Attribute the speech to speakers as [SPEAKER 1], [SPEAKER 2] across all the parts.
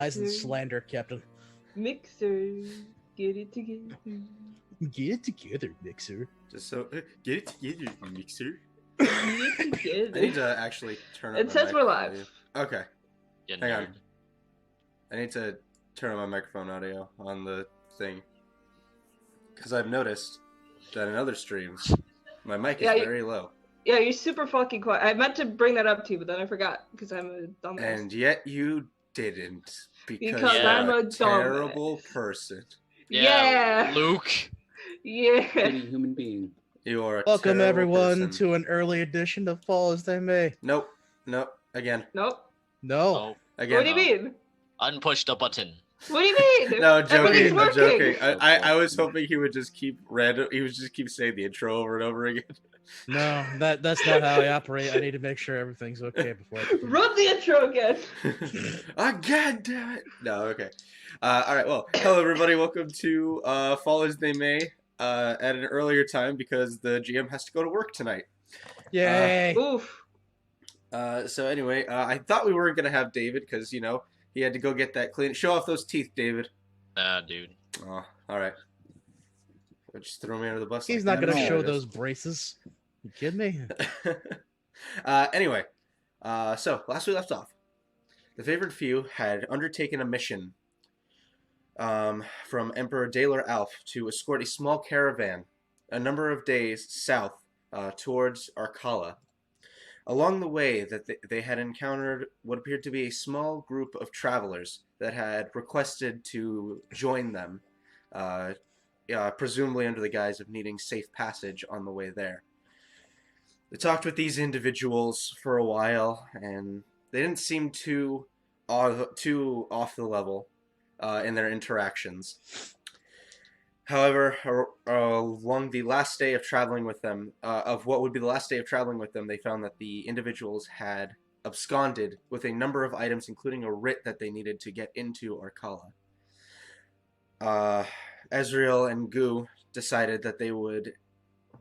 [SPEAKER 1] Lies and slander, Captain.
[SPEAKER 2] Mixer, get it together.
[SPEAKER 1] Get it together, Mixer.
[SPEAKER 3] Just so get it together, mixer.
[SPEAKER 2] Get it
[SPEAKER 3] I
[SPEAKER 2] together.
[SPEAKER 3] need to actually turn up
[SPEAKER 2] It
[SPEAKER 3] my
[SPEAKER 2] says we're
[SPEAKER 3] microphone
[SPEAKER 2] live.
[SPEAKER 3] audio. Okay,
[SPEAKER 4] You
[SPEAKER 3] hang on.
[SPEAKER 4] nerd.
[SPEAKER 3] I need to turn on my microphone audio on the thing because I've noticed that in other streams my mic is
[SPEAKER 2] Yeah,
[SPEAKER 3] very low,
[SPEAKER 2] Yeah, you're super fucking quiet. I meant to bring that up to you, but then I forgot because I'm a dumbass.
[SPEAKER 3] and yet you didn't because
[SPEAKER 2] Because
[SPEAKER 3] you're
[SPEAKER 2] I'm a
[SPEAKER 3] terrible
[SPEAKER 2] dumbass.
[SPEAKER 3] person.
[SPEAKER 2] Yeah.
[SPEAKER 4] Luke.
[SPEAKER 2] Yeah.
[SPEAKER 5] Shitty human being.
[SPEAKER 3] You are a
[SPEAKER 1] Welcome,
[SPEAKER 3] terrible
[SPEAKER 1] everyone,
[SPEAKER 3] person.
[SPEAKER 1] to an early edition of Fall as They May.
[SPEAKER 3] Nope. Again.
[SPEAKER 2] Nope.
[SPEAKER 1] No.
[SPEAKER 4] Oh,
[SPEAKER 3] Again.
[SPEAKER 2] What do you mean?
[SPEAKER 4] unpush the button.
[SPEAKER 2] What do you mean?
[SPEAKER 3] No, joking.
[SPEAKER 2] Everything's
[SPEAKER 3] I'm
[SPEAKER 2] working.
[SPEAKER 3] joking. I was hoping he would just keep saying the intro over and over again.
[SPEAKER 1] No, that's not how I operate. I need to make sure everything's okay before I continue.
[SPEAKER 2] Run the intro again.
[SPEAKER 3] God damn it. No, okay. All right. Well, hello everybody. Welcome to Fall as They May at an earlier time because the GM has to go to work tonight.
[SPEAKER 1] Yay!
[SPEAKER 2] Oof.
[SPEAKER 3] So anyway, I thought we weren't gonna have David because he had to go get that clean. Show off those teeth, David.
[SPEAKER 4] Nah, dude.
[SPEAKER 3] Oh, all right. Just throw me under the bus.
[SPEAKER 1] He's
[SPEAKER 3] like
[SPEAKER 1] not
[SPEAKER 3] that.
[SPEAKER 1] going to
[SPEAKER 3] No,
[SPEAKER 1] show
[SPEAKER 3] it is.
[SPEAKER 1] those braces. You kidding me?
[SPEAKER 3] Anyway, so last we left off, the favored few had undertaken a mission from Emperor Daler Alf to escort a small caravan a number of days south towards Arkala. Along the way, that they had encountered what appeared to be a small group of travelers that had requested to join them, presumably under the guise of needing safe passage on the way there. They talked with these individuals for a while, and they didn't seem too off the level in their interactions. However, along the last day of traveling with them, of what would be the last day of traveling with them, they found that the individuals had absconded with a number of items, including a writ that they needed to get into Arkala. Ezreal and Gu decided that they would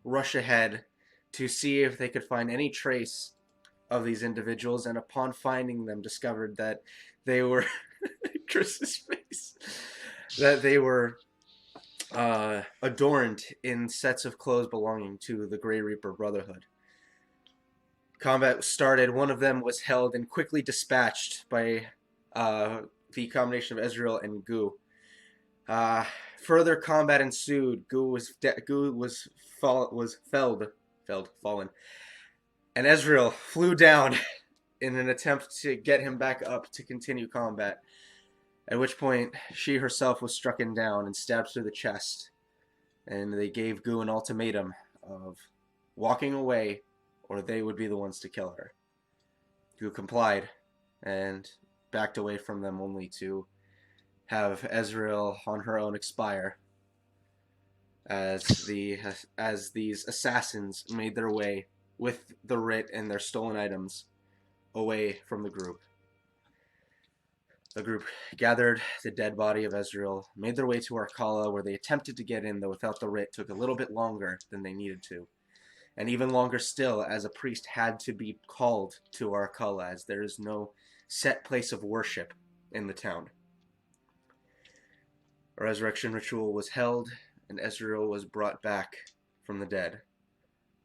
[SPEAKER 3] rush ahead to see if they could find any trace of these individuals, and upon finding them, discovered that they were Chris's face, that they were adorned in sets of clothes belonging to the Grey Reaper Brotherhood. Combat started. One of them was held and quickly dispatched by the combination of Ezreal and Gu. Further combat ensued. Gu was fallen, and Ezreal flew down in an attempt to get him back up to continue combat. At which point, she herself was strucken down and stabbed through the chest, and they gave Gu an ultimatum of walking away, or they would be the ones to kill her. Gu complied and backed away from them, only to have Ezreal on her own expire, as these assassins made their way with the writ and their stolen items away from the group. The group gathered the dead body of Ezreal, made their way to Arkala, where they attempted to get in, though without the writ took a little bit longer than they needed to. And even longer still, as a priest had to be called to Arkala, as there is no set place of worship in the town. A resurrection ritual was held, and Ezreal was brought back from the dead,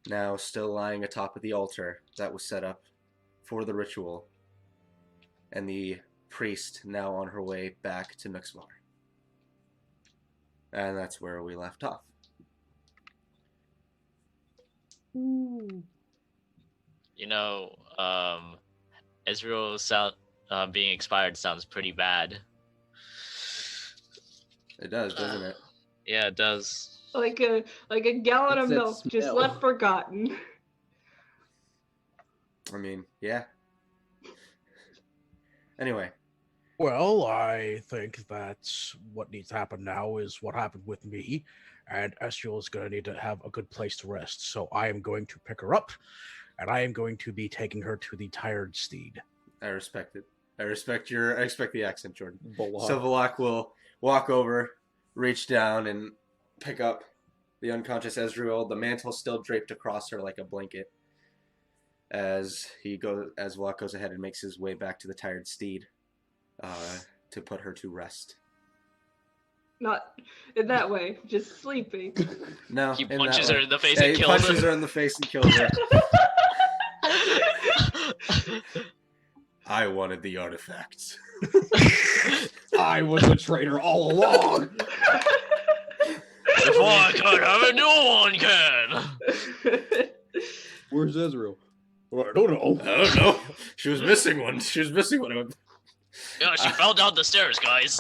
[SPEAKER 3] now still lying atop of the altar that was set up for the ritual, and the priest now on her way back to Nuxvar. And that's where we left off.
[SPEAKER 2] Ooh.
[SPEAKER 4] Israel being expired sounds pretty bad.
[SPEAKER 3] It does, doesn't it?
[SPEAKER 4] Yeah, it does.
[SPEAKER 2] Like a gallon
[SPEAKER 5] It's
[SPEAKER 2] of
[SPEAKER 5] that
[SPEAKER 2] milk just
[SPEAKER 5] smell.
[SPEAKER 2] left forgotten.
[SPEAKER 3] I mean, yeah. Anyway.
[SPEAKER 1] Well, I think that what needs to happen now is what happened with me, and Estiel is going to need to have a good place to rest. So I am going to pick her up, and I am going to be taking her to the Tired Steed.
[SPEAKER 3] I respect it. I respect the accent, Jordan.
[SPEAKER 5] Balak.
[SPEAKER 3] So Valak will walk over, reach down, and pick up the unconscious Ezreal, the mantle still draped across her like a blanket, as Valak goes ahead and makes his way back to the Tired Steed, to put her to rest.
[SPEAKER 2] Not in that way, just sleeping.
[SPEAKER 3] No,
[SPEAKER 4] He
[SPEAKER 3] in that
[SPEAKER 4] punches her
[SPEAKER 3] way.
[SPEAKER 4] in the face
[SPEAKER 3] Yeah,
[SPEAKER 4] and
[SPEAKER 3] he
[SPEAKER 4] kills
[SPEAKER 3] punches
[SPEAKER 4] her.
[SPEAKER 3] her in the face and kills her. I wanted the artifacts.
[SPEAKER 5] I was a traitor all along.
[SPEAKER 4] Before I could have it, no one can.
[SPEAKER 5] Where's Ezreal? I don't know.
[SPEAKER 3] I don't know. She was missing one. She was missing one.
[SPEAKER 4] Yeah, she fell down the stairs, guys.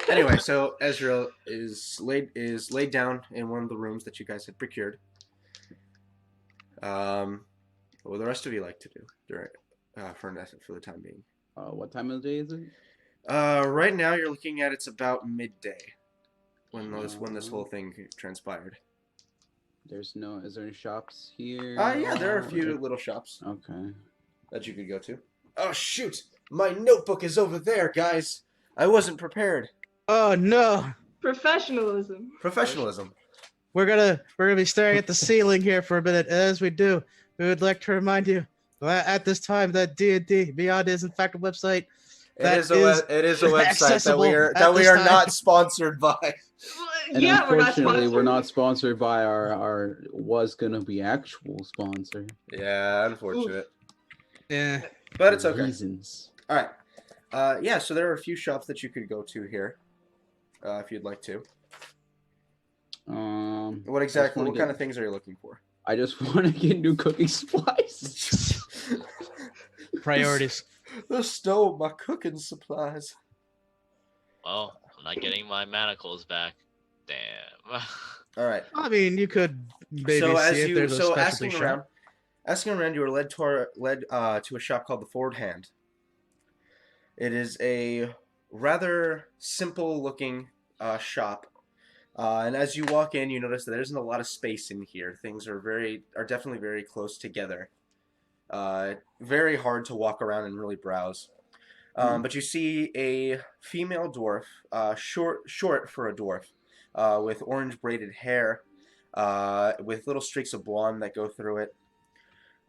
[SPEAKER 3] Anyway, so Ezreal is laid down in one of the rooms that you guys had procured. What would the rest of you like to do during for the time being?
[SPEAKER 5] What time of the day is it?
[SPEAKER 3] Right now you're looking at it's about midday when this whole thing transpired.
[SPEAKER 5] Is there any shops here?
[SPEAKER 3] Yeah, there are a few little shops
[SPEAKER 5] Okay.
[SPEAKER 3] that you could go to. Oh shoot! My notebook is over there, guys. I wasn't prepared.
[SPEAKER 1] Oh no!
[SPEAKER 2] Professionalism.
[SPEAKER 3] Professionalism.
[SPEAKER 1] We're gonna be staring at the ceiling here for a minute. As we do, we would like to remind you that at this time that D&D Beyond is in fact a website.
[SPEAKER 3] It is a website that we are
[SPEAKER 1] accessible at this
[SPEAKER 3] not
[SPEAKER 1] time.
[SPEAKER 3] sponsored by.
[SPEAKER 5] And
[SPEAKER 2] Yeah, we're not
[SPEAKER 5] unfortunately,
[SPEAKER 2] sponsored.
[SPEAKER 5] we're not sponsored by our was gonna be actual sponsor.
[SPEAKER 3] Yeah, unfortunate.
[SPEAKER 1] Yeah.
[SPEAKER 3] But it's okay.
[SPEAKER 5] Reasons.
[SPEAKER 3] All right. Yeah, so there are a few shops that you could go to here, if you'd like to. What kind of things are you looking for?
[SPEAKER 5] I just want to get new cooking supplies.
[SPEAKER 1] Priorities.
[SPEAKER 3] They stole my cooking supplies.
[SPEAKER 4] Well, I'm not getting my manacles back. Damn.
[SPEAKER 3] All right.
[SPEAKER 1] I mean, you could maybe
[SPEAKER 3] So
[SPEAKER 1] see if there's a specialty
[SPEAKER 3] asking around, you were led to a shop called the Forward Hand. It is a rather simple-looking shop, and as you walk in, you notice that there isn't a lot of space in here. Things are definitely very close together. Very hard to walk around and really browse. But you see a female dwarf, short for a dwarf, with orange braided hair, with little streaks of blonde that go through it.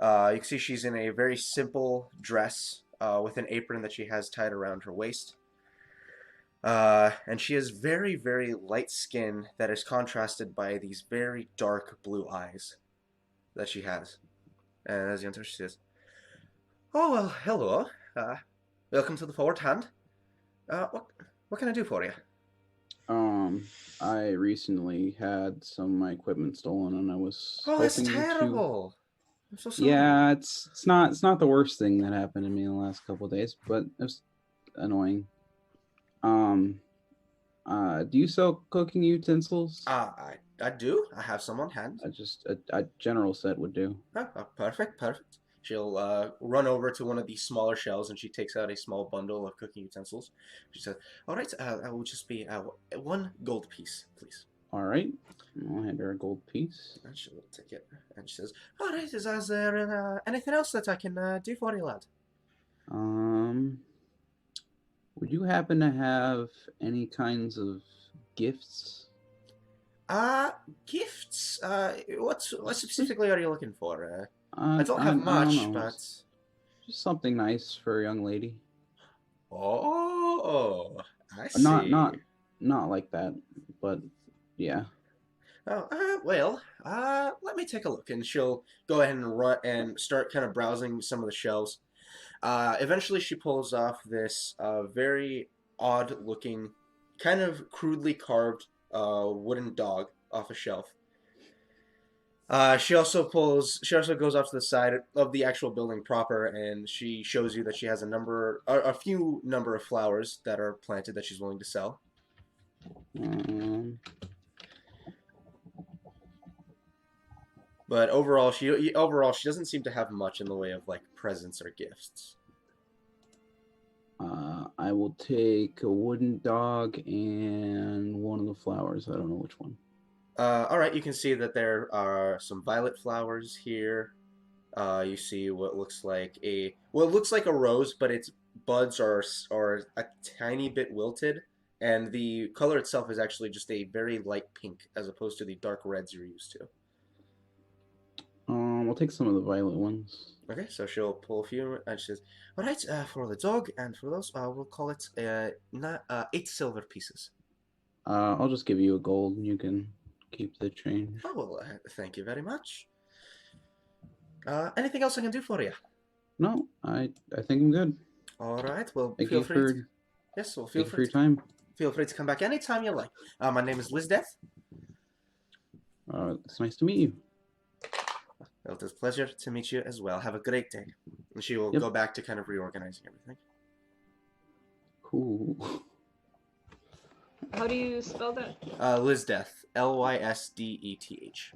[SPEAKER 3] You can see she's in a very simple dress with an apron that she has tied around her waist. And she has very, very light skin that is contrasted by these very dark blue eyes that she has. And as you enter, she says, "Oh, well, hello. Welcome to the Forward Hand. What can I do for you?"
[SPEAKER 5] I recently had some of my equipment stolen, and I was
[SPEAKER 3] Oh, that's
[SPEAKER 5] hoping
[SPEAKER 3] terrible. I'm so sorry.
[SPEAKER 5] Yeah, it's not the worst thing that happened to me in the last couple of days, but it's annoying. Do you sell cooking utensils?
[SPEAKER 3] I do. I have some on hand.
[SPEAKER 5] A general set would do.
[SPEAKER 3] Perfect. She'll run over to one of these smaller shelves and she takes out a small bundle of cooking utensils. She says, "All right, I will just be 1 gold piece, please."
[SPEAKER 5] All right, I'll hand her a gold piece.
[SPEAKER 3] And she'll take it. And she says, "All right, is there anything else that I can do for you, lad?"
[SPEAKER 5] Would you happen to have any kinds of gifts?
[SPEAKER 3] Gifts? What specifically are you looking for? I don't
[SPEAKER 5] I
[SPEAKER 3] have
[SPEAKER 5] don't
[SPEAKER 3] much,
[SPEAKER 5] know.
[SPEAKER 3] but...
[SPEAKER 5] Just something nice for a young lady.
[SPEAKER 3] Oh, I see.
[SPEAKER 5] Not like that, but yeah.
[SPEAKER 3] Oh, well, let me take a look. And she'll go ahead and run and start kind of browsing some of the shelves. Eventually, she pulls off this very odd-looking, kind of crudely carved wooden dog off a shelf. She also goes off to the side of the actual building proper, and she shows you that she has a few number of flowers that are planted that she's willing to sell. But overall, she doesn't seem to have much in the way of like presents or gifts.
[SPEAKER 5] I will take a wooden dog and one of the flowers. I don't know which one.
[SPEAKER 3] All right, you can see that there are some violet flowers here. You see what looks like a rose, but its buds are a tiny bit wilted, and the color itself is actually just a very light pink as opposed to the dark reds you're used to.
[SPEAKER 5] I'll take some of the violet ones.
[SPEAKER 3] Okay, so she'll pull a few, and she says, "All right, for the dog and for those, we'll call it 8 silver pieces."
[SPEAKER 5] I'll just give you a gold, and you can keep the change.
[SPEAKER 3] Oh well, thank you very much. Anything else I can do for you?
[SPEAKER 5] No, I think I'm good.
[SPEAKER 3] All right. Well,
[SPEAKER 5] Thank
[SPEAKER 3] feel
[SPEAKER 5] you
[SPEAKER 3] free.
[SPEAKER 5] for
[SPEAKER 3] Yes. Well,
[SPEAKER 5] thank you for your time.
[SPEAKER 3] feel free to come back anytime you like. My name is Lizdeth.
[SPEAKER 5] It's nice to meet you.
[SPEAKER 3] Well, it was a pleasure to meet you as well. Have a great day. And she will
[SPEAKER 5] Yep.
[SPEAKER 3] go back to kind of reorganizing everything.
[SPEAKER 5] Cool.
[SPEAKER 2] How do you spell that?
[SPEAKER 3] Lizdeth. Lysdeth.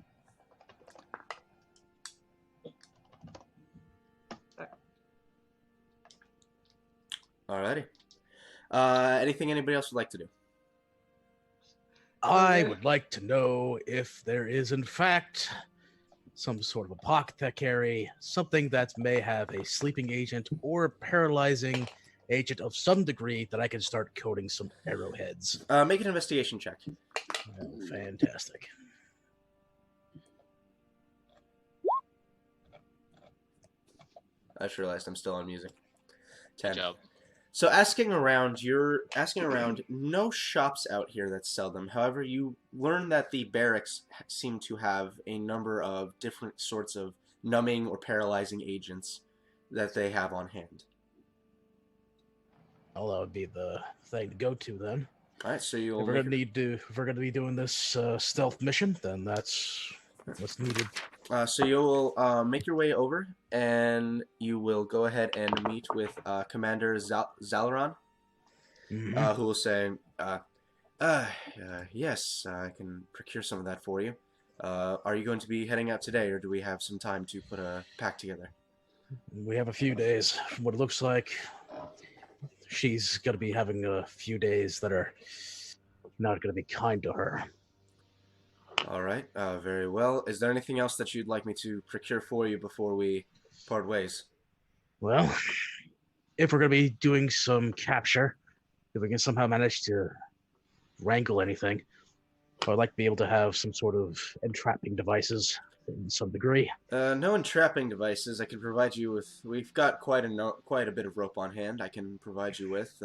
[SPEAKER 3] Alrighty. Anything anybody else would like to do?
[SPEAKER 1] I
[SPEAKER 2] Okay.
[SPEAKER 1] would like to know if there is, in fact, some sort of apothecary, something that may have a sleeping agent or paralyzing agent of some degree that I can start coating some arrowheads.
[SPEAKER 3] Make an investigation check.
[SPEAKER 1] Oh, fantastic.
[SPEAKER 3] I just realized I'm still on music.
[SPEAKER 4] Good
[SPEAKER 3] 10.
[SPEAKER 4] job.
[SPEAKER 3] So you're asking around, no shops out here that sell them. However, you learn that the barracks seem to have a number of different sorts of numbing or paralyzing agents that they have on hand.
[SPEAKER 1] Well, that would be the thing to go to then.
[SPEAKER 3] All right, so
[SPEAKER 1] If
[SPEAKER 3] you'll
[SPEAKER 1] we're
[SPEAKER 3] make
[SPEAKER 1] gonna be doing this stealth mission, then that's what's needed.
[SPEAKER 3] so you will make your way over, and you will go ahead and meet with Commander Zalaran,
[SPEAKER 1] Mhm.
[SPEAKER 3] who will say, yes, I can procure some of that for you. Are you going to be heading out today, or do we have some time to put a pack together?
[SPEAKER 1] We have a few days. From what it looks like, she's gonna be having a few days that are not gonna be kind to her.
[SPEAKER 3] All right, very well. Is there anything else that you'd like me to procure for you before we part ways?
[SPEAKER 1] Well, if we're gonna be doing some capture, if we can somehow manage to wrangle anything, I'd like to be able to have some sort of entrapping devices in some degree.
[SPEAKER 3] No entrapping devices. I can provide you with. We've got quite a bit of rope on hand. I can provide you with.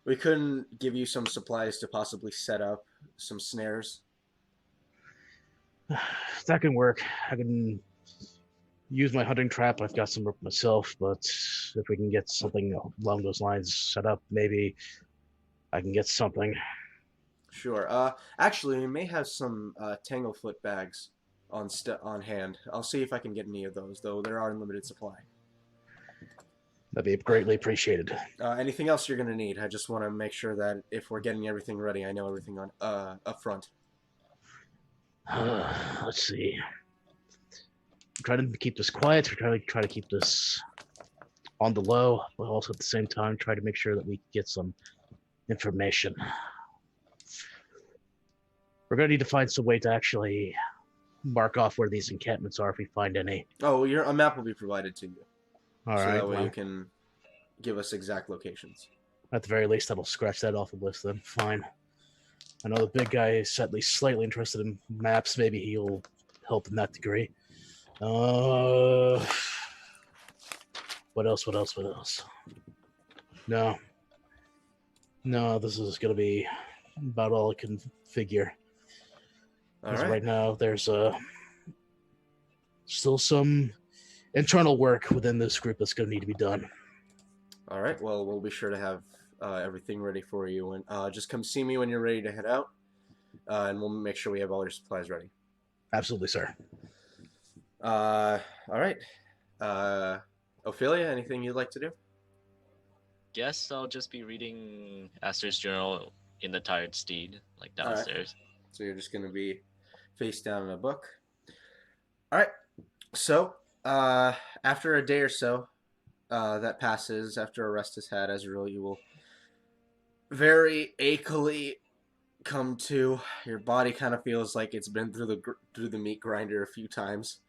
[SPEAKER 3] We couldn't give you some supplies to possibly set up some snares.
[SPEAKER 1] That can work. I can use my hunting trap. I've got some rope myself, but if we can get something along those lines set up, maybe I can get something.
[SPEAKER 3] Sure. Actually, we may have some tanglefoot bags on hand. I'll see if I can get any of those, though there are in limited supply.
[SPEAKER 1] That'd be greatly appreciated.
[SPEAKER 3] Anything else you're gonna need? I just want to make sure that if we're getting everything ready, I know everything on up front.
[SPEAKER 1] Let's see. I'm trying to keep this quiet. We're trying to keep this on the low, but also at the same time try to make sure that we get some information. We're gonna need to find some way to actually mark off where these encampments are if we find any.
[SPEAKER 3] Oh, a map will be provided to you,
[SPEAKER 1] All
[SPEAKER 3] so
[SPEAKER 1] right.
[SPEAKER 3] that way
[SPEAKER 1] Well,
[SPEAKER 3] you can give us exact locations.
[SPEAKER 1] at the very least, that'll scratch that off the list. Then fine. I know the big guy is at least slightly interested in maps. Maybe he'll help in that degree. What else? What else? What else? No. No, this is gonna be about all I can figure.
[SPEAKER 3] All
[SPEAKER 1] Because
[SPEAKER 3] right.
[SPEAKER 1] right now there's still some internal work within this group that's gonna need to be done.
[SPEAKER 3] All right. Well, we'll be sure to have everything ready for you, and just come see me when you're ready to head out, and we'll make sure we have all your supplies ready.
[SPEAKER 1] Absolutely, sir.
[SPEAKER 3] All right. Ophelia, anything you'd like to do?
[SPEAKER 4] Guess I'll just be reading Aster's journal in the Tired Steed, like
[SPEAKER 3] All right.
[SPEAKER 4] downstairs.
[SPEAKER 3] So you're just gonna be face down in a book. All right. So after a day or so that passes, after a rest is had, Ezreal, you will very achily come to. Your body kind of feels like it's been through the meat grinder a few times.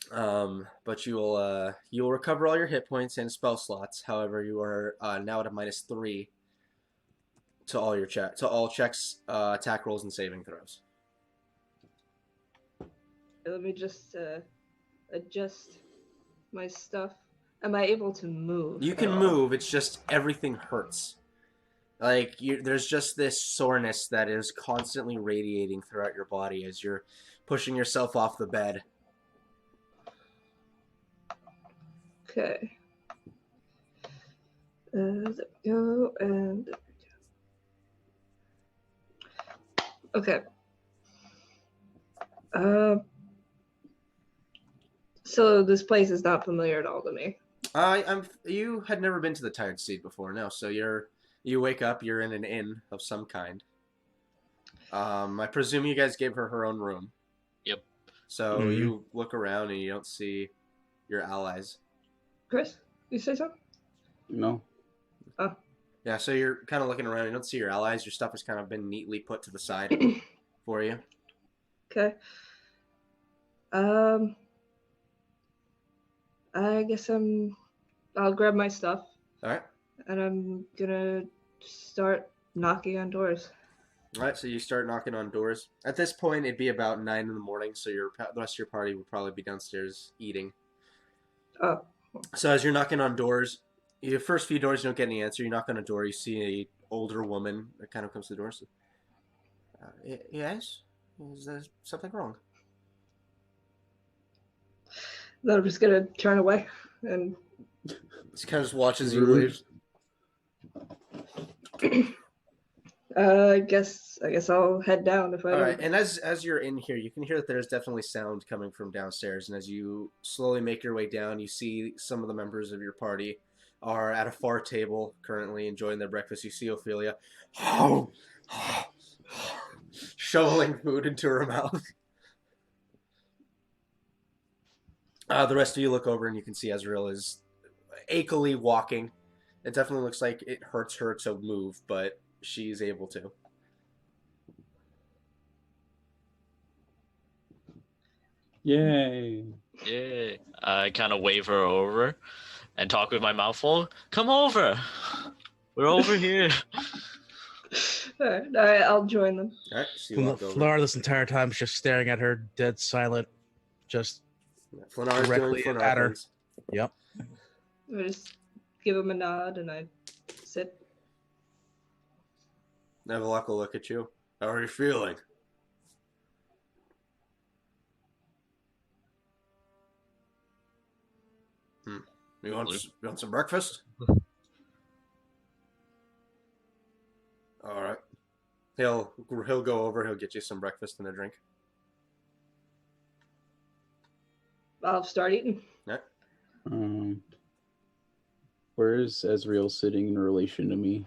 [SPEAKER 3] But you'll recover all your hit points and spell slots. However, you are now at a -3 to all checks, attack rolls, and saving throws.
[SPEAKER 2] Let me just adjust my stuff? Am I able to move?
[SPEAKER 3] You
[SPEAKER 2] at
[SPEAKER 3] can
[SPEAKER 2] all?
[SPEAKER 3] move. It's just everything hurts. Like there's just this soreness that is constantly radiating throughout your body as you're pushing yourself off the bed.
[SPEAKER 2] Okay. There we go, and okay. So this place is not familiar at all to me.
[SPEAKER 3] You had never been to the Tired Seed before, no? So you wake up, you're in an inn of some kind. I presume you guys gave her own room.
[SPEAKER 4] Yep.
[SPEAKER 3] So you look around and you don't see your allies.
[SPEAKER 2] Chris, you say something?
[SPEAKER 5] No.
[SPEAKER 2] Oh.
[SPEAKER 3] Yeah, so you're kind of looking around. You don't see your allies. Your stuff has kind of been neatly put to the side for you.
[SPEAKER 2] Okay. I guess I'll grab my stuff.
[SPEAKER 3] All right.
[SPEAKER 2] And I'm gonna start knocking on doors.
[SPEAKER 3] All right, so you start knocking on doors. At this point, it'd be about 9 in the morning, so the rest of your party would probably be downstairs eating.
[SPEAKER 2] Oh.
[SPEAKER 3] So as you're knocking on doors, your first few doors you don't get any answer. You knock on a door, you see a older woman that kind of comes to the door. So, yes? Is there something wrong?
[SPEAKER 2] Then I'm just gonna turn away and
[SPEAKER 3] She kind of just watches you leave.
[SPEAKER 2] I guess I'll head down if I
[SPEAKER 3] All
[SPEAKER 2] don't.
[SPEAKER 3] right, and as you're in here, you can hear that there's definitely sound coming from downstairs. And as you slowly make your way down, you see some of the members of your party are at a far table currently enjoying their breakfast. You see Ophelia shoveling food into her mouth. The rest of you look over and you can see Ezreal is achy walking. It definitely looks like it hurts her to move, but she's able to.
[SPEAKER 5] Yay.
[SPEAKER 4] Yay. I kind of wave her over and talk with my mouth full. Come over. We're over here.
[SPEAKER 2] All right, I'll join them.
[SPEAKER 3] All right, so you walk over.
[SPEAKER 1] Flanar this entire time is just staring at her, dead silent, just
[SPEAKER 3] Flanar is doing
[SPEAKER 1] directly
[SPEAKER 3] Flanar
[SPEAKER 1] at her.
[SPEAKER 3] things.
[SPEAKER 1] Yep.
[SPEAKER 2] I just give them a nod and I sit.
[SPEAKER 3] Nevalak will look at you. How are you feeling? You want some breakfast? All right. He'll go over. He'll get you some breakfast and a drink.
[SPEAKER 2] I'll start eating.
[SPEAKER 3] Yeah.
[SPEAKER 5] Where is Ezreal sitting in relation to me?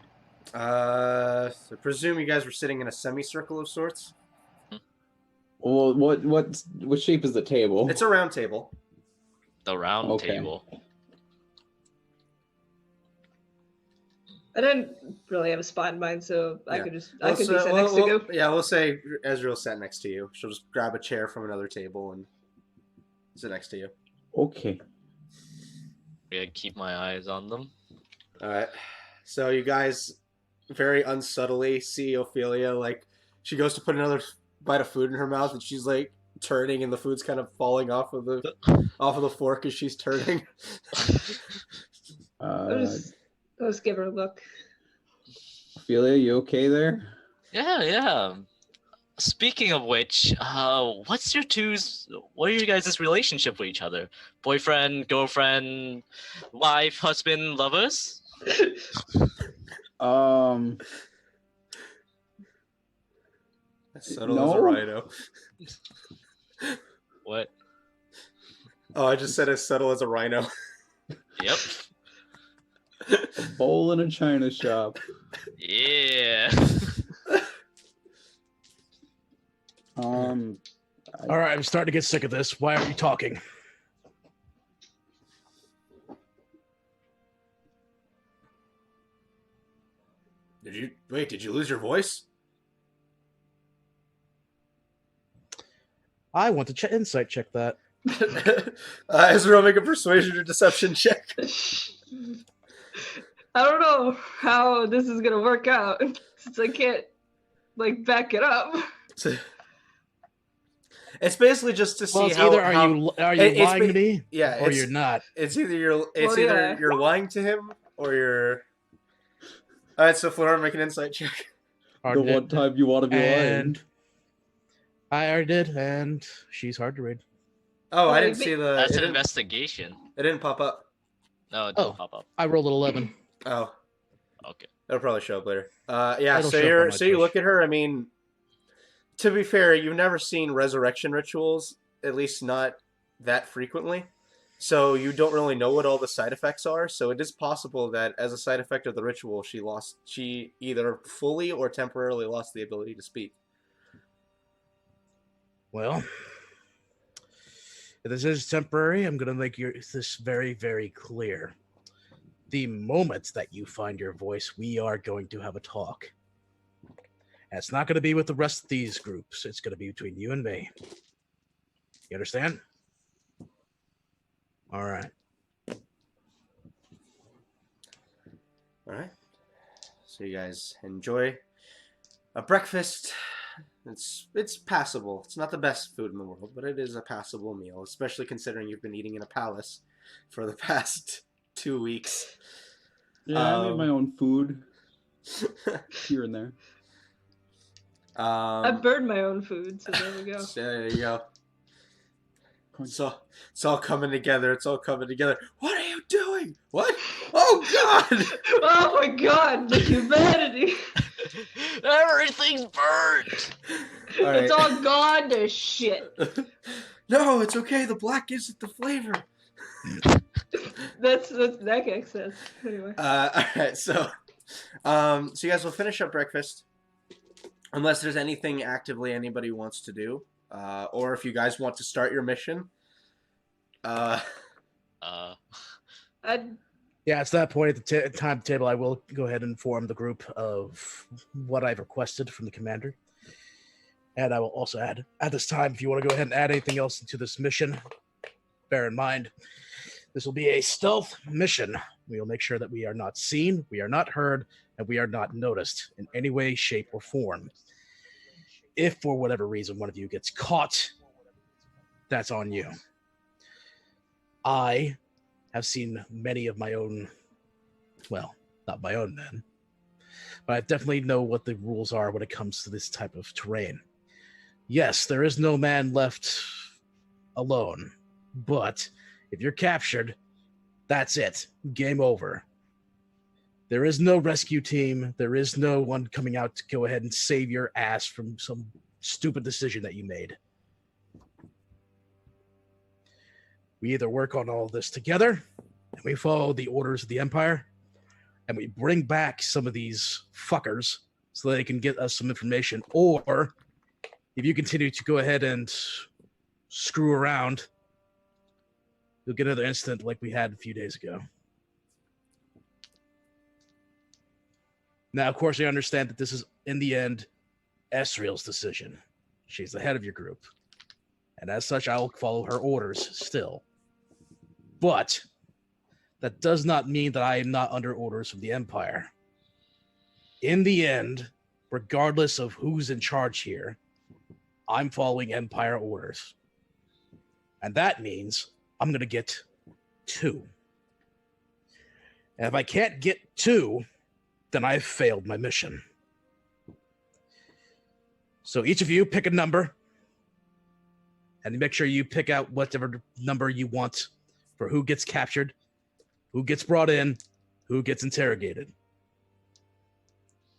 [SPEAKER 3] I presume you guys were sitting in a semicircle of sorts.
[SPEAKER 5] Well, what shape is the table?
[SPEAKER 3] It's a round table.
[SPEAKER 4] The round
[SPEAKER 5] Okay.
[SPEAKER 4] table.
[SPEAKER 2] I didn't really have a spot in mind, so I
[SPEAKER 3] Yeah.
[SPEAKER 2] could be sit next to Goop.
[SPEAKER 3] Yeah, we'll say Ezreal sat next to you. She'll just grab a chair from another table and sit next to you.
[SPEAKER 5] Okay.
[SPEAKER 4] Yeah, keep my eyes on them.
[SPEAKER 3] All right. So you guys very unsubtly see Ophelia, like, she goes to put another bite of food in her mouth and she's like turning and the food's kind of falling off of the fork as she's turning.
[SPEAKER 2] I'll just give her a look.
[SPEAKER 5] Ophelia, you okay there?
[SPEAKER 4] Yeah. Speaking of which, what are your guys' relationship with each other? Boyfriend, girlfriend, wife, husband, lovers?
[SPEAKER 3] Subtle as a rhino.
[SPEAKER 4] What?
[SPEAKER 3] Oh, I just said as subtle as a rhino.
[SPEAKER 4] Yep.
[SPEAKER 5] A bowl in a china shop.
[SPEAKER 4] Yeah.
[SPEAKER 1] All right, I'm starting to get sick of this. Why are you talking?
[SPEAKER 3] Did you lose your voice?
[SPEAKER 1] I want to insight check that.
[SPEAKER 3] Ezreal, make a persuasion or deception check.
[SPEAKER 2] I don't know how this is gonna work out since I can't back it up.
[SPEAKER 3] It's basically just to see
[SPEAKER 1] Well, it's
[SPEAKER 3] how.
[SPEAKER 1] either
[SPEAKER 3] how
[SPEAKER 1] are you
[SPEAKER 3] it's
[SPEAKER 1] lying to me,
[SPEAKER 3] yeah,
[SPEAKER 1] or you're not.
[SPEAKER 3] It's either you're
[SPEAKER 2] yeah.
[SPEAKER 3] lying to him or you're. All right, so Flora, make an insight check.
[SPEAKER 1] Or
[SPEAKER 5] The
[SPEAKER 1] did-
[SPEAKER 5] one time you want to be lying.
[SPEAKER 1] and I already did, and she's hard to read.
[SPEAKER 3] Oh, I
[SPEAKER 2] Well,
[SPEAKER 3] didn't
[SPEAKER 2] you
[SPEAKER 3] see the.
[SPEAKER 4] That's
[SPEAKER 3] It
[SPEAKER 4] an
[SPEAKER 3] didn't,
[SPEAKER 4] investigation.
[SPEAKER 3] it didn't pop up.
[SPEAKER 4] No, it
[SPEAKER 1] Oh.
[SPEAKER 4] didn't pop up.
[SPEAKER 1] I rolled an 11.
[SPEAKER 3] Oh,
[SPEAKER 4] Okay.
[SPEAKER 3] it'll probably show up later. Yeah.
[SPEAKER 1] It'll
[SPEAKER 3] So
[SPEAKER 1] show up on
[SPEAKER 3] you're
[SPEAKER 1] my
[SPEAKER 3] so you
[SPEAKER 1] Twitch.
[SPEAKER 3] look at her. I mean, to be fair, you've never seen resurrection rituals, at least not that frequently. So you don't really know what all the side effects are. So it is possible that as a side effect of the ritual, she either fully or temporarily lost the ability to speak.
[SPEAKER 1] Well, if this is temporary, I'm going to make this very, very clear. The moment that you find your voice, we are going to have a talk. And it's not going to be with the rest of these groups. It's going to be between you and me. You understand? All right.
[SPEAKER 3] All right. So you guys enjoy a breakfast. It's passable. It's not the best food in the world, but it is a passable meal, especially considering you've been eating in a palace for the past 2 weeks.
[SPEAKER 5] Yeah, I made my own food here and there.
[SPEAKER 2] I burned my own food, so there we go.
[SPEAKER 3] So there you go. It's all coming together. It's all coming together. What are you doing? What? Oh God!
[SPEAKER 2] Oh my god, the humanity!
[SPEAKER 4] Everything's burnt.
[SPEAKER 3] All right.
[SPEAKER 2] It's all gone to shit.
[SPEAKER 3] No, it's okay. The black gives it the flavor.
[SPEAKER 2] That makes sense. Anyway.
[SPEAKER 3] All right. So you guys will finish up breakfast, unless there's anything actively anybody wants to do, or if you guys want to start your mission.
[SPEAKER 1] Yeah, it's that point at the timetable. I will go ahead and inform the group of what I've requested from the commander. And I will also add, at this time, if you want to go ahead and add anything else into this mission, bear in mind, this will be a stealth mission. We will make sure that we are not seen, we are not heard, and we are not noticed in any way, shape, or form. If for whatever reason one of you gets caught, that's on you. I have seen many of my own, well, not my own men, but I definitely know what the rules are when it comes to this type of terrain. Yes, there is no man left alone, but if you're captured, that's it. Game over. There is no rescue team. There is no one coming out to go ahead and save your ass from some stupid decision that you made. We either work on all this together, and we follow the orders of the Empire, and we bring back some of these fuckers so they can get us some information, or if you continue to go ahead and screw around, you'll get another incident like we had a few days ago. Now, of course, I understand that this is, in the end, Esriel's decision. She's the head of your group. And as such, I will follow her orders still. But that does not mean that I am not under orders from the Empire. In the end, regardless of who's in charge here, I'm following Empire orders. And that means I'm going to get 2. And if I can't get 2, then I've failed my mission. So each of you pick a number, and make sure you pick out whatever number you want for who gets captured, who gets brought in, who gets interrogated.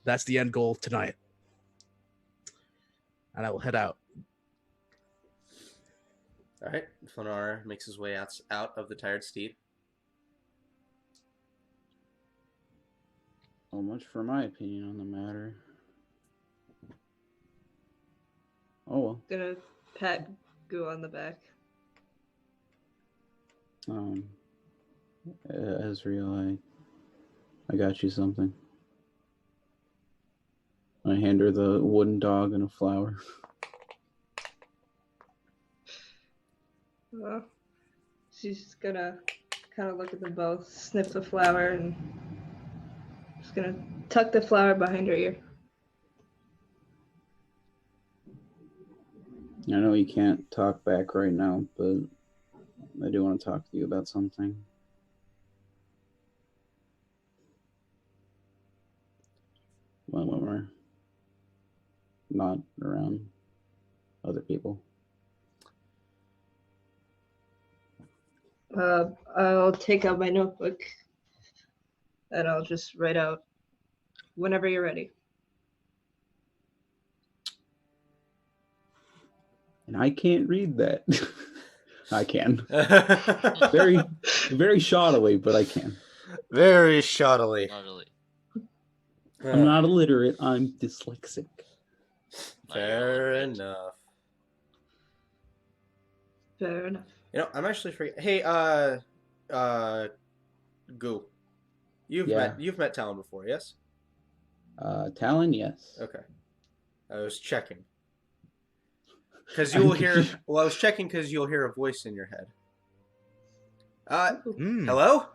[SPEAKER 1] That's the end goal tonight. And I will head out.
[SPEAKER 3] All right. Fonar makes his way out of the tired steed.
[SPEAKER 5] So much for my opinion on the matter. Oh well.
[SPEAKER 2] Gonna pat Goo on the back.
[SPEAKER 5] Ezreal, I got you something. I hand her the wooden dog and a flower.
[SPEAKER 2] Well, she's gonna kind of look at them both, sniff the flower, and just gonna tuck the flower behind her ear.
[SPEAKER 5] I know you can't talk back right now, but I do want to talk to you about something. When we're not around other people.
[SPEAKER 2] I'll take out my notebook and I'll just write out whenever you're ready.
[SPEAKER 5] And I can't read that. I can. Very, very shoddily, but I can.
[SPEAKER 3] Very shoddily.
[SPEAKER 4] Not really.
[SPEAKER 5] I'm not illiterate. I'm dyslexic.
[SPEAKER 3] Fair enough.
[SPEAKER 2] Fair enough.
[SPEAKER 3] You know, I'm actually forgetting. Hey, Goo. You've met Talon before, yes?
[SPEAKER 5] Talon, yes.
[SPEAKER 3] Okay. I was checking. Because you'll hear. Well, I was checking because you'll hear a voice in your head. Hello?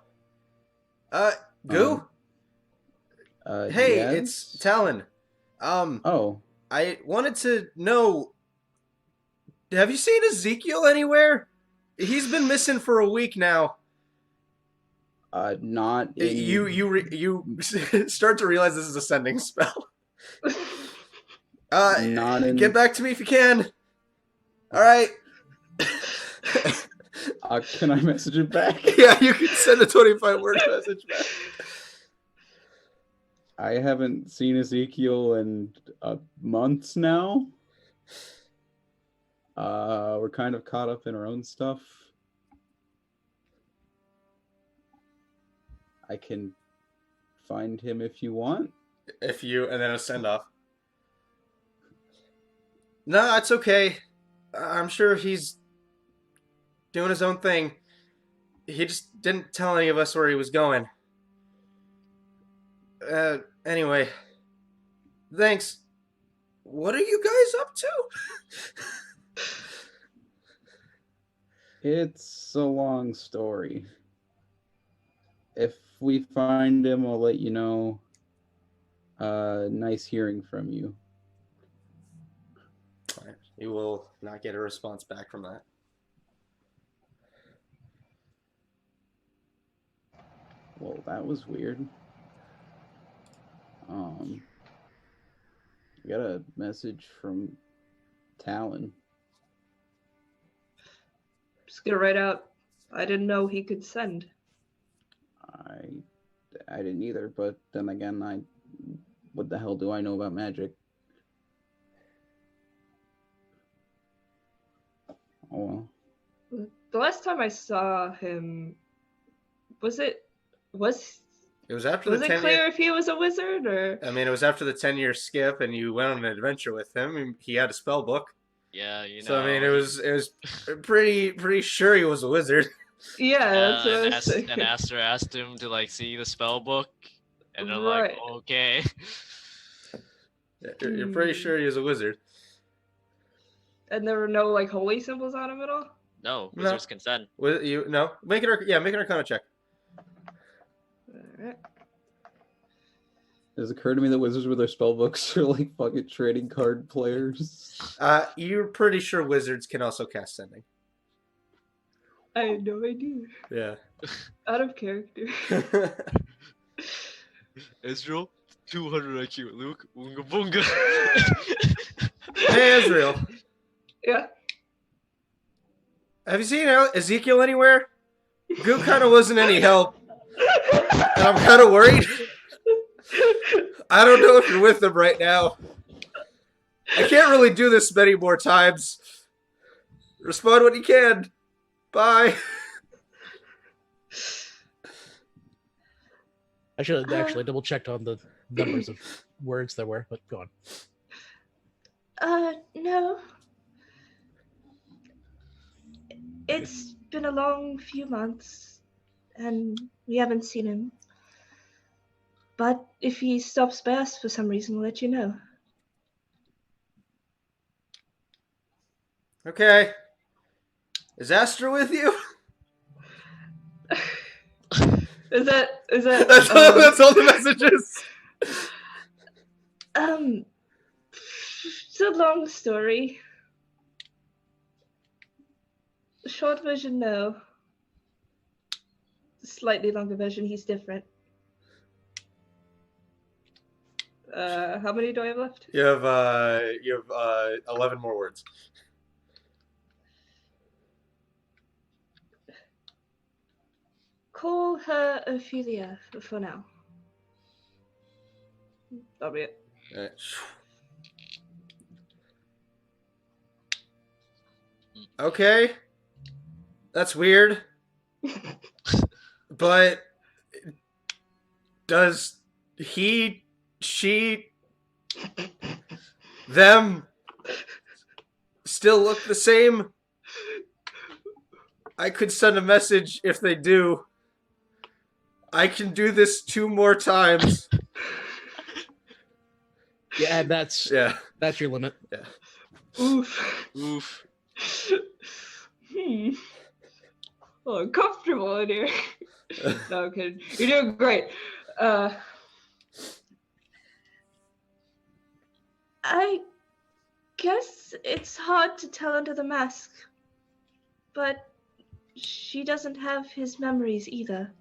[SPEAKER 3] Goo? Hey,
[SPEAKER 5] yes?
[SPEAKER 3] it's Talon.
[SPEAKER 5] Oh,
[SPEAKER 3] I wanted to know. Have you seen Ezekiel anywhere? He's been missing for a week now.
[SPEAKER 5] not in...
[SPEAKER 3] You start to realize this is a sending spell.
[SPEAKER 5] Not in...
[SPEAKER 3] Get back to me if you can. All right.
[SPEAKER 5] Can I message it back?
[SPEAKER 3] Yeah, you can send a 25-word message back.
[SPEAKER 5] I haven't seen Ezekiel in months now. We're kind of caught up in our own stuff. I can find him if you want.
[SPEAKER 3] And then a send off. No, that's okay. I'm sure he's doing his own thing. He just didn't tell any of us where he was going. Anyway. Thanks. What are you guys up to?
[SPEAKER 5] It's a long story. If we find him, I'll let you know. Nice hearing from you.
[SPEAKER 3] You will not get a response back from that.
[SPEAKER 5] Well, that was weird. I got a message from Talon.
[SPEAKER 2] Just gonna write out. I didn't know he could send.
[SPEAKER 5] I didn't either, but then again, what the hell do I know about magic? Oh well.
[SPEAKER 2] The last time I saw him, was it
[SPEAKER 3] after the 10
[SPEAKER 2] clear
[SPEAKER 3] year...
[SPEAKER 2] if he was a wizard or?
[SPEAKER 3] I mean, it was after the 10-year skip, and you went on an adventure with him. He had a spell book.
[SPEAKER 4] Yeah, you know.
[SPEAKER 3] So I mean, it was pretty sure he was a wizard.
[SPEAKER 2] Yeah, that's what I was thinking.
[SPEAKER 4] And Aster asked him to like see the spell book, and they're
[SPEAKER 2] Right.
[SPEAKER 4] like, okay.
[SPEAKER 3] You're pretty sure he was a wizard.
[SPEAKER 2] And there were no like holy symbols on him at all?
[SPEAKER 4] No, wizards can send.
[SPEAKER 3] Make an Arcana check.
[SPEAKER 2] Alright.
[SPEAKER 5] Does it occur to me that wizards with their spell books are like fucking trading card players?
[SPEAKER 3] You're pretty sure wizards can also cast sending.
[SPEAKER 2] I had no idea.
[SPEAKER 3] Yeah.
[SPEAKER 2] Out of character.
[SPEAKER 4] Israel, 200 IQ. Luke, Oonga Boonga.
[SPEAKER 3] Hey, Israel.
[SPEAKER 2] Yeah.
[SPEAKER 3] Have you seen Ezekiel anywhere? Goo kind of wasn't any help. And I'm kind of worried. I don't know if you're with him right now. I can't really do this many more times. Respond when you can. Bye.
[SPEAKER 1] I should have actually double checked on the numbers of words there were, but go on.
[SPEAKER 2] No. It's been a long few months, and we haven't seen him. But if he stops by us for some reason, we'll let you know.
[SPEAKER 3] Okay. Is Aster with you?
[SPEAKER 2] Is that
[SPEAKER 3] That's all the messages.
[SPEAKER 2] It's a long story. short version, no. The slightly longer version, he's different. How many do I have left?
[SPEAKER 3] You have 11 more words.
[SPEAKER 2] Call her Ophelia for now. That'll be it.
[SPEAKER 3] All right. Okay. That's weird. But does he, she, them still look the same? I could send a message if they do. I can do this 2 more times.
[SPEAKER 1] Yeah, that's
[SPEAKER 3] Yeah.
[SPEAKER 1] that's your limit.
[SPEAKER 2] Oof.
[SPEAKER 4] Oof.
[SPEAKER 2] Oh, uncomfortable in here. No, I'm kidding. You're doing great. I guess it's hard to tell under the mask, but she doesn't have his memories either.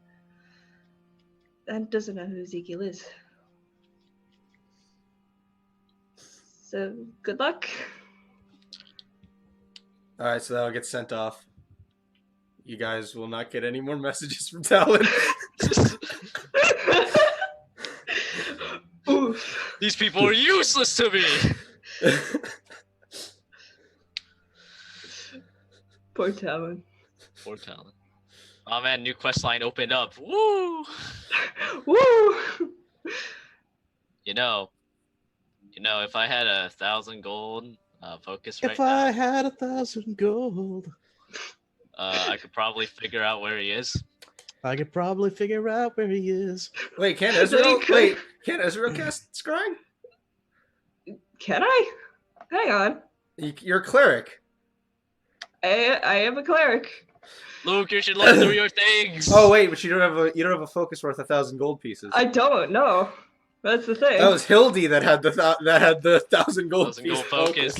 [SPEAKER 2] And doesn't know who Ezekiel is. So, good luck.
[SPEAKER 3] All right, so that'll get sent off. You guys will not get any more messages from Talon.
[SPEAKER 2] Oof.
[SPEAKER 4] These people are useless to me.
[SPEAKER 2] Poor Talon.
[SPEAKER 4] Poor Talon. Oh man, new quest line opened up. Woo!
[SPEAKER 2] Woo!
[SPEAKER 4] You know, if I had 1,000 gold focus right
[SPEAKER 1] If I had 1,000 gold,
[SPEAKER 4] I could probably figure out where he is.
[SPEAKER 1] I could probably figure out where he is.
[SPEAKER 3] Wait, can't Ezreal cast Scrying?
[SPEAKER 2] Can I? Hang on.
[SPEAKER 3] You're a cleric.
[SPEAKER 2] I am a cleric.
[SPEAKER 4] Luke, you should look through your things.
[SPEAKER 3] Oh wait, but you don't have a focus worth 1,000 gold pieces.
[SPEAKER 2] I don't know. That's the thing.
[SPEAKER 3] That was Hildy that had the 1,000 gold
[SPEAKER 4] 1,000
[SPEAKER 3] piece
[SPEAKER 4] gold focus.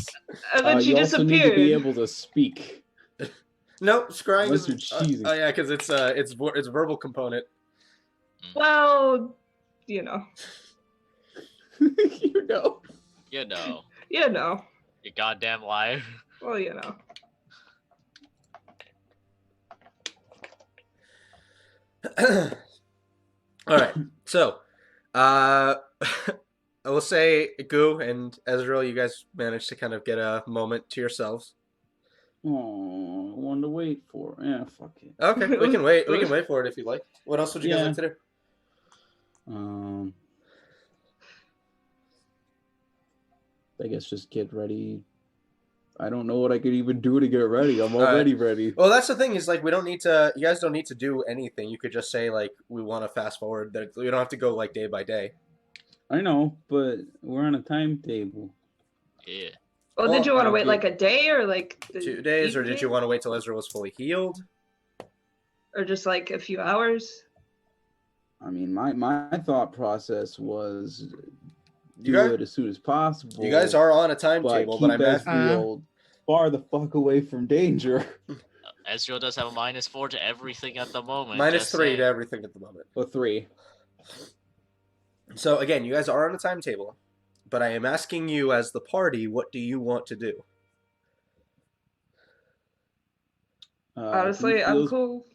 [SPEAKER 2] And then she
[SPEAKER 5] you also need to
[SPEAKER 2] disappeared.
[SPEAKER 5] be able to speak.
[SPEAKER 3] Nope, scrying
[SPEAKER 5] Unless
[SPEAKER 3] is.
[SPEAKER 5] you're cheesing.
[SPEAKER 3] Oh yeah, because it's a verbal component.
[SPEAKER 2] Well, you know.
[SPEAKER 5] You know.
[SPEAKER 4] You know.
[SPEAKER 2] You know.
[SPEAKER 4] You goddamn liar.
[SPEAKER 2] Well, you know.
[SPEAKER 3] All right, so I will say Gu and Ezreal, you guys managed to kind of get a moment to yourselves.
[SPEAKER 5] Oh, one to wait for. Yeah, fuck it.
[SPEAKER 3] Okay, we can wait. We can wait for it if you like. What else would you guys
[SPEAKER 5] Yeah.
[SPEAKER 3] like to do?
[SPEAKER 5] I guess just get ready. I don't know what I could even do to get ready. I'm
[SPEAKER 3] right.
[SPEAKER 5] already ready.
[SPEAKER 3] Well, that's the thing is like we don't need to. You guys don't need to do anything. You could just say like we want to fast forward. That we don't have to go like day by day.
[SPEAKER 5] I know, but we're on a timetable.
[SPEAKER 4] Yeah.
[SPEAKER 2] Well, did you want to wait
[SPEAKER 5] okay.
[SPEAKER 2] like a day or like
[SPEAKER 3] 2 days, or did you
[SPEAKER 2] evening?
[SPEAKER 3] want to wait till Ezreal was fully healed?
[SPEAKER 2] Or just like a few hours?
[SPEAKER 5] I mean, my thought process was
[SPEAKER 3] You
[SPEAKER 5] do
[SPEAKER 3] guys,
[SPEAKER 5] it as soon as possible.
[SPEAKER 3] you guys are on a
[SPEAKER 5] but
[SPEAKER 3] timetable,
[SPEAKER 5] keep
[SPEAKER 3] but I'm asking.
[SPEAKER 5] Ezreal far the fuck away from danger.
[SPEAKER 4] Ezreal does have a -4 to everything at the moment.
[SPEAKER 3] -3
[SPEAKER 4] just saying.
[SPEAKER 3] to everything at the moment.
[SPEAKER 5] Or 3.
[SPEAKER 3] So again, you guys are on a timetable, but I am asking you as the party, what do you want to do?
[SPEAKER 2] Honestly, I'm cool.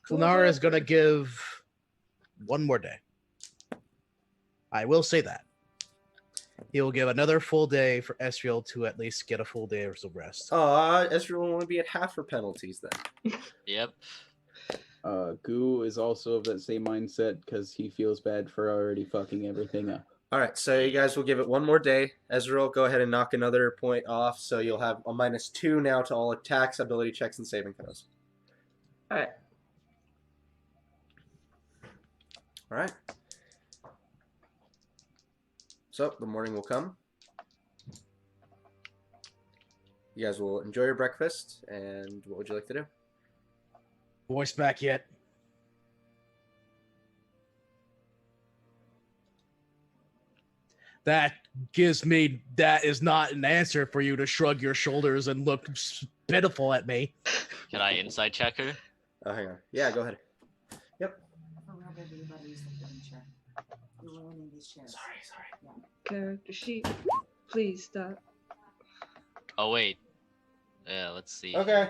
[SPEAKER 1] Lunara is going to give one more day. I will say that. He will give another full day for Ezreal to at least get a full day of rest.
[SPEAKER 3] Ezreal will only be at half her penalties then.
[SPEAKER 4] Yep.
[SPEAKER 5] Gu is also of that same mindset because he feels bad for already fucking everything up.
[SPEAKER 3] All right, so you guys will give it one more day. Ezreal, go ahead and knock another point off, so you'll have a -2 now to all attacks, ability checks, and saving throws.
[SPEAKER 2] Alright.
[SPEAKER 3] All right. So the morning will come. You guys will enjoy your breakfast, and what would you like to do?
[SPEAKER 1] Voice back yet? That is not an answer for you to shrug your shoulders and look pitiful at me.
[SPEAKER 4] Can I inside check her?
[SPEAKER 3] Oh, hang on. Yeah, go ahead. Sorry.
[SPEAKER 2] Character sheet. Please stop.
[SPEAKER 4] Oh wait. Yeah, let's see.
[SPEAKER 3] Okay.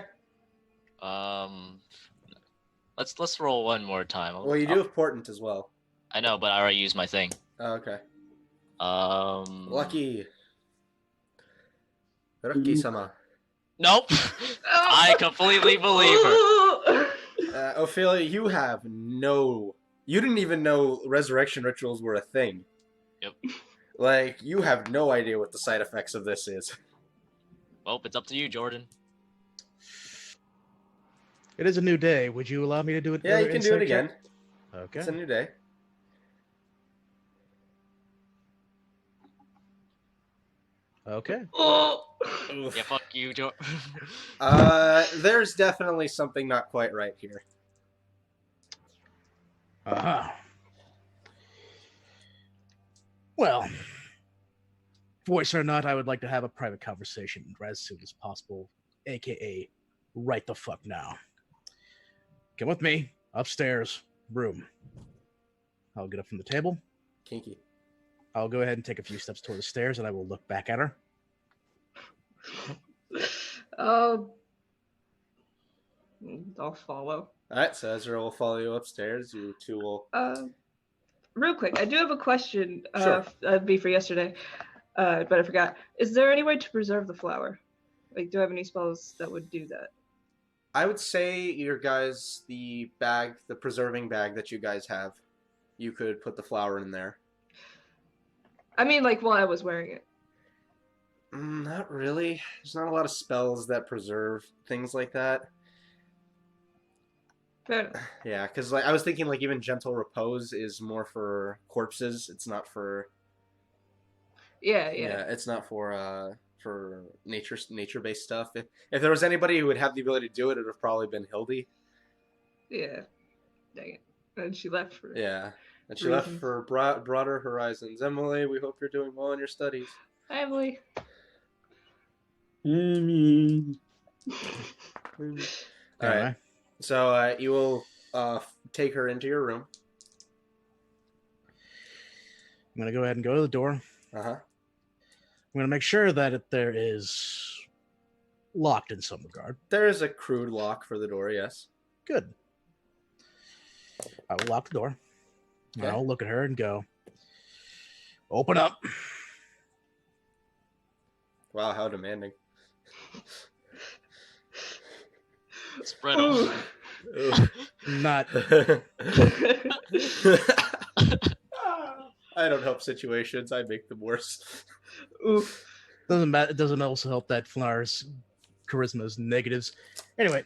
[SPEAKER 4] Let's roll one more time.
[SPEAKER 3] Well, you do have portent as well.
[SPEAKER 4] I know, but I already used my thing.
[SPEAKER 3] Oh, okay.
[SPEAKER 4] Lucky.
[SPEAKER 3] Lucky-sama.
[SPEAKER 4] Nope. I completely believe her.
[SPEAKER 3] Ophelia, you have no... You didn't even know resurrection rituals were a thing.
[SPEAKER 4] Yep.
[SPEAKER 3] Like, you have no idea what the side effects of this is.
[SPEAKER 4] Well, it's up to you, Jordan.
[SPEAKER 1] It is a new day. Would you allow me to do it?
[SPEAKER 3] Yeah, you can do it again.
[SPEAKER 1] Okay.
[SPEAKER 3] It's a new day.
[SPEAKER 1] Okay.
[SPEAKER 2] Oh.
[SPEAKER 4] Yeah, fuck you, Jordan.
[SPEAKER 3] There's definitely something not quite right here.
[SPEAKER 1] Well, voice or not, I would like to have a private conversation as soon as possible, aka right the fuck now. Come with me, upstairs, room. I'll get up from the table.
[SPEAKER 3] Kinky.
[SPEAKER 1] I'll go ahead and take a few steps toward the stairs, and I will look back at her.
[SPEAKER 2] I'll follow.
[SPEAKER 3] Alright, so Ezra will follow you upstairs. You two will...
[SPEAKER 2] Real quick, I do have a question.
[SPEAKER 3] Sure.
[SPEAKER 2] That'd be for yesterday, but I forgot. Is there any way to preserve the flower? Like, do I have any spells that would do that?
[SPEAKER 3] I would say your guys, the preserving bag that you guys have, you could put the flower in there.
[SPEAKER 2] I mean, like, while I was wearing it.
[SPEAKER 3] Not really. There's not a lot of spells that preserve things like that.
[SPEAKER 2] Fair enough.
[SPEAKER 3] Yeah, because like I was thinking, like even gentle repose is more for corpses. It's not for.
[SPEAKER 2] Yeah.
[SPEAKER 3] It's not for nature-based stuff. If there was anybody who would have the ability to do it, it would have probably been Hildy.
[SPEAKER 2] Yeah. Dang it. And she left for
[SPEAKER 3] Yeah, and she
[SPEAKER 2] reasons.
[SPEAKER 3] left for broader horizons. Emily, we hope you're doing well in your studies.
[SPEAKER 2] Hi, Emily.
[SPEAKER 3] All right. So you will take her into your room.
[SPEAKER 1] I'm going to go ahead and go to the door.
[SPEAKER 3] Uh-huh.
[SPEAKER 1] I'm going to make sure that there is locked in some regard.
[SPEAKER 3] There is a crude lock for the door, yes.
[SPEAKER 1] Good. I will lock the door.
[SPEAKER 3] Okay.
[SPEAKER 1] I'll look at her and go, open up.
[SPEAKER 3] Wow, how demanding.
[SPEAKER 4] Spread them.
[SPEAKER 1] Not.
[SPEAKER 3] I don't help situations. I make them worse.
[SPEAKER 2] Oof.
[SPEAKER 1] Doesn't matter. It doesn't also help that Flower's charisma is negatives. Anyway,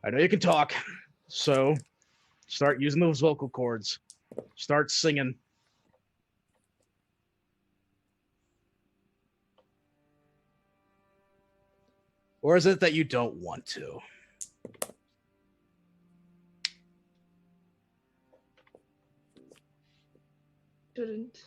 [SPEAKER 1] I know you can talk, so start using those vocal cords. Start singing. Or is it that you don't want to?
[SPEAKER 2] Didn't.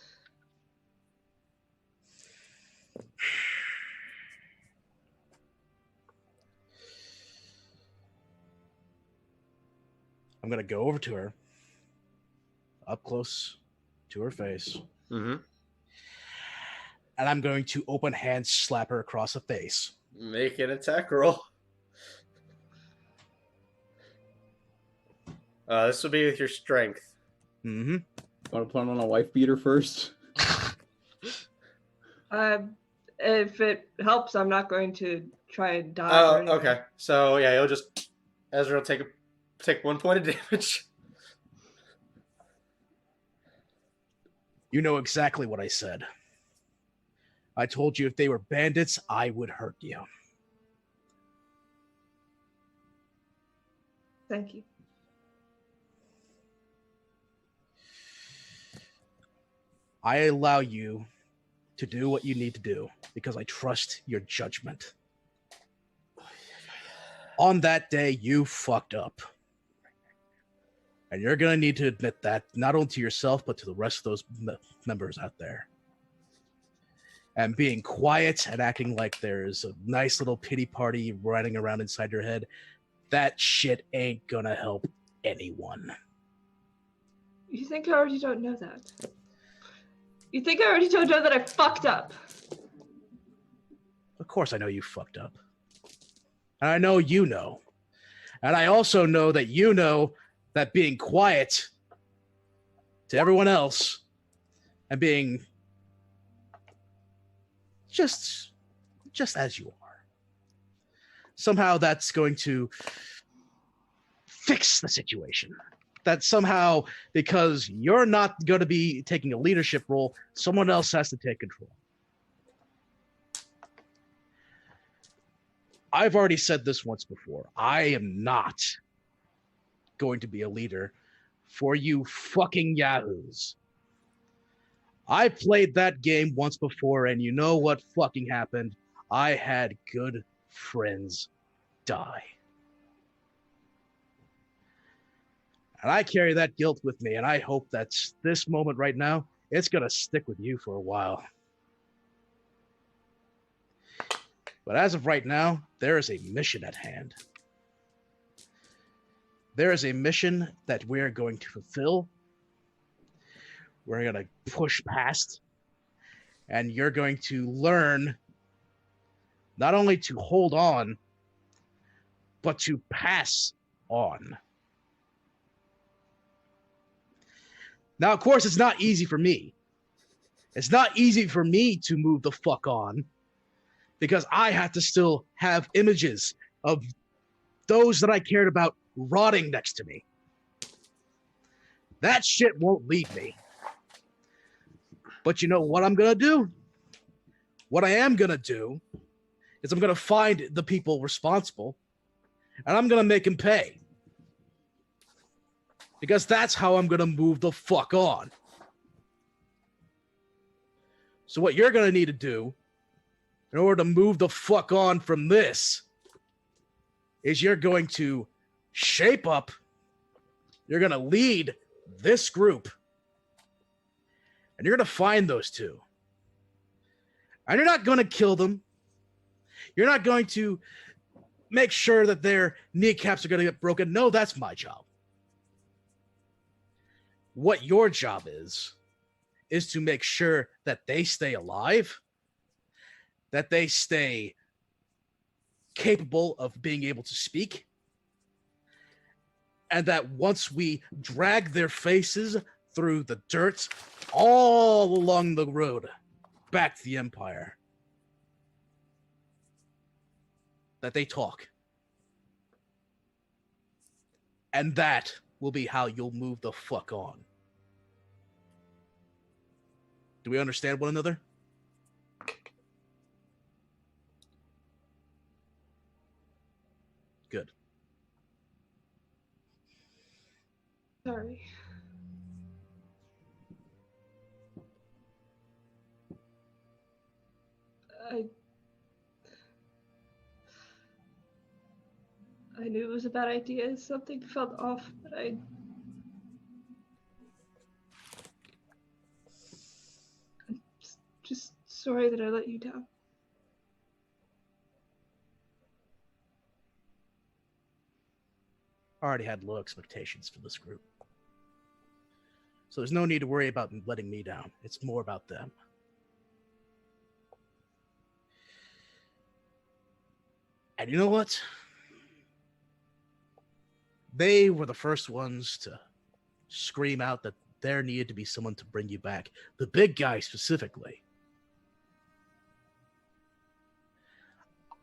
[SPEAKER 1] I'm going to go over to her, up close to her face,
[SPEAKER 3] Mm-hmm.
[SPEAKER 1] and I'm going to open hand slap her across the face.
[SPEAKER 3] Make an attack roll. This will be with your strength.
[SPEAKER 1] Mm-hmm.
[SPEAKER 5] Want to put on a wife beater first?
[SPEAKER 2] If it helps, I'm not going to try and die.
[SPEAKER 3] Oh,
[SPEAKER 2] or anything.
[SPEAKER 3] okay. So yeah, you'll just Ezra will take 1 point of damage.
[SPEAKER 1] You know exactly what I said. I told you if they were bandits, I would hurt you.
[SPEAKER 2] Thank you.
[SPEAKER 1] I allow you to do what you need to do because I trust your judgment. On that day, you fucked up. And you're going to need to admit that, not only to yourself, but to the rest of those members out there. and being quiet and acting like there's a nice little pity party running around inside your head, that shit ain't gonna help anyone.
[SPEAKER 2] You think I already don't know that? You think I already don't know that I fucked up?
[SPEAKER 1] Of course I know you fucked up. And I know you know. And I also know that being quiet to everyone else and being just as you are, somehow that's going to fix the situation. That somehow, because you're not going to be taking a leadership role, someone else has to take control. I've already said this once before. I am not going to be a leader for you fucking yahoos. I played that game once before, and you know what fucking happened? I had good friends die. And I carry that guilt with me, and I hope that this moment right now, it's going to stick with you for a while. But as of right now, there is a mission at hand. There is a mission that we're going to fulfill. We're going to push past. And you're going to learn not only to hold on, but to pass on. Now, of course, it's not easy for me. It's not easy for me to move the fuck on, because I have to still have images of those that I cared about rotting next to me. That shit won't leave me. But you know what I'm going to do? What I am going to do is I'm going to find the people responsible, and I'm going to make them pay. Because that's how I'm going to move the fuck on. So what you're going to need to do in order to move the fuck on from this is you're going to shape up, you're going to lead this group, and you're going to find those two. And you're not going to kill them. You're not going to make sure that their kneecaps are going to get broken. No, that's my job. What your job is to make sure that they stay alive, that they stay capable of being able to speak, and that once we drag their faces through the dirt all along the road back to the Empire, that they talk. And that will be how you'll move the fuck on. Do we understand one another? Good.
[SPEAKER 2] Sorry. I knew it was a bad idea. Something felt off, but I'm just sorry that I let you down.
[SPEAKER 1] I already had low expectations for this group. So there's no need to worry about letting me down. It's more about them. And you know what? They were the first ones to scream out that there needed to be someone to bring you back. The big guy specifically.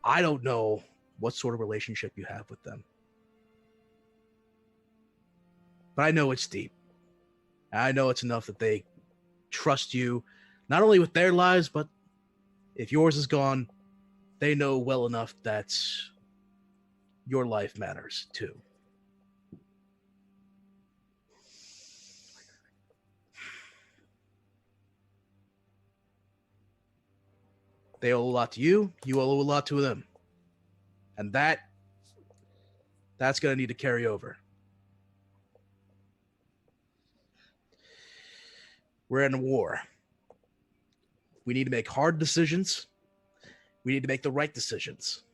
[SPEAKER 1] I don't know what sort of relationship you have with them. But I know it's deep. I know it's enough that they trust you, not only with their lives, but if yours is gone, they know well enough that your life matters too. They owe a lot to you, you owe a lot to them. And that's going to need to carry over. We're in a war. We need to make hard decisions. We need to make the right decisions.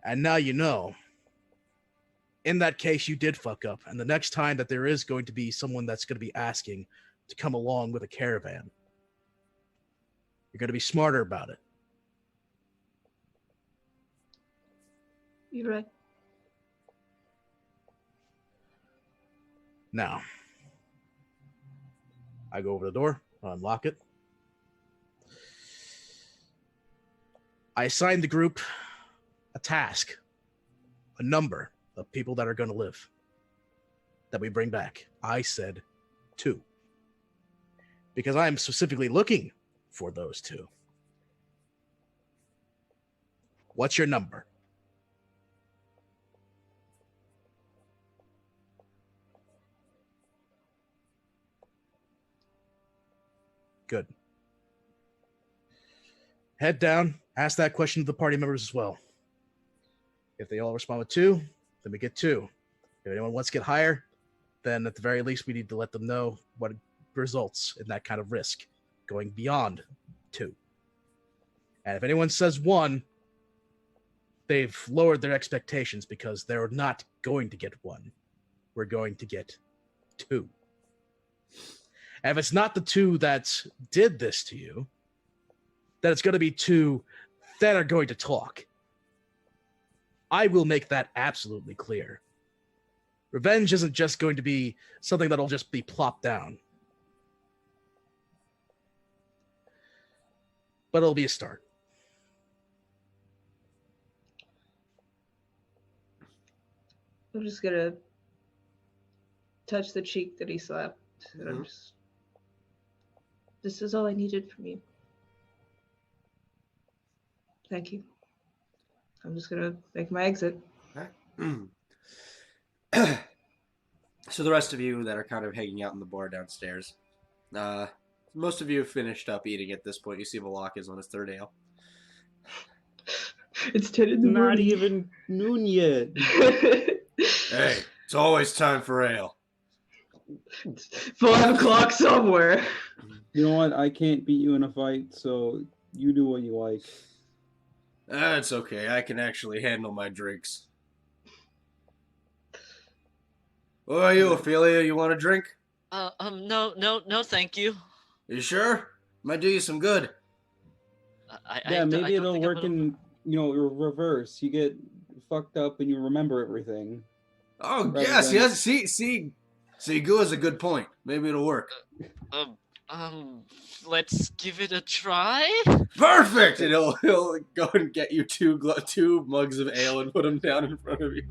[SPEAKER 1] And now you know. In that case, you did fuck up. And the next time that there is going to be someone that's going to be asking to come along with a caravan, you're going to be smarter about it.
[SPEAKER 2] You're right.
[SPEAKER 1] Now, I go over the door, unlock it. I assign the group a task, a number of people that are going to live that we bring back. I said 2. Because I am specifically looking for those 2. What's your number? Good. Head down, ask that question to the party members as well. If they all respond with 2, then we get 2. If anyone wants to get higher, then at the very least we need to let them know what results in that kind of risk, going beyond 2. And if anyone says 1, they've lowered their expectations because they're not going to get 1. We're going to get 2. And if it's not the 2 that did this to you, then it's going to be 2 that are going to talk. I will make that absolutely clear. Revenge isn't just going to be something that'll just be plopped down. But it'll be a start.
[SPEAKER 2] I'm just gonna touch the cheek that he slapped. And I'm just... This is all I needed from you. Thank you. I'm just gonna make my exit.
[SPEAKER 3] So the rest of you that are kind of hanging out in the bar downstairs, most of you have finished up eating at this point. You see Malak is on his 3rd ale.
[SPEAKER 2] It's 10 in the
[SPEAKER 5] Not
[SPEAKER 2] morning.
[SPEAKER 5] even noon yet.
[SPEAKER 3] Hey, it's always time for ale.
[SPEAKER 2] 5 o'clock somewhere.
[SPEAKER 5] You know what? I can't beat you in a fight, so you do what you like.
[SPEAKER 3] That's okay. I can actually handle my drinks. What about you, Ophelia? You want a drink?
[SPEAKER 4] No, thank you.
[SPEAKER 3] You sure? Might do you some good.
[SPEAKER 5] Maybe it'll
[SPEAKER 4] think
[SPEAKER 5] work in, reverse. You get fucked up and you remember everything.
[SPEAKER 3] Oh,
[SPEAKER 5] Rather
[SPEAKER 3] yes,
[SPEAKER 5] than-
[SPEAKER 3] yes. See, Gu has a good point. Maybe it'll work.
[SPEAKER 4] Let's give it a try.
[SPEAKER 3] Perfect! And he'll go and get you 2 mugs of ale and put them down in front of you.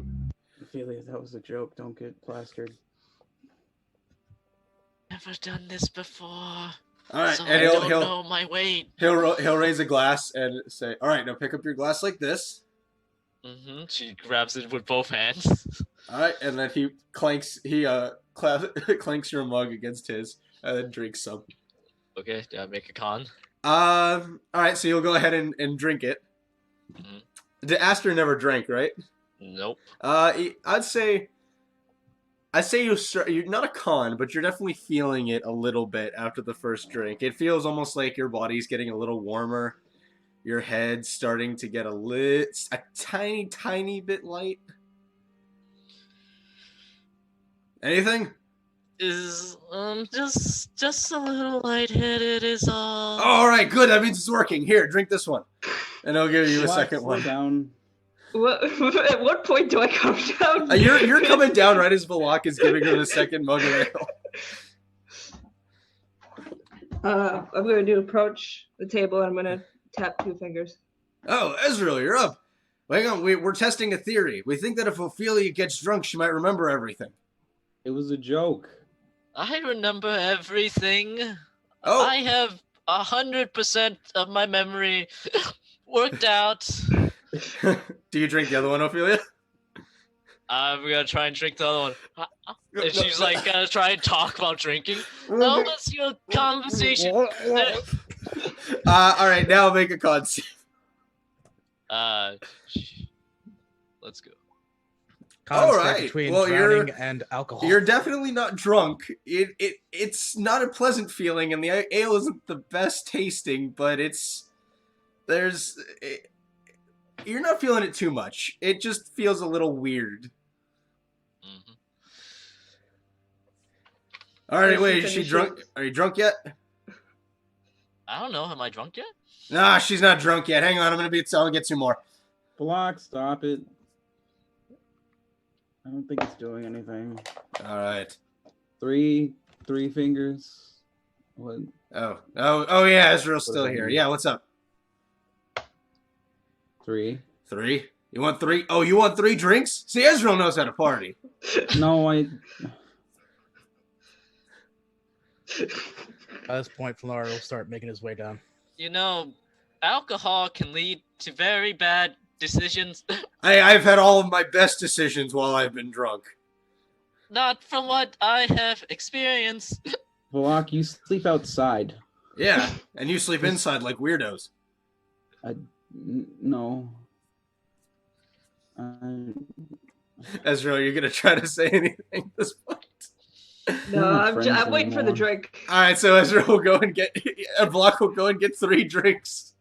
[SPEAKER 5] Ophelia, that was a joke. Don't get plastered.
[SPEAKER 4] Never done this before.
[SPEAKER 3] All right,
[SPEAKER 4] So
[SPEAKER 3] and
[SPEAKER 4] I don't know my weight.
[SPEAKER 3] he'll raise a glass and say, "All right, now pick up your glass like this."
[SPEAKER 4] She grabs it with both hands.
[SPEAKER 3] All right, and then he clanks clanks your mug against his, and then drinks some.
[SPEAKER 4] Okay, do I make a con?
[SPEAKER 3] All right, so you'll go ahead and drink it. Aster never drank, right?
[SPEAKER 4] Nope.
[SPEAKER 3] I'd say you're not a con, but you're definitely feeling it a little bit after the first drink. It feels almost like your body's getting a little warmer. Your head's starting to get a tiny bit light. Anything?
[SPEAKER 4] Is just a little lightheaded is all.
[SPEAKER 3] Oh, all right, good. That means it's working. Here, drink this one, and I'll give you a
[SPEAKER 5] Relax,
[SPEAKER 3] second
[SPEAKER 5] slow
[SPEAKER 3] one.
[SPEAKER 5] down.
[SPEAKER 2] At what point do I come down?
[SPEAKER 3] You're coming down right as Valak is giving her the second mug of ale.
[SPEAKER 2] I'm going to approach the table and I'm going to tap 2 fingers.
[SPEAKER 3] Oh, Ezreal, you're up. Hang on, we're testing a theory. We think that if Ophelia gets drunk, she might remember everything.
[SPEAKER 5] It was a joke.
[SPEAKER 4] I remember everything.
[SPEAKER 3] Oh.
[SPEAKER 4] I have 100% of my memory worked out.
[SPEAKER 3] Do you drink the other one, Ophelia?
[SPEAKER 4] I'm gonna try and drink the other one. And she's like gonna try and talk about drinking. How was your conversation?
[SPEAKER 3] All right, now make a con save.
[SPEAKER 4] Let's go.
[SPEAKER 1] Construct
[SPEAKER 3] right.
[SPEAKER 1] between
[SPEAKER 3] Well,
[SPEAKER 1] drowning and alcohol.
[SPEAKER 3] You're definitely not drunk. It's not a pleasant feeling, and the ale isn't the best tasting, but you're not feeling it too much. It just feels a little weird.
[SPEAKER 4] Hmm.
[SPEAKER 3] All right,
[SPEAKER 2] Yes,
[SPEAKER 3] wait,
[SPEAKER 2] she
[SPEAKER 3] is she
[SPEAKER 2] finishes.
[SPEAKER 3] drunk? Are you drunk yet?
[SPEAKER 4] I don't know. Am I drunk yet?
[SPEAKER 3] Nah, she's not drunk yet. Hang on, I'm gonna get some more.
[SPEAKER 5] Block, stop it. I don't think it's doing anything.
[SPEAKER 3] All right.
[SPEAKER 5] Three fingers. What?
[SPEAKER 3] Oh yeah, Ezreal's
[SPEAKER 5] What
[SPEAKER 3] still
[SPEAKER 5] does that
[SPEAKER 3] here.
[SPEAKER 5] mean?
[SPEAKER 3] Yeah, what's up?
[SPEAKER 5] 3.
[SPEAKER 3] 3? You want 3? Oh, you want 3 drinks? See, Ezreal knows how to party.
[SPEAKER 5] No, I.
[SPEAKER 1] At this point, Flanar will start making his way down.
[SPEAKER 4] You know, alcohol can lead to very bad decisions.
[SPEAKER 3] I've had all of my best decisions while I've been drunk.
[SPEAKER 4] Not from what I have experienced.
[SPEAKER 5] Block, you sleep outside.
[SPEAKER 3] Yeah, and you sleep inside like weirdos.
[SPEAKER 5] No.
[SPEAKER 3] Ezreal, you're gonna try to say anything at this point?
[SPEAKER 2] No,
[SPEAKER 5] We're not
[SPEAKER 2] I'm
[SPEAKER 5] friends
[SPEAKER 2] waiting for the
[SPEAKER 5] anymore.
[SPEAKER 2] drink.
[SPEAKER 3] All right, so Ezreal will go and get Block will go and get 3 drinks.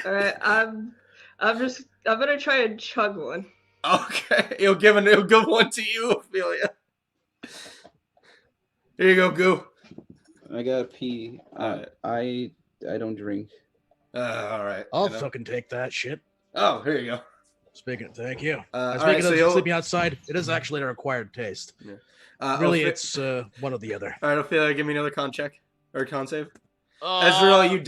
[SPEAKER 2] All right, I'm gonna try and chug one.
[SPEAKER 3] Okay, he'll give one to you, Ophelia. Here you go, Goo.
[SPEAKER 5] I gotta pee.
[SPEAKER 3] Alright.
[SPEAKER 5] I don't drink.
[SPEAKER 3] All right.
[SPEAKER 1] I'll
[SPEAKER 3] you know.
[SPEAKER 1] fucking take that shit.
[SPEAKER 3] Oh, here you go.
[SPEAKER 1] Thank you.
[SPEAKER 3] All
[SPEAKER 1] Speaking
[SPEAKER 3] right, so
[SPEAKER 1] of
[SPEAKER 3] you'll.
[SPEAKER 1] sleeping outside, it is actually an acquired taste. Really, it's one or the other.
[SPEAKER 3] All right, Ophelia, give me another con check or con save.
[SPEAKER 4] Uh,
[SPEAKER 3] Ezreal, you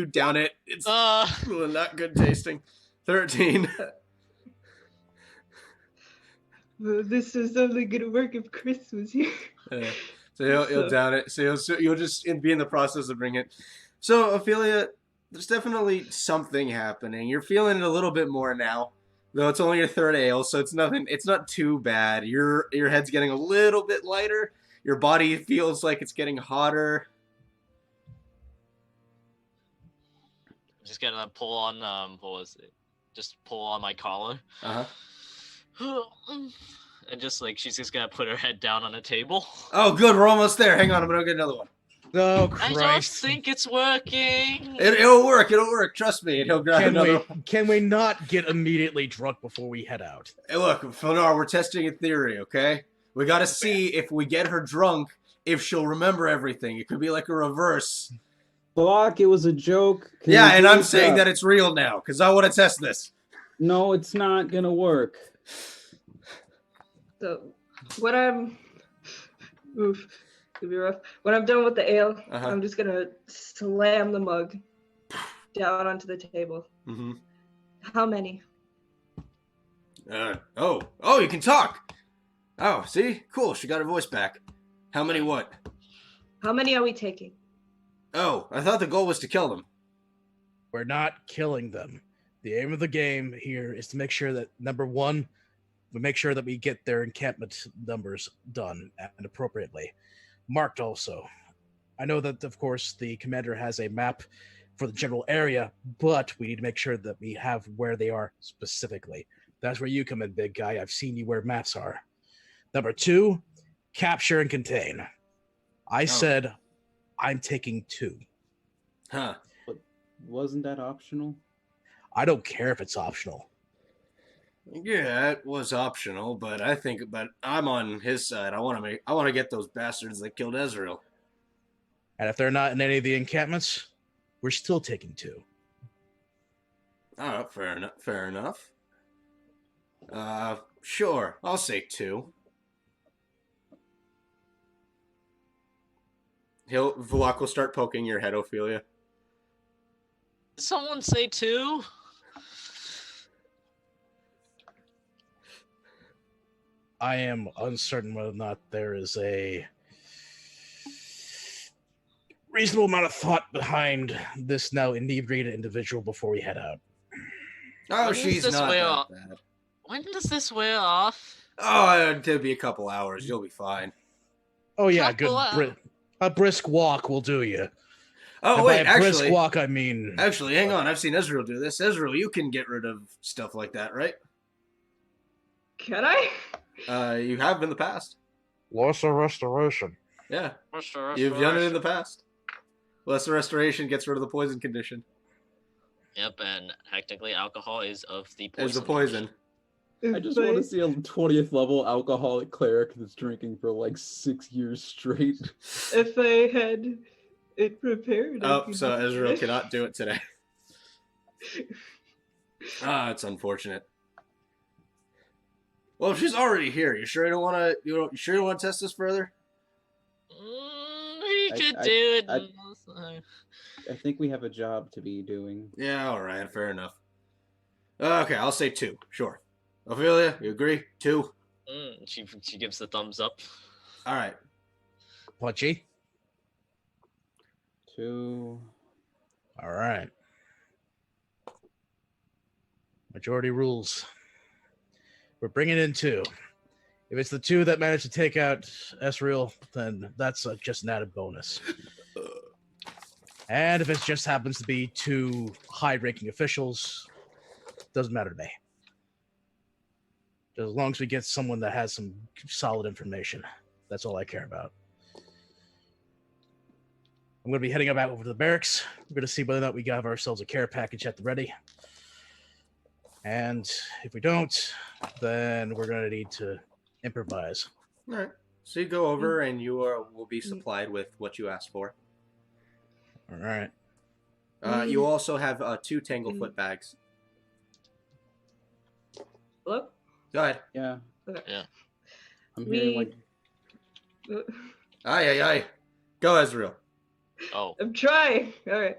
[SPEAKER 3] down it. It's
[SPEAKER 4] Uh,
[SPEAKER 3] not good tasting. 13.
[SPEAKER 2] Well, this is only gonna work if Chris was here.
[SPEAKER 3] So you'll down it. So you'll just be in the process of bringing it. So Ophelia, there's definitely something happening. You're feeling it a little bit more now, though it's only your 3rd ale, so it's nothing. It's not too bad. Your head's getting a little bit lighter. Your body feels like it's getting hotter.
[SPEAKER 4] just gonna pull on what was it? Just pull on my collar.
[SPEAKER 3] Uh huh.
[SPEAKER 4] And just like she's just gonna put her head down on a table.
[SPEAKER 3] Oh, good. We're almost there. Hang on. I'm gonna get another one.
[SPEAKER 1] Oh,
[SPEAKER 4] I don't
[SPEAKER 1] Christ.
[SPEAKER 4] think it's working.
[SPEAKER 3] It'll work. It'll work. Trust me. He'll grab another one.
[SPEAKER 1] Can we not get immediately drunk before we head out?
[SPEAKER 3] Hey, look, Flanar, we're testing a theory, okay? We gotta see if we get her drunk, if she'll remember everything. It could be like a reverse.
[SPEAKER 5] Block, it was a joke. Can
[SPEAKER 3] Yeah,
[SPEAKER 5] you
[SPEAKER 3] and I'm
[SPEAKER 5] please
[SPEAKER 3] saying
[SPEAKER 5] stop?
[SPEAKER 3] that it's real now, because I want to test this.
[SPEAKER 5] No, it's not gonna work.
[SPEAKER 2] So when I'm it'll be rough. When I'm done with the ale,
[SPEAKER 3] Uh-huh.
[SPEAKER 2] I'm just gonna slam the mug down onto the table.
[SPEAKER 3] Mm-hmm.
[SPEAKER 2] How many?
[SPEAKER 3] Oh, you can talk. Oh, see? Cool, she got her voice back. How many what?
[SPEAKER 2] How many are we taking?
[SPEAKER 3] Oh, I thought the goal was to kill them.
[SPEAKER 1] We're not killing them. The aim of the game here is to make sure that, number one, we make sure that we get their encampment numbers done and appropriately. Marked also. I know that, of course, the commander has a map for the general area, but we need to make sure that we have where they are specifically. That's where you come in, big guy. I've seen you where maps are. Number 2, capture and contain. I said I'm taking 2.
[SPEAKER 3] Huh.
[SPEAKER 5] Wasn't that optional?
[SPEAKER 1] I don't care if it's optional.
[SPEAKER 3] Yeah, it was optional, but I'm on his side. I want to get those bastards that killed Ezreal.
[SPEAKER 1] And if they're not in any of the encampments, we're still taking 2.
[SPEAKER 3] Oh, fair enough. Fair enough. Sure. I'll say 2. Vlak will start poking your head, Ophelia.
[SPEAKER 4] Did someone say 2?
[SPEAKER 1] I am uncertain whether or not there is a reasonable amount of thought behind this now inebriated individual before we head out.
[SPEAKER 3] Oh,
[SPEAKER 4] When
[SPEAKER 3] she's
[SPEAKER 4] does this
[SPEAKER 3] not
[SPEAKER 4] wear
[SPEAKER 3] that
[SPEAKER 4] off?
[SPEAKER 3] bad.
[SPEAKER 4] When does this wear off?
[SPEAKER 3] Oh, it'll be a couple hours. You'll be fine.
[SPEAKER 1] Oh yeah,
[SPEAKER 4] Couple
[SPEAKER 1] good. A brisk walk will do you.
[SPEAKER 3] Oh,
[SPEAKER 1] And
[SPEAKER 3] wait,
[SPEAKER 1] by a brisk
[SPEAKER 3] actually,
[SPEAKER 1] walk, I mean
[SPEAKER 3] hang on. I've seen Ezreal do this. Ezreal, you can get rid of stuff like that, right?
[SPEAKER 2] Can I?
[SPEAKER 3] You have in the past.
[SPEAKER 1] Lesser restoration.
[SPEAKER 3] Yeah, you've done it in the past. Lesser restoration gets rid of the poison condition.
[SPEAKER 4] Yep, and technically alcohol is of the poison.
[SPEAKER 3] There's the poison.
[SPEAKER 5] I just want to see a 20th level alcoholic cleric that's drinking for like 6 years straight.
[SPEAKER 2] If I had it prepared. I
[SPEAKER 3] Oh,
[SPEAKER 2] could
[SPEAKER 3] so
[SPEAKER 2] do
[SPEAKER 3] Ezreal
[SPEAKER 2] it.
[SPEAKER 3] cannot do it today. Ah, it's unfortunate. Well, if she's already here, you sure you don't want to? You sure you want to test this further?
[SPEAKER 4] We could
[SPEAKER 5] I-
[SPEAKER 4] do it.
[SPEAKER 5] I think we have a job to be doing.
[SPEAKER 3] Yeah, all right, fair enough. Okay, I'll say 2. Sure. Ophelia, you agree? 2.
[SPEAKER 4] She gives the thumbs up.
[SPEAKER 3] All right.
[SPEAKER 1] Punchy.
[SPEAKER 5] 2.
[SPEAKER 1] All right. Majority rules. We're bringing in 2. If it's the 2 that manage to take out Ezreal, then that's just an added bonus. And if it just happens to be 2 high-ranking officials, doesn't matter to me. As long as we get someone that has some solid information, that's all I care about. I'm going to be heading back over to the barracks. We're going to see whether or not we have ourselves a care package at the ready. And if we don't, then we're going to need to improvise.
[SPEAKER 3] All right. So you go over and you will be supplied with what you asked for.
[SPEAKER 1] All right.
[SPEAKER 3] You also have 2 Tanglefoot bags.
[SPEAKER 2] Look.
[SPEAKER 3] Go ahead.
[SPEAKER 5] Yeah.
[SPEAKER 2] Okay.
[SPEAKER 4] Yeah.
[SPEAKER 5] I'm hearing like
[SPEAKER 3] Aye. Go, Ezreal.
[SPEAKER 4] Oh,
[SPEAKER 2] I'm trying. All right.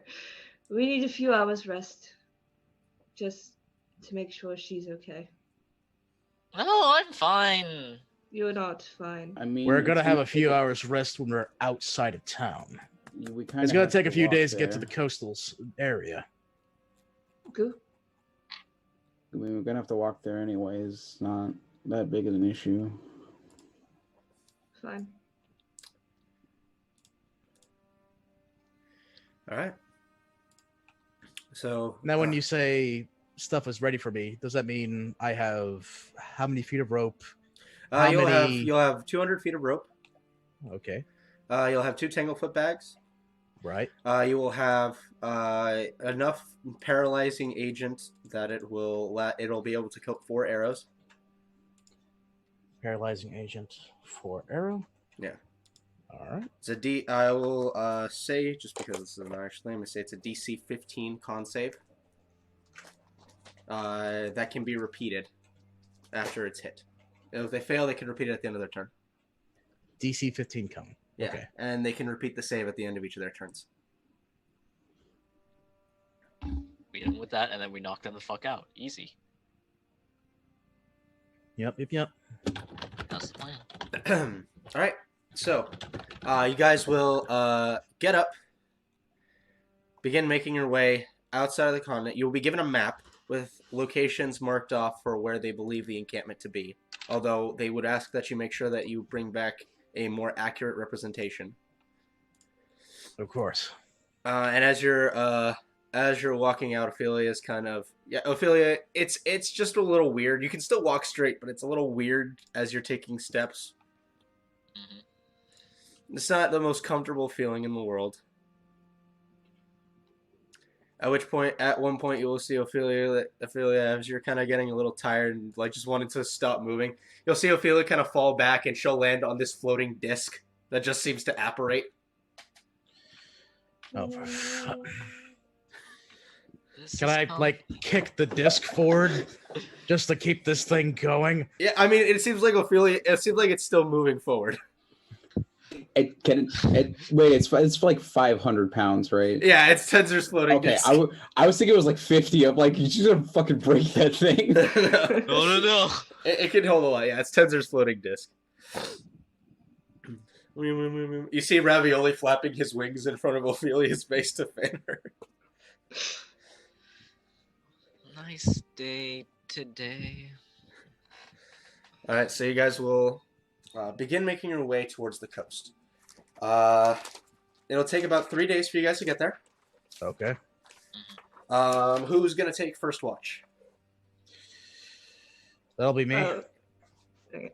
[SPEAKER 2] We need a few hours rest, just to make sure she's okay.
[SPEAKER 4] no, I'm fine.
[SPEAKER 2] You're not fine.
[SPEAKER 5] I mean,
[SPEAKER 1] We're going to
[SPEAKER 5] it's
[SPEAKER 1] have a
[SPEAKER 5] take
[SPEAKER 1] few hours rest when we're outside of town.
[SPEAKER 5] We kinda
[SPEAKER 1] It's going
[SPEAKER 5] have
[SPEAKER 1] to take a few
[SPEAKER 5] walk
[SPEAKER 1] days to get to
[SPEAKER 5] there.
[SPEAKER 1] the coastal area.
[SPEAKER 2] Good.
[SPEAKER 5] I mean, we're gonna have to walk there anyways. It's not that big of an issue.
[SPEAKER 2] Fine.
[SPEAKER 3] All right. So
[SPEAKER 1] Now, when you say stuff is ready for me, does that mean I have how many feet of rope? How many-
[SPEAKER 3] you'll have 200 feet of rope.
[SPEAKER 1] Okay,
[SPEAKER 3] You'll have 2 Tanglefoot bags.
[SPEAKER 1] right.
[SPEAKER 3] You will have enough paralyzing agent that it'll be able to kill 4 arrows.
[SPEAKER 1] Paralyzing agent for arrow.
[SPEAKER 3] Yeah.
[SPEAKER 1] All right.
[SPEAKER 3] It's a D. I will say, just because this is an Irish name, I say it's a DC 15 con save. That can be repeated after it's hit. If they fail, they can repeat it at the end of their turn.
[SPEAKER 1] DC 15 come.
[SPEAKER 3] Yeah,
[SPEAKER 1] Okay.
[SPEAKER 3] and they can repeat the save at the end of each of their turns.
[SPEAKER 4] We end with that, and then we knock them the fuck out. Easy.
[SPEAKER 1] Yep.
[SPEAKER 4] That's the plan.
[SPEAKER 3] All right, so you guys will get up, begin making your way outside of the continent. You will be given a map with locations marked off for where they believe the encampment to be, although they would ask that you make sure that you bring back a more accurate representation.
[SPEAKER 1] Of course.
[SPEAKER 3] And as you're walking out, Ophelia's kind of Ophelia. It's just a little weird. You can still walk straight, but it's a little weird as you're taking steps.
[SPEAKER 4] Mm-hmm.
[SPEAKER 3] It's not the most comfortable feeling in the world. At one point, you will see Ophelia, as you're kind of getting a little tired and like just wanting to stop moving, you'll see Ophelia kind of fall back and she'll land on this floating disc that just seems to apparate.
[SPEAKER 1] Oh,
[SPEAKER 4] This
[SPEAKER 1] can
[SPEAKER 4] is
[SPEAKER 1] I
[SPEAKER 4] com-
[SPEAKER 1] like kick the disc forward just to keep this thing going?
[SPEAKER 3] Yeah, I mean, it seems like it's still moving forward.
[SPEAKER 5] Wait, it's like 500 pounds, right?
[SPEAKER 3] Yeah, it's Tensor's floating
[SPEAKER 5] Okay,
[SPEAKER 3] disc.
[SPEAKER 5] I was thinking it was like 50. I'm like, you're just gonna fucking break that thing.
[SPEAKER 4] No.
[SPEAKER 3] It can hold a lot. Yeah, it's Tensor's floating disc. You see Ravioli flapping his wings in front of Ophelia's face to fan her.
[SPEAKER 4] Nice day today.
[SPEAKER 3] All right, so you guys will begin making your way towards the coast. It'll take about 3 days for you guys to get there.
[SPEAKER 1] Okay.
[SPEAKER 3] Who's gonna take first watch?
[SPEAKER 1] That'll be me.
[SPEAKER 2] Okay.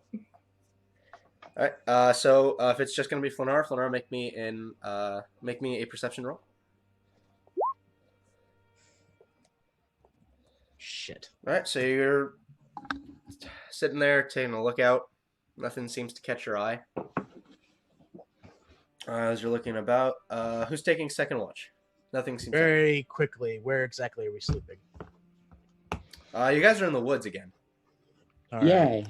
[SPEAKER 3] All right. So if it's just gonna be Flanar, make me a perception roll.
[SPEAKER 1] Shit.
[SPEAKER 3] All right. So you're sitting there taking a look out. Nothing seems to catch your eye. As you're looking about, who's taking second watch? Nothing seems.
[SPEAKER 1] Very quickly, where exactly are we sleeping?
[SPEAKER 3] You guys are in the woods again.
[SPEAKER 1] All right.
[SPEAKER 5] Yeah.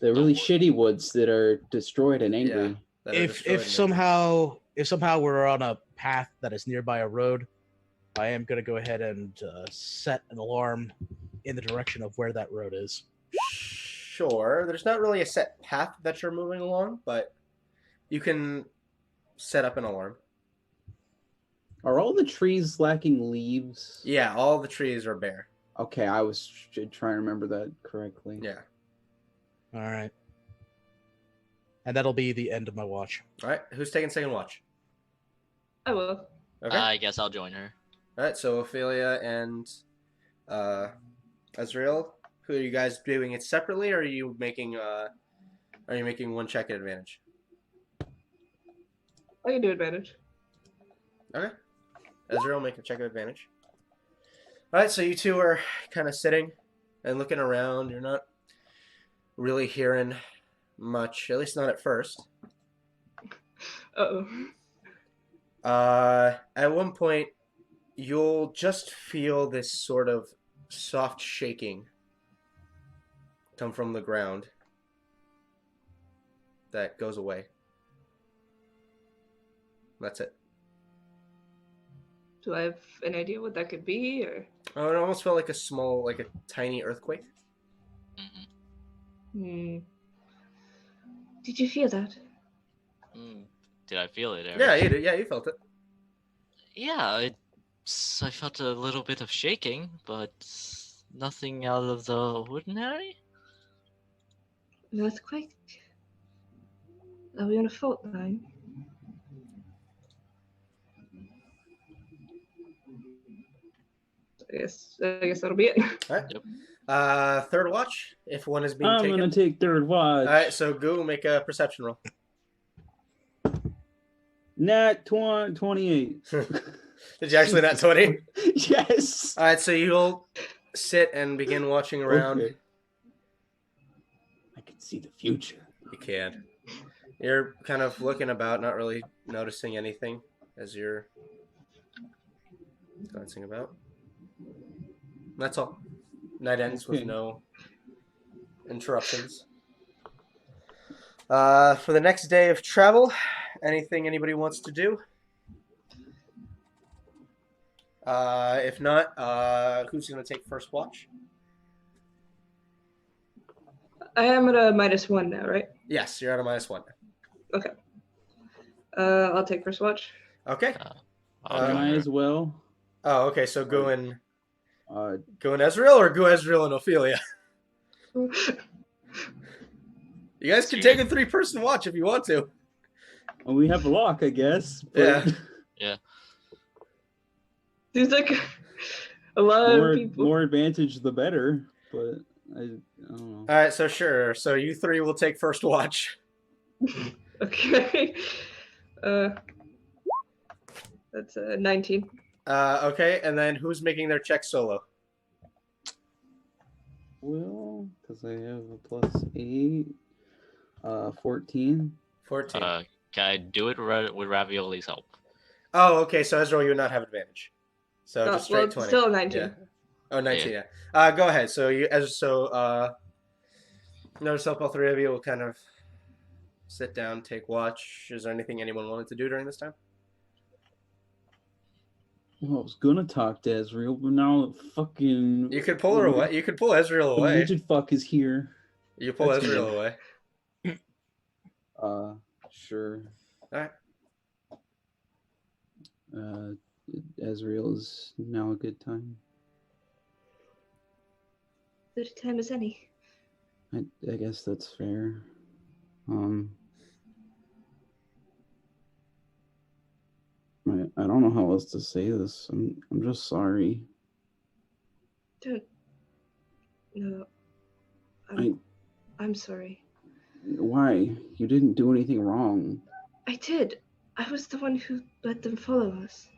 [SPEAKER 5] The really shitty woods that are destroyed and angry.
[SPEAKER 3] Yeah. That are destroyed
[SPEAKER 1] If
[SPEAKER 3] and
[SPEAKER 1] somehow we're on a path that is nearby a road, I am gonna go ahead and set an alarm in the direction of where that road is.
[SPEAKER 3] Sure. There's not really a set path that you're moving along, but you can set up an alarm.
[SPEAKER 5] Are all the trees lacking leaves?
[SPEAKER 3] Yeah, all the trees are bare.
[SPEAKER 5] Okay, I was trying to remember that correctly.
[SPEAKER 3] Yeah.
[SPEAKER 1] All right. And that'll be the end of my watch.
[SPEAKER 3] All right. Who's taking second watch?
[SPEAKER 2] I will.
[SPEAKER 3] Okay.
[SPEAKER 4] I guess I'll join her.
[SPEAKER 3] All right. So Ophelia and Azrael, who are you guys doing it separately, or are you making one check at advantage?
[SPEAKER 2] I can do advantage.
[SPEAKER 3] Okay. Azrael, make a check at advantage. All right. So you two are kind of sitting and looking around. You're not really hearing much, at least not at first.
[SPEAKER 2] Uh-oh.
[SPEAKER 3] At one point, you'll just feel this sort of soft shaking come from the ground that goes away. That's it.
[SPEAKER 2] Do I have an idea what that could be, or?
[SPEAKER 3] Oh, it almost felt like a tiny earthquake.
[SPEAKER 4] Mm-hmm.
[SPEAKER 2] Did you feel that?
[SPEAKER 4] Did I feel it, Eric?
[SPEAKER 3] Yeah, you did. Yeah, you felt it.
[SPEAKER 4] Yeah, I felt a little bit of shaking, but nothing out of the ordinary.
[SPEAKER 2] An earthquake? Are we on a fault line? I guess that'll be it.
[SPEAKER 3] All right.
[SPEAKER 4] Yep.
[SPEAKER 3] Third watch, if one is being
[SPEAKER 5] I'm
[SPEAKER 3] taken.
[SPEAKER 5] gonna take third watch.
[SPEAKER 3] All right, so Goo, make a perception roll.
[SPEAKER 5] Nat 28.
[SPEAKER 3] Did you actually not 20?
[SPEAKER 5] Yes.
[SPEAKER 3] All right, so you'll sit and begin watching around.
[SPEAKER 5] Okay. I can see the future.
[SPEAKER 3] You can. You're kind of looking about, not really noticing anything as you're glancing about. That's all. Night ends with
[SPEAKER 5] Okay.
[SPEAKER 3] no interruptions. For the next day of travel, anything anybody wants to do? If not, who's going to take first watch?
[SPEAKER 2] I am at a -1 now, right?
[SPEAKER 3] Yes, you're at a -1.
[SPEAKER 2] Okay. I'll take first watch.
[SPEAKER 3] Okay.
[SPEAKER 4] I'll
[SPEAKER 3] Uh,
[SPEAKER 4] join
[SPEAKER 5] Might
[SPEAKER 4] her.
[SPEAKER 5] as well.
[SPEAKER 3] Oh, okay. So go and
[SPEAKER 5] Uh,
[SPEAKER 3] Ezreal or go Ezreal and Ophelia. You guys can take a 3-person watch if you want to.
[SPEAKER 5] well, we have a lock, I guess. But
[SPEAKER 3] Yeah.
[SPEAKER 2] Seems like a lot of people.
[SPEAKER 5] more advantage, the better. But I don't know.
[SPEAKER 3] All right. So sure. So you 3 will take first watch.
[SPEAKER 2] Okay. That's 19.
[SPEAKER 3] Okay. And then who's making their check solo?
[SPEAKER 5] Well, because I have a +8, 14.
[SPEAKER 3] 14.
[SPEAKER 4] Can I do it with Ravioli's help?
[SPEAKER 3] Oh, okay. So Ezreal, you would not have advantage. So
[SPEAKER 2] Oh,
[SPEAKER 3] just straight
[SPEAKER 2] well,
[SPEAKER 3] 20.
[SPEAKER 2] still 19.
[SPEAKER 3] Yeah. Oh, 19. Yeah. Go ahead. So notice up all 3 of you will kind of sit down, take watch. Is there anything anyone wanted to do during this time?
[SPEAKER 5] Well, I was gonna talk to Ezreal, but now fucking
[SPEAKER 3] You could pull her away. You could pull Ezreal
[SPEAKER 5] the
[SPEAKER 3] away.
[SPEAKER 5] midget fuck is here.
[SPEAKER 3] You pull
[SPEAKER 5] That's
[SPEAKER 3] Ezreal
[SPEAKER 5] good.
[SPEAKER 3] away.
[SPEAKER 5] Sure.
[SPEAKER 3] All right.
[SPEAKER 5] Ezreal is now a good time.
[SPEAKER 2] Good time as any.
[SPEAKER 5] I guess that's fair. I don't know how else to say this. I'm just sorry.
[SPEAKER 2] Don't. No.
[SPEAKER 5] I-
[SPEAKER 2] I'm sorry.
[SPEAKER 5] Why? You didn't do anything wrong.
[SPEAKER 2] I did. I was the one who let them follow us.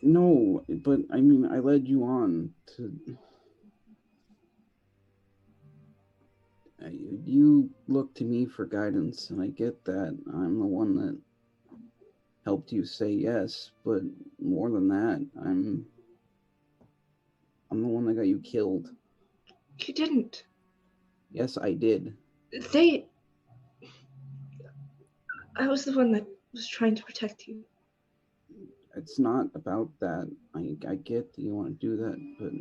[SPEAKER 5] No, but I mean, I led you on to. You look to me for guidance, and I get that. I'm the one that helped you say yes, but more than that, I'm the one that got you killed.
[SPEAKER 2] You didn't.
[SPEAKER 5] Yes, I did.
[SPEAKER 2] I was the one that was trying to protect you.
[SPEAKER 5] It's not about that. I get that you want to do that, but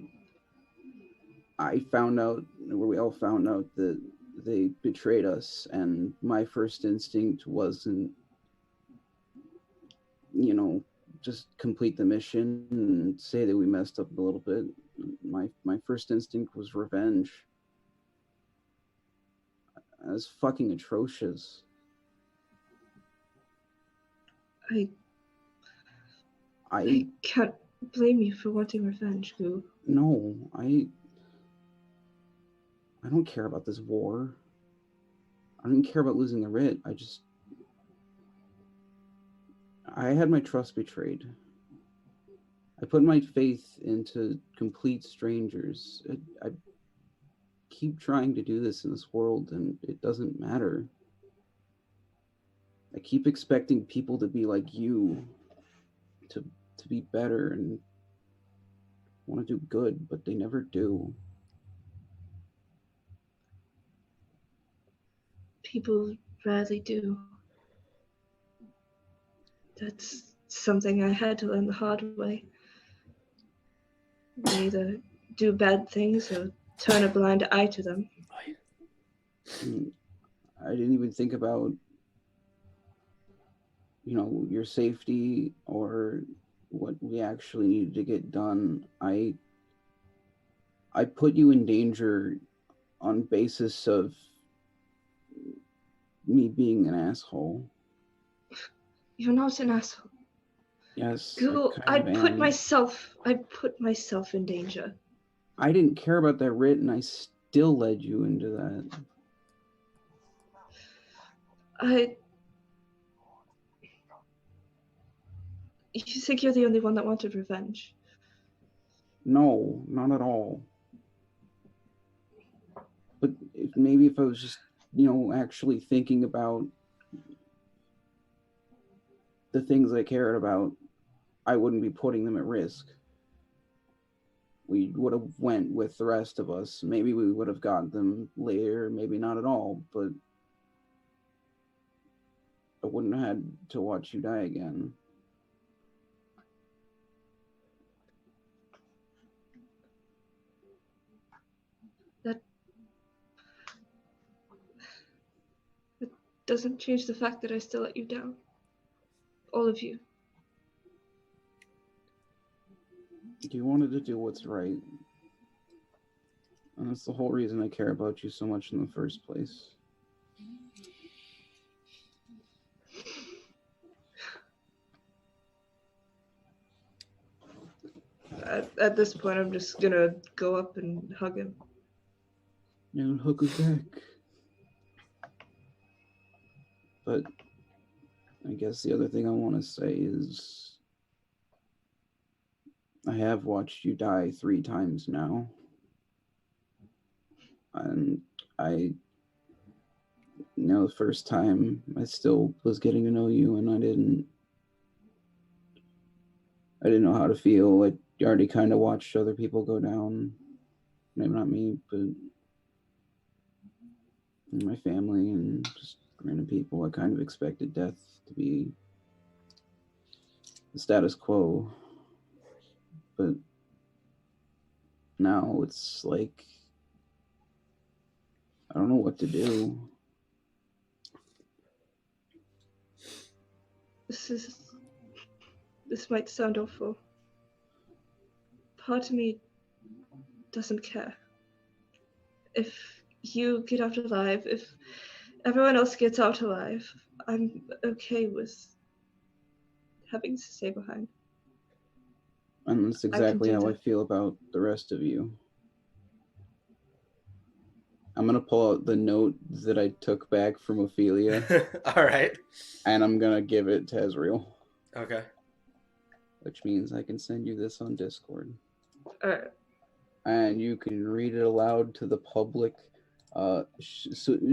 [SPEAKER 5] I found out, where we all found out, that they betrayed us, and my first instinct wasn't, just complete the mission and say that we messed up a little bit. My first instinct was revenge. That was fucking atrocious.
[SPEAKER 2] I can't blame you for wanting revenge, Goo.
[SPEAKER 5] No, I don't care about this war. I don't care about losing the writ. I had my trust betrayed. I put my faith into complete strangers. I keep trying to do this in this world, and it doesn't matter. I keep expecting people to be like you, to be better and want to do good, but they never do.
[SPEAKER 2] People rarely do. That's something I had to learn the hard way. You either do bad things or turn a blind eye to them.
[SPEAKER 5] I didn't even think about, your safety or what we actually needed to get done. I put you in danger on basis of me being an asshole.
[SPEAKER 2] You're not an asshole.
[SPEAKER 5] Yes,
[SPEAKER 2] Goo,
[SPEAKER 5] I put
[SPEAKER 2] myself in danger.
[SPEAKER 5] I didn't care about that writ, and I still led you into that.
[SPEAKER 2] You think you're the only one that wanted revenge?
[SPEAKER 5] No, not at all. But maybe if I was just, actually thinking about the things I cared about, I wouldn't be putting them at risk. We would have went with the rest of us. Maybe we would have got them later, maybe not at all, but I wouldn't have had to watch you die again.
[SPEAKER 2] That doesn't change the fact that I still let you down. All of you.
[SPEAKER 5] You wanted to do what's right. And that's the whole reason I care about you so much in the first place.
[SPEAKER 2] At this point, I'm just gonna go up and hug him.
[SPEAKER 5] And hug us back. But I guess the other thing I want to say is I have watched you die 3 times now. And the first time I still was getting to know you, and I didn't know how to feel. I already kind of watched other people go down. Maybe not me, but my family and just random people. I kind of expected death to be the status quo. But now it's like I don't know what to do.
[SPEAKER 2] This might sound awful. Part of me doesn't care. If you get out alive, if everyone else gets out alive, I'm okay with having to stay behind.
[SPEAKER 5] And that's exactly how I feel about the rest of you. I'm gonna pull out the note that I took back from Ophelia,
[SPEAKER 3] All right.
[SPEAKER 5] and I'm gonna give it to Ezreal,
[SPEAKER 3] Okay.
[SPEAKER 5] which means I can send you this on Discord,
[SPEAKER 2] Alright.
[SPEAKER 5] and you can read it aloud to the public. So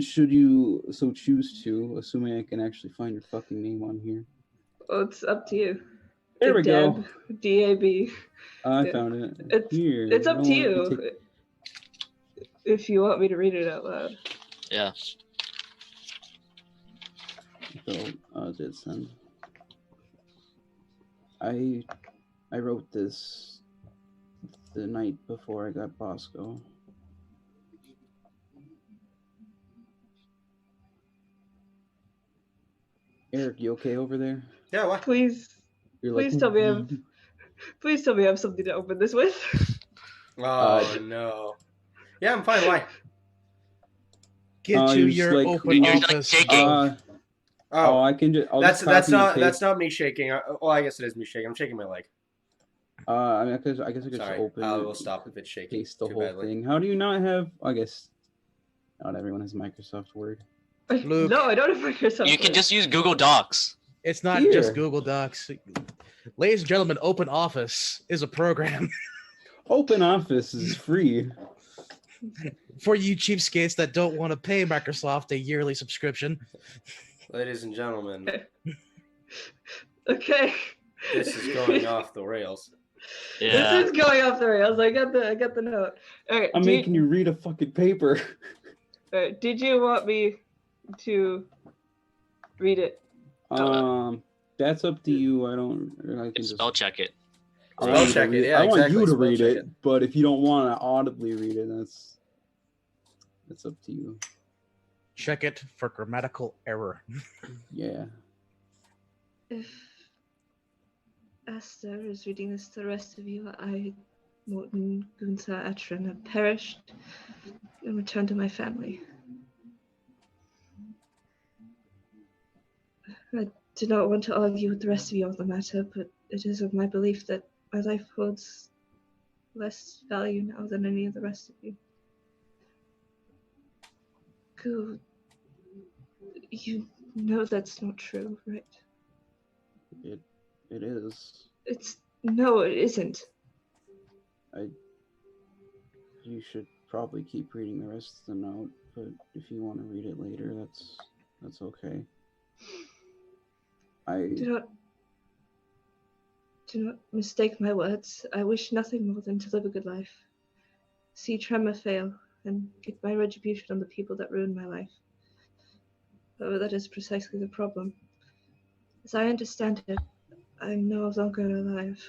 [SPEAKER 5] should you so choose to, assuming I can actually find your fucking name on here.
[SPEAKER 2] Well, it's up to you.
[SPEAKER 5] There we go.
[SPEAKER 2] Deb, D-A-B.
[SPEAKER 5] I
[SPEAKER 2] Yeah.
[SPEAKER 5] found it.
[SPEAKER 2] It's up
[SPEAKER 5] I
[SPEAKER 2] to
[SPEAKER 5] wanna
[SPEAKER 2] you
[SPEAKER 5] take-
[SPEAKER 2] if you want me to read it out loud.
[SPEAKER 4] Yeah.
[SPEAKER 5] So, did send. I wrote this the night before I got Bosco. Eric, you okay over there?
[SPEAKER 3] Yeah. What?
[SPEAKER 2] Please
[SPEAKER 5] You're
[SPEAKER 2] Please tell me I have something to open this with.
[SPEAKER 3] Oh no. Yeah, I'm fine. Why?
[SPEAKER 1] Get to
[SPEAKER 5] you're just
[SPEAKER 1] your
[SPEAKER 5] like-
[SPEAKER 1] open
[SPEAKER 4] You're like
[SPEAKER 1] office.
[SPEAKER 4] shaking.
[SPEAKER 5] Oh,
[SPEAKER 3] Oh,
[SPEAKER 5] I can just. I'll
[SPEAKER 3] that's
[SPEAKER 5] just copy and
[SPEAKER 3] not
[SPEAKER 5] paste.
[SPEAKER 3] me shaking. Well, I guess it is me shaking. I'm shaking my leg.
[SPEAKER 5] I mean, I guess I could just
[SPEAKER 3] Sorry.
[SPEAKER 5] open.
[SPEAKER 3] I
[SPEAKER 5] it,
[SPEAKER 3] will stop if it's shaking.
[SPEAKER 5] Paste the
[SPEAKER 3] too
[SPEAKER 5] whole
[SPEAKER 3] badly.
[SPEAKER 5] thing. How do you not have? I guess not everyone has Microsoft Word.
[SPEAKER 1] Luke.
[SPEAKER 2] No, I don't have Microsoft.
[SPEAKER 4] You can
[SPEAKER 2] Word.
[SPEAKER 4] just use Google Docs.
[SPEAKER 1] It's not
[SPEAKER 5] Here.
[SPEAKER 1] just Google Docs. Ladies and gentlemen, Open Office is a program
[SPEAKER 5] Open Office is free.
[SPEAKER 1] for you cheapskates that don't want to pay Microsoft a yearly subscription.
[SPEAKER 3] Ladies and gentlemen,
[SPEAKER 2] Okay.
[SPEAKER 3] this is going off the rails.
[SPEAKER 4] Yeah.
[SPEAKER 2] This is going off the rails. I got the note. All right.
[SPEAKER 5] I'm making you read a fucking paper.
[SPEAKER 2] All right. Did you want me to read it?
[SPEAKER 5] That's up to you. I don't. I can just.
[SPEAKER 4] Spell check it.
[SPEAKER 5] I
[SPEAKER 3] Spell
[SPEAKER 5] want you to
[SPEAKER 3] check it,
[SPEAKER 5] read-
[SPEAKER 3] yeah,
[SPEAKER 5] I want
[SPEAKER 3] exactly,
[SPEAKER 5] you to
[SPEAKER 3] spell
[SPEAKER 5] read
[SPEAKER 3] check
[SPEAKER 5] it, but if you don't want to audibly read it, that's up to you.
[SPEAKER 1] Check it for grammatical error.
[SPEAKER 5] Yeah.
[SPEAKER 2] If Esther is reading this to the rest of you, I, Morton, Gunther, Atron, have perished and returned to my family. I do not want to argue with the rest of you on the matter, but it is of my belief that my life holds less value now than any of the rest of you. Goo, you know that's not true, right?
[SPEAKER 5] It is.
[SPEAKER 2] No, it isn't.
[SPEAKER 5] You should probably keep reading the rest of the note, but if you want to read it later, that's okay.
[SPEAKER 2] Do not mistake my words. I wish nothing more than to live a good life. See Tremor fail, and get my retribution on the people that ruined my life. However, that is precisely the problem. As I understand it, I am no longer alive.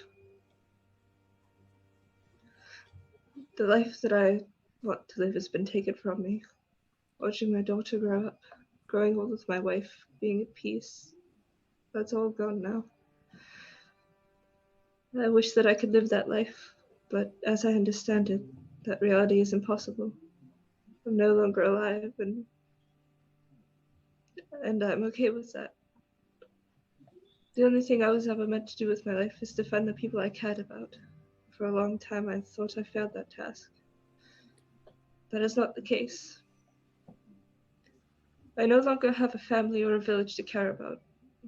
[SPEAKER 2] The life that I want to live has been taken from me. Watching my daughter grow up, growing old with my wife, being at peace. That's all gone now. I wish that I could live that life, but as I understand it, that reality is impossible. I'm no longer alive, and I'm okay with that. The only thing I was ever meant to do with my life is defend the people I cared about. For a long time, I thought I failed that task. That is not the case. I no longer have a family or a village to care about,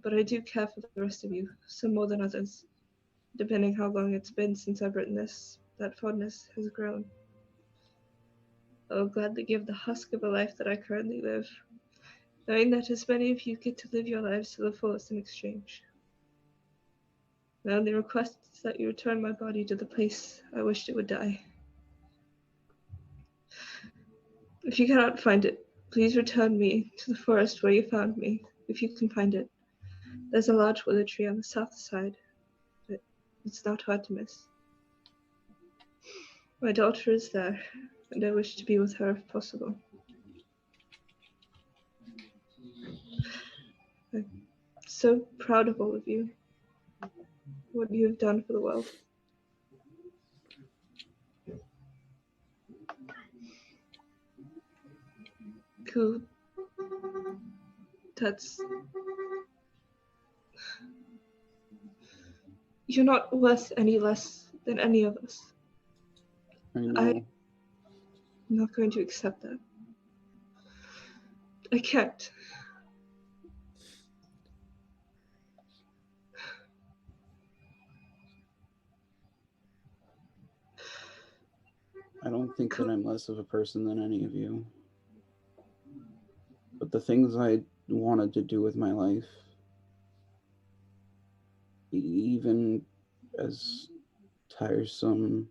[SPEAKER 2] but I do care for the rest of you, some more than others. Depending how long it's been since I've written this, that fondness has grown. I will gladly give the husk of a life that I currently live, knowing that as many of you get to live your lives to the fullest in exchange. My only request is that you return my body to the place I wished it would die. If you cannot find it, please return me to the forest where you found me, if you can find it. There's a large willow tree on the south side, but it's not hard to miss. My daughter is there, and I wish to be with her if possible. I'm so proud of all of you, what you have done for the world. Cool. You're not worth any less than any of us.
[SPEAKER 5] I know.
[SPEAKER 2] I'm not going to accept that. I can't.
[SPEAKER 5] I don't think that I'm less of a person than any of you. But the things I wanted to do with my life, even as tiresome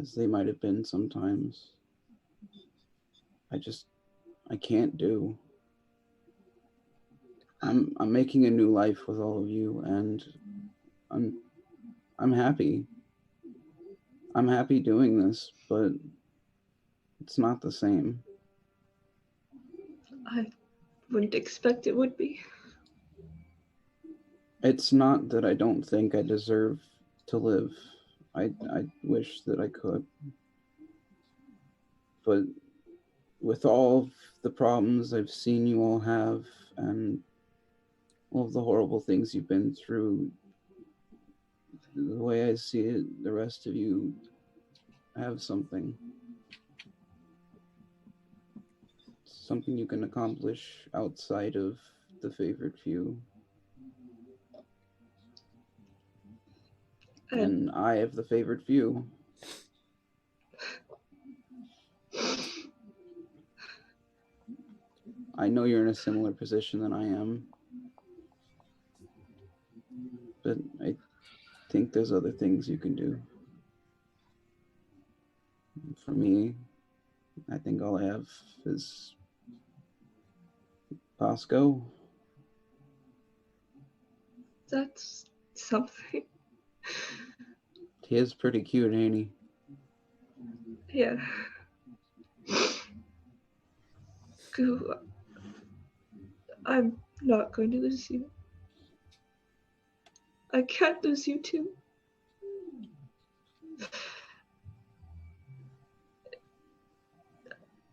[SPEAKER 5] as they might have been sometimes, I can't do. I'm making a new life with all of you, and I'm happy. I'm happy doing this, but it's not the same.
[SPEAKER 2] I wouldn't expect it would be.
[SPEAKER 5] It's not that I don't think I deserve to live. I wish that I could. But with all of the problems I've seen you all have and all of the horrible things you've been through, the way I see it, the rest of you have something. Something you can accomplish outside of the favored few. And I have the favored few. I know you're in a similar position than I am. But I think there's other things you can do. For me, I think all I have is Bosco.
[SPEAKER 2] That's something.
[SPEAKER 5] He is pretty cute, ain't he?
[SPEAKER 2] Yeah. Goo, I'm not going to lose you. I can't lose you too.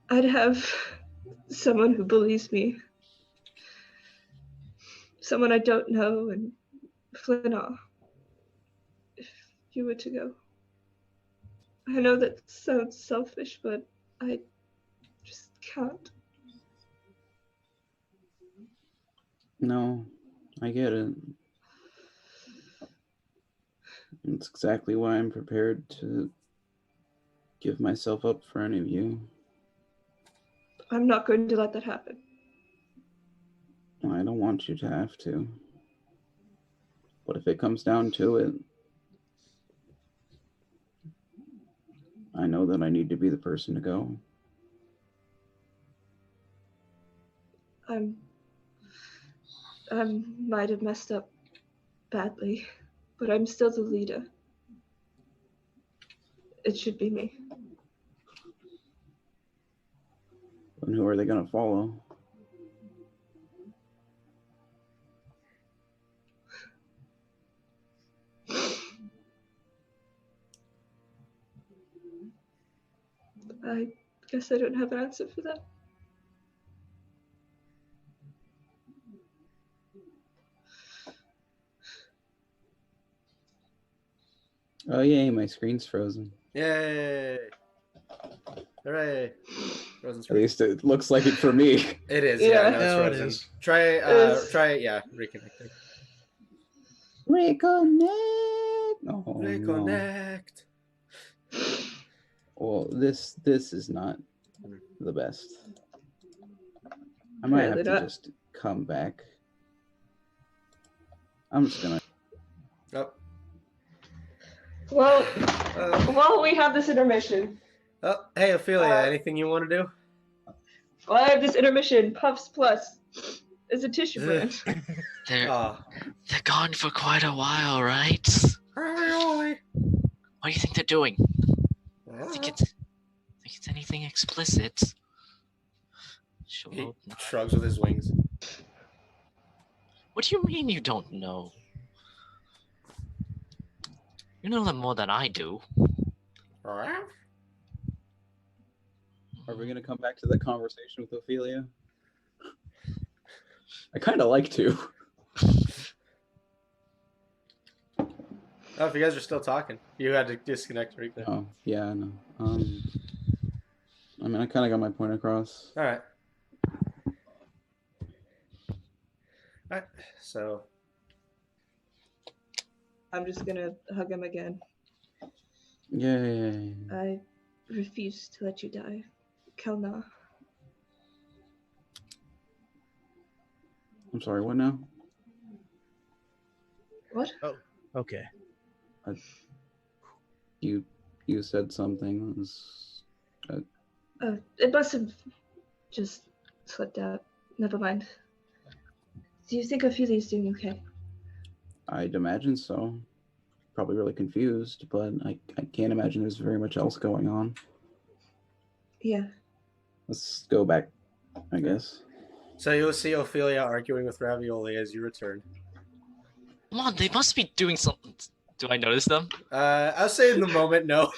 [SPEAKER 2] I'd have someone who believes me. Someone I don't know, and Flynn, if you were to go. I know that sounds selfish, but I just can't.
[SPEAKER 5] No, I get it. It's exactly why I'm prepared to give myself up for any of you.
[SPEAKER 2] I'm not going to let that happen.
[SPEAKER 5] I don't want you to have to. But if it comes down to it, I know that I need to be the person to go.
[SPEAKER 2] I might have messed up badly, but I'm still the leader. It should be me.
[SPEAKER 5] And who are they going to follow?
[SPEAKER 2] I guess I don't have an answer for that.
[SPEAKER 5] Oh yay, my screen's frozen.
[SPEAKER 3] Yay! Hooray! Frozen
[SPEAKER 5] At
[SPEAKER 3] screen.
[SPEAKER 5] least it looks like it for me.
[SPEAKER 3] It is,
[SPEAKER 2] Yeah.
[SPEAKER 3] yeah, no, it's
[SPEAKER 1] No, it
[SPEAKER 3] frozen.
[SPEAKER 1] is.
[SPEAKER 3] Try it, yeah, reconnecting.
[SPEAKER 5] Reconnect! Oh, no.
[SPEAKER 3] Reconnect.
[SPEAKER 5] Well, this is not the best. I might have to just come back. I'm just gonna...
[SPEAKER 3] Oh.
[SPEAKER 2] Well, while we have this intermission.
[SPEAKER 3] Oh, hey, Ophelia, anything you want to do?
[SPEAKER 2] While I have this intermission, Puffs Plus is a tissue brand.
[SPEAKER 4] They're gone for quite a while, right? What do you think they're doing? Think it's anything explicit? Sure.
[SPEAKER 3] He shrugs with his wings.
[SPEAKER 4] What do you mean you don't know? You know them more than I do.
[SPEAKER 5] Are we gonna come back to the conversation with Ophelia? I kind of like to.
[SPEAKER 3] Oh, if you guys are still talking, you had to disconnect right there.
[SPEAKER 5] Oh, yeah, I know. I mean, I kind of got my point across.
[SPEAKER 3] All right. Alright, so
[SPEAKER 2] I'm just gonna hug him again.
[SPEAKER 5] Yay.
[SPEAKER 2] I refuse to let you die, Kelna.
[SPEAKER 5] I'm sorry, what now?
[SPEAKER 2] What?
[SPEAKER 1] Okay.
[SPEAKER 5] You said something. It was,
[SPEAKER 2] It must have just slipped out. Never mind. Do you think Ophelia's doing okay?
[SPEAKER 5] I'd imagine so. Probably really confused, but I can't imagine there's very much else going on.
[SPEAKER 2] Yeah.
[SPEAKER 5] Let's go back, I guess.
[SPEAKER 3] So you'll see Ophelia arguing with Ravioli as you return.
[SPEAKER 4] Come on, they must be doing something. Do I notice them?
[SPEAKER 3] I'll say in the moment, no.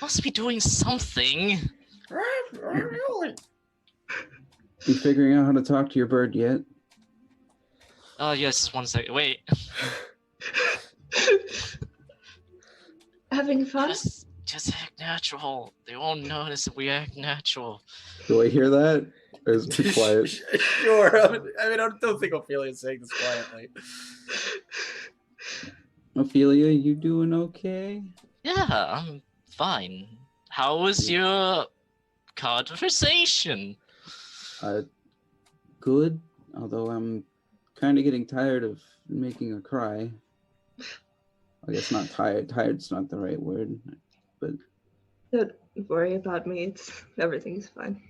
[SPEAKER 4] Must be doing something.
[SPEAKER 3] Ravioli.
[SPEAKER 5] You figuring out how to talk to your bird yet?
[SPEAKER 4] Yes, just 1 second. Wait.
[SPEAKER 2] Having fun?
[SPEAKER 4] Just act natural. They won't notice if we act natural.
[SPEAKER 5] Do I hear that? Or is it too quiet?
[SPEAKER 3] Sure. I mean, I don't think Ophelia's saying this quietly.
[SPEAKER 5] Ophelia, you doing okay?
[SPEAKER 4] Yeah, I'm fine. How was your conversation?
[SPEAKER 5] Good. Although I'm kind of getting tired of making her cry. I guess not tired. Tired's not the right word, but
[SPEAKER 2] Don't worry about me. Everything's fine.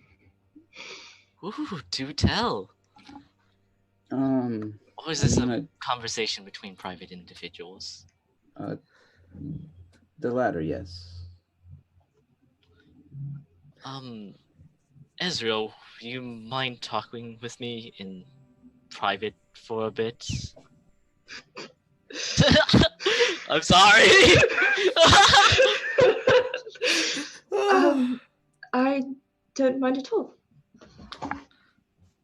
[SPEAKER 4] Ooh, do tell. Or is this a conversation between private individuals?
[SPEAKER 5] The latter, yes.
[SPEAKER 4] Ezreal, you mind talking with me in private for a bit? I'm sorry.
[SPEAKER 2] I don't mind at all.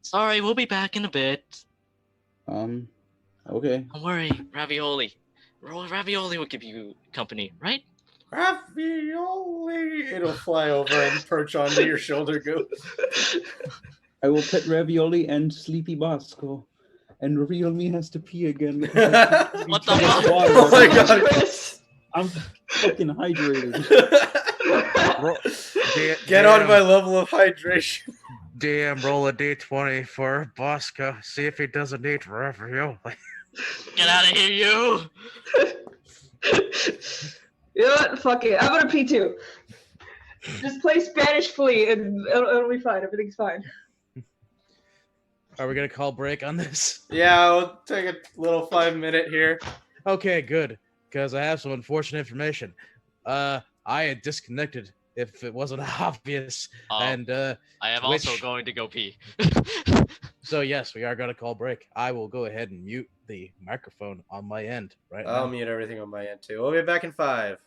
[SPEAKER 4] Sorry, we'll be back in a bit.
[SPEAKER 5] Okay.
[SPEAKER 4] Don't worry, Ravioli. Ravioli will give you company, right?
[SPEAKER 3] Ravioli! It'll fly over and perch onto your shoulder, Goose.
[SPEAKER 5] I will pet Ravioli and Sleepy Bosco. And Ravioli has to pee again.
[SPEAKER 4] What the fuck?
[SPEAKER 3] Oh my god.
[SPEAKER 5] I'm fucking hydrated.
[SPEAKER 3] Get on my level of hydration.
[SPEAKER 1] DM, roll a d20 for Bosco. See if he doesn't need ravioli.
[SPEAKER 4] Get out of here, you!
[SPEAKER 2] You know what? Fuck it. I'm gonna pee too. Just play Spanish Flea and it'll be fine. Everything's fine.
[SPEAKER 1] Are we gonna call break on this?
[SPEAKER 3] Yeah, we'll take a little 5-minute here.
[SPEAKER 1] Okay, good. Because I have some unfortunate information. I had disconnected, if it wasn't obvious. And
[SPEAKER 4] I am
[SPEAKER 1] Twitch...
[SPEAKER 4] also going to go pee.
[SPEAKER 1] So yes, we are gonna call break. I will go ahead and mute the microphone on my end right now.
[SPEAKER 3] I'll mute everything on my end too. We'll be back in 5.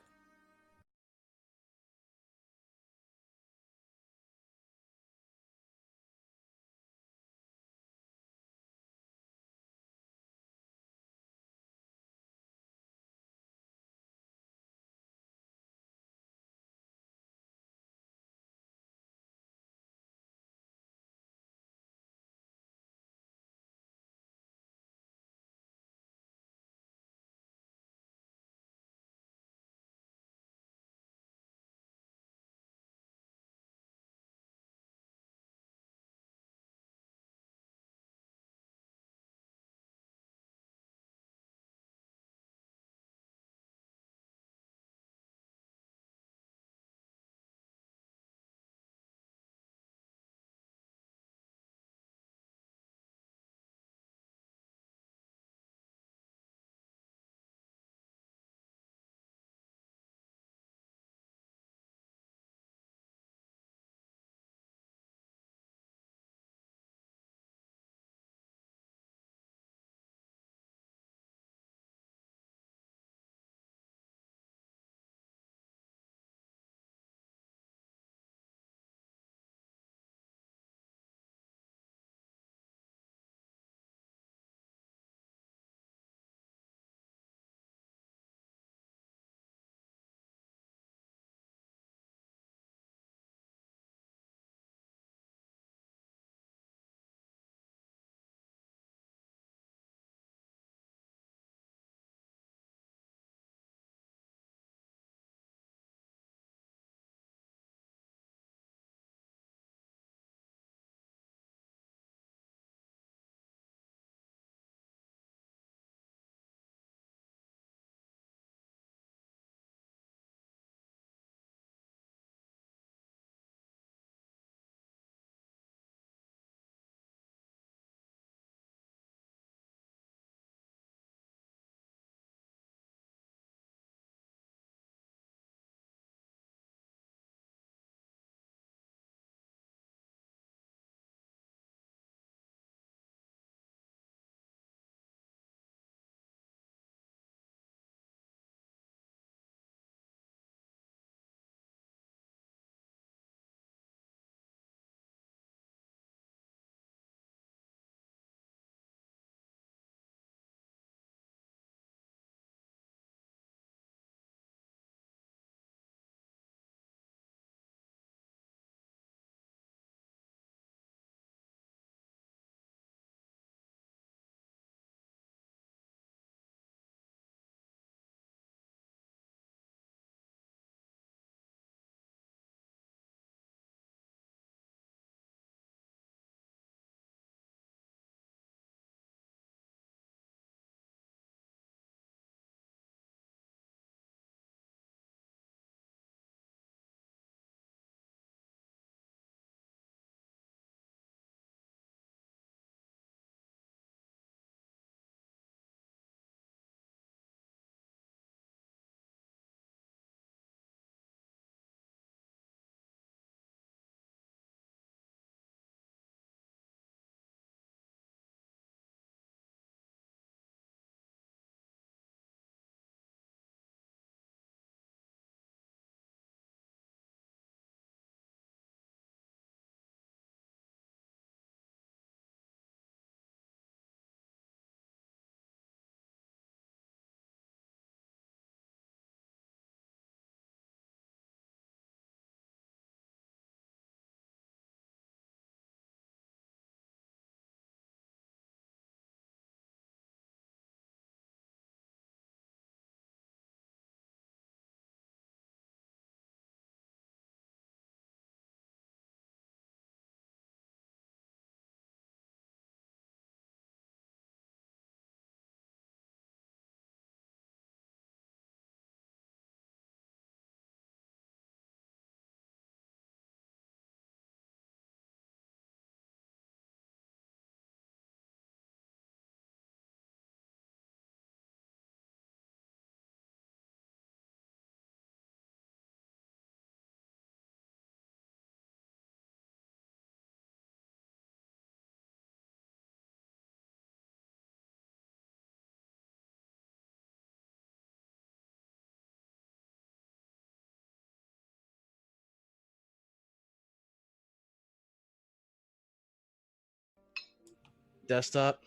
[SPEAKER 1] Desktop,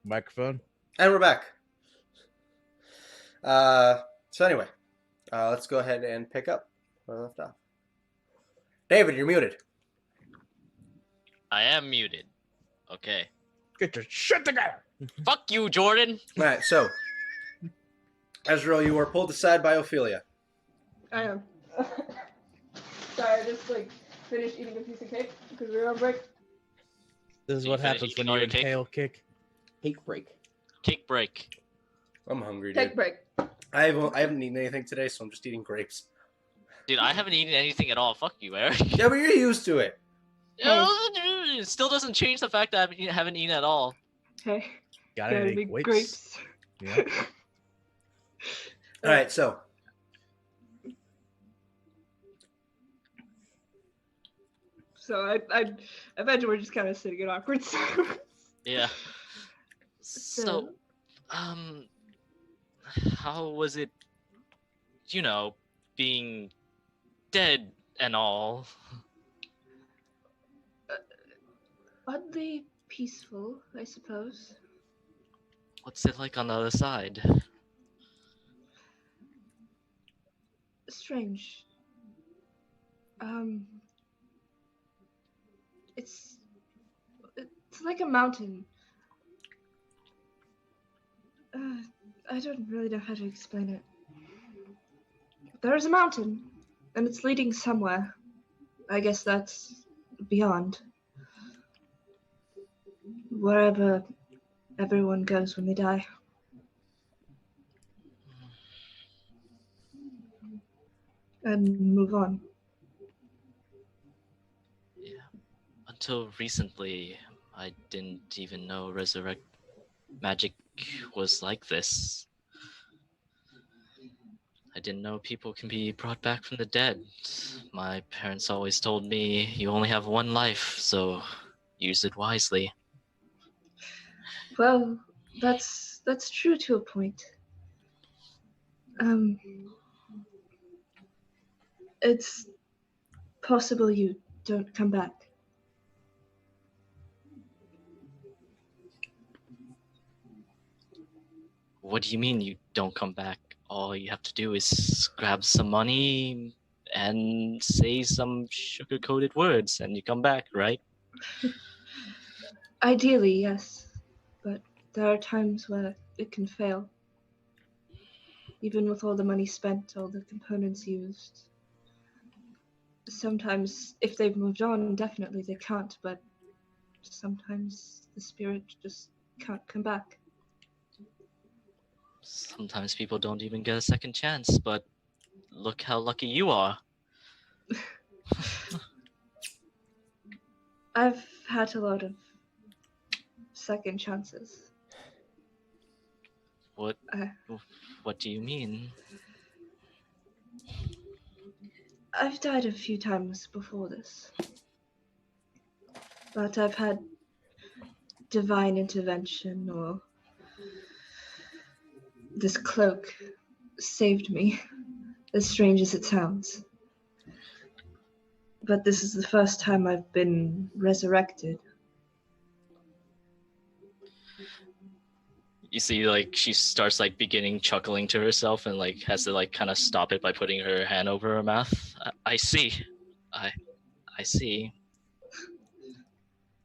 [SPEAKER 1] microphone.
[SPEAKER 3] And we're back. So anyway, let's go ahead and pick up where we left off. David, you're muted.
[SPEAKER 4] I am muted. Okay.
[SPEAKER 1] Get your shit together.
[SPEAKER 4] Fuck you, Jordan.
[SPEAKER 3] All right, so Ezreal, you are pulled aside by Ophelia.
[SPEAKER 2] I am. Sorry, I just finished eating a piece of cake because we were on break.
[SPEAKER 1] This is
[SPEAKER 4] So you
[SPEAKER 1] what
[SPEAKER 4] finished
[SPEAKER 1] happens when
[SPEAKER 4] eating all
[SPEAKER 1] you
[SPEAKER 4] your cake?
[SPEAKER 1] inhale kick.
[SPEAKER 5] Cake break.
[SPEAKER 4] Cake break.
[SPEAKER 3] I'm hungry,
[SPEAKER 2] Cake
[SPEAKER 3] dude.
[SPEAKER 2] break.
[SPEAKER 3] I haven't eaten anything today, so I'm just eating grapes.
[SPEAKER 4] Dude, I haven't eaten anything at all. Fuck you, Eric.
[SPEAKER 3] Yeah, but you're used to it.
[SPEAKER 4] It still doesn't change the fact that I haven't eaten at all.
[SPEAKER 2] Hey,
[SPEAKER 1] Got
[SPEAKER 2] gotta
[SPEAKER 1] any
[SPEAKER 2] be
[SPEAKER 1] weights?
[SPEAKER 2] grapes.
[SPEAKER 1] Yeah.
[SPEAKER 3] All right, so
[SPEAKER 2] So I imagine we're just kind of sitting in awkward silence.
[SPEAKER 4] Yeah. So, how was it, being dead and all?
[SPEAKER 2] Oddly peaceful, I suppose.
[SPEAKER 4] What's it like on the other side?
[SPEAKER 2] Strange. It's like a mountain. I don't really know how to explain it. There's a mountain, and it's leading somewhere. I guess that's beyond. Wherever everyone goes when they die. And move on.
[SPEAKER 4] Yeah. Until recently, I didn't even know resurrect magic was like this. I didn't know people can be brought back from the dead. My parents always told me you only have one life, so use it wisely.
[SPEAKER 2] Well, that's true to a point. It's possible you don't come back.
[SPEAKER 4] What do you mean you don't come back? All you have to do is grab some money and say some sugar-coated words and you come back, right?
[SPEAKER 2] Ideally, yes. But there are times where it can fail. Even with all the money spent, all the components used. Sometimes, if they've moved on, definitely they can't, but sometimes the spirit just can't come back.
[SPEAKER 4] Sometimes people don't even get a second chance, but look how lucky you are.
[SPEAKER 2] I've had a lot of second chances.
[SPEAKER 4] What do you mean?
[SPEAKER 2] I've died a few times before this. But I've had divine intervention, or this cloak saved me, as strange as it sounds. But this is the first time I've been resurrected.
[SPEAKER 4] You see, she starts beginning chuckling to herself and has to kind of stop it by putting her hand over her mouth. I see. I see.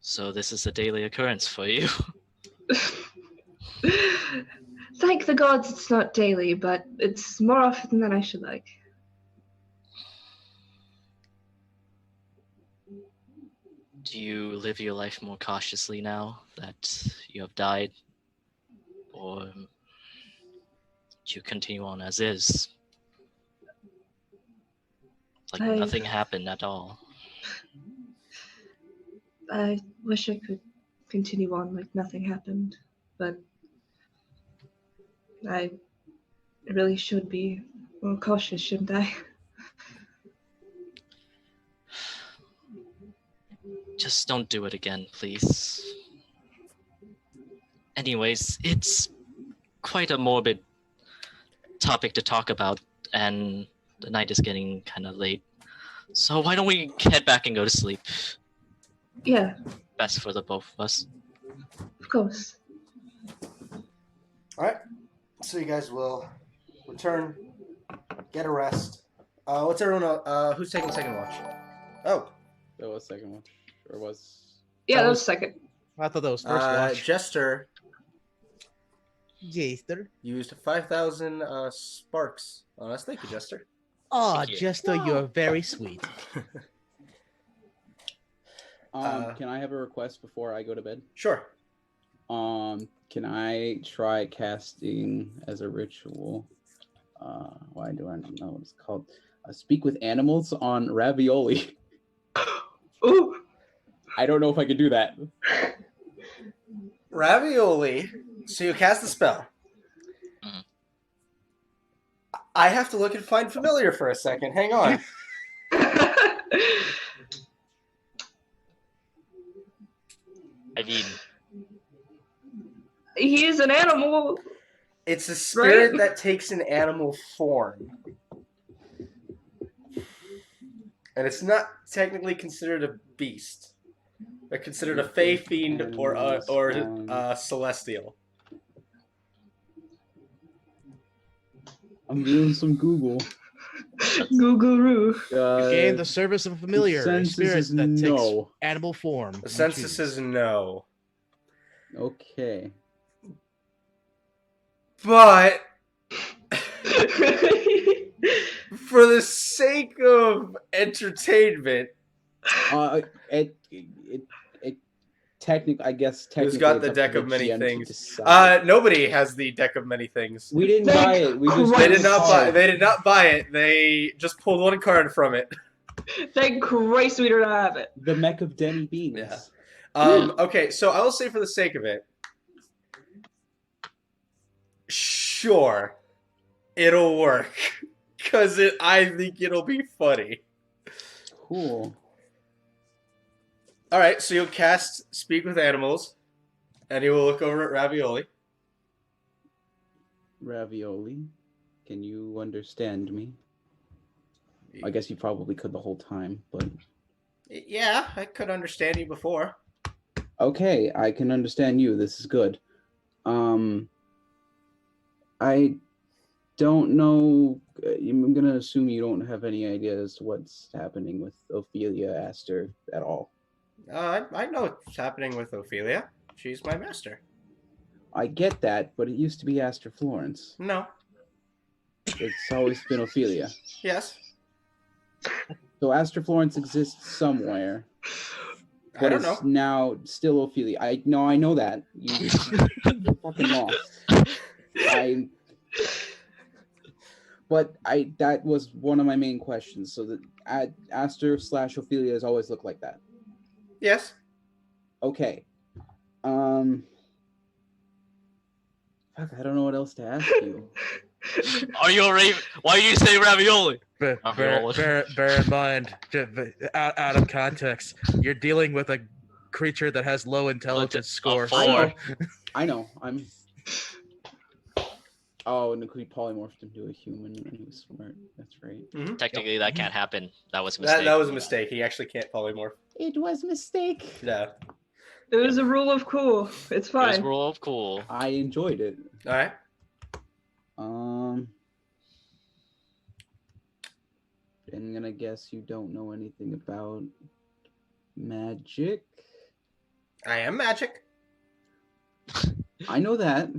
[SPEAKER 4] So this is a daily occurrence for you.
[SPEAKER 2] Thank the gods it's not daily, but it's more often than I should like.
[SPEAKER 4] Do you live your life more cautiously now that you have died? Or do you continue on as is? Nothing happened at all.
[SPEAKER 2] I wish I could continue on like nothing happened, but I really should be more cautious, shouldn't I?
[SPEAKER 4] Just don't do it again, please. Anyways, it's quite a morbid topic to talk about, and the night is getting kind of late. So why don't we head back and go to sleep?
[SPEAKER 2] Yeah.
[SPEAKER 4] Best for the both of us.
[SPEAKER 2] Of course.
[SPEAKER 3] All right. So you guys will return, get a rest. What's everyone? Who's taking second watch? Oh,
[SPEAKER 5] That was second one, or was?
[SPEAKER 2] Yeah,
[SPEAKER 1] That
[SPEAKER 2] that was
[SPEAKER 1] was-
[SPEAKER 2] second.
[SPEAKER 1] I thought that was first watch.
[SPEAKER 3] Jester
[SPEAKER 1] Jester.
[SPEAKER 3] used 5,000 sparks on us. Thank you, Jester.
[SPEAKER 1] Oh,
[SPEAKER 4] Thank you.
[SPEAKER 1] Jester, you're very sweet.
[SPEAKER 5] Can I have a request before I go to bed?
[SPEAKER 3] Sure.
[SPEAKER 5] Can I try casting as a ritual? Why do I not know what it's called? Speak with animals on Ravioli.
[SPEAKER 2] Ooh.
[SPEAKER 5] I don't know if I could do that.
[SPEAKER 3] Ravioli. So you cast the spell.
[SPEAKER 4] Mhm.
[SPEAKER 3] I have to look and find familiar for a second. Hang on.
[SPEAKER 4] I mean,
[SPEAKER 2] He is an animal.
[SPEAKER 3] It's a spirit
[SPEAKER 2] Right?
[SPEAKER 3] that takes an animal form. And it's not technically considered a beast. They're considered a fey fiend or celestial.
[SPEAKER 5] I'm doing some Google.
[SPEAKER 2] Google-roo.
[SPEAKER 1] You gain the service of a familiar, a
[SPEAKER 5] consensus
[SPEAKER 1] spirit
[SPEAKER 5] is
[SPEAKER 1] that takes
[SPEAKER 5] no.
[SPEAKER 1] animal form.
[SPEAKER 3] The
[SPEAKER 1] You
[SPEAKER 3] census
[SPEAKER 1] choose.
[SPEAKER 3] is no.
[SPEAKER 5] Okay.
[SPEAKER 3] But for the sake of entertainment,
[SPEAKER 5] Technically, I guess technically.
[SPEAKER 3] who's got
[SPEAKER 5] it's
[SPEAKER 3] the
[SPEAKER 5] up to
[SPEAKER 3] deck of many
[SPEAKER 5] GM to
[SPEAKER 3] things?
[SPEAKER 5] decide.
[SPEAKER 3] Nobody has the deck of many things.
[SPEAKER 5] We didn't buy it. We just
[SPEAKER 3] They
[SPEAKER 2] Christ.
[SPEAKER 3] did not buy. They did not buy it. They just pulled one card from it.
[SPEAKER 2] Thank Christ we do not have it.
[SPEAKER 5] the mech of Denny Beans.
[SPEAKER 3] Yeah. Okay, so I will say for the sake of it, sure, it'll work because I think it'll be funny.
[SPEAKER 5] Cool.
[SPEAKER 3] All right, so you'll cast Speak with Animals, and you will look over at Ravioli.
[SPEAKER 5] Ravioli, can you understand me? I guess you probably could the whole time, but
[SPEAKER 3] Yeah, I could understand you before.
[SPEAKER 5] okay, I can understand you. This is good. I don't know. I'm gonna assume you don't have any idea as to what's happening with Ophelia Astor at all.
[SPEAKER 3] I know what's happening with Ophelia. She's my master.
[SPEAKER 5] I get that, but it used to be Astor Florence.
[SPEAKER 3] No.
[SPEAKER 5] It's always been Ophelia.
[SPEAKER 3] Yes.
[SPEAKER 5] So Astor Florence exists somewhere,
[SPEAKER 3] I
[SPEAKER 5] but
[SPEAKER 3] don't
[SPEAKER 5] it's
[SPEAKER 3] know.
[SPEAKER 5] now still Ophelia. I know that. You're fucking lost. That was one of my main questions. So that Astor / Ophelia has always looked like that.
[SPEAKER 3] Yes.
[SPEAKER 5] Okay. Fuck, I don't know what else to ask you.
[SPEAKER 4] are you already? Why do you say ravioli?
[SPEAKER 1] Bear
[SPEAKER 4] Ravioli.
[SPEAKER 1] in mind, out of context, you're dealing with a creature that has low intelligence score.
[SPEAKER 4] four.
[SPEAKER 5] I know. I'm. Oh, and we polymorphed into a human and he was smart. That's right.
[SPEAKER 3] Mm-hmm.
[SPEAKER 4] Technically, that can't happen. That was a mistake.
[SPEAKER 3] That was a mistake. He actually can't polymorph.
[SPEAKER 5] It was a mistake.
[SPEAKER 3] Yeah.
[SPEAKER 2] It was a rule of cool. It's
[SPEAKER 4] It was
[SPEAKER 2] fine.
[SPEAKER 4] rule of cool.
[SPEAKER 5] I enjoyed it.
[SPEAKER 3] All right.
[SPEAKER 5] I'm gonna guess you don't know anything about magic.
[SPEAKER 3] I am magic.
[SPEAKER 5] I know that.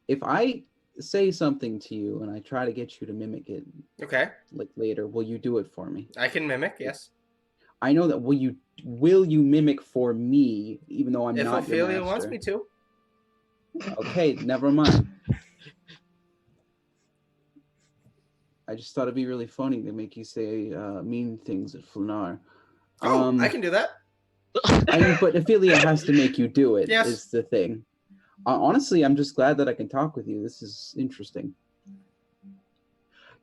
[SPEAKER 5] If I say something to you and I try to get you to mimic it,
[SPEAKER 3] Okay.
[SPEAKER 5] like later, will you do it for me?
[SPEAKER 3] I can mimic. Yes.
[SPEAKER 5] I know that. Will you mimic for me, even though I'm
[SPEAKER 3] If
[SPEAKER 5] not your
[SPEAKER 3] Ophelia wants
[SPEAKER 5] master?
[SPEAKER 3] me to.
[SPEAKER 5] Okay, never mind. I just thought it'd be really funny to make you say mean things at Flanar.
[SPEAKER 3] Oh, I can do that.
[SPEAKER 5] But Ophelia has to make you do it.
[SPEAKER 3] Yes.
[SPEAKER 5] Is the thing. Honestly, I'm just glad that I can talk with you. This is interesting.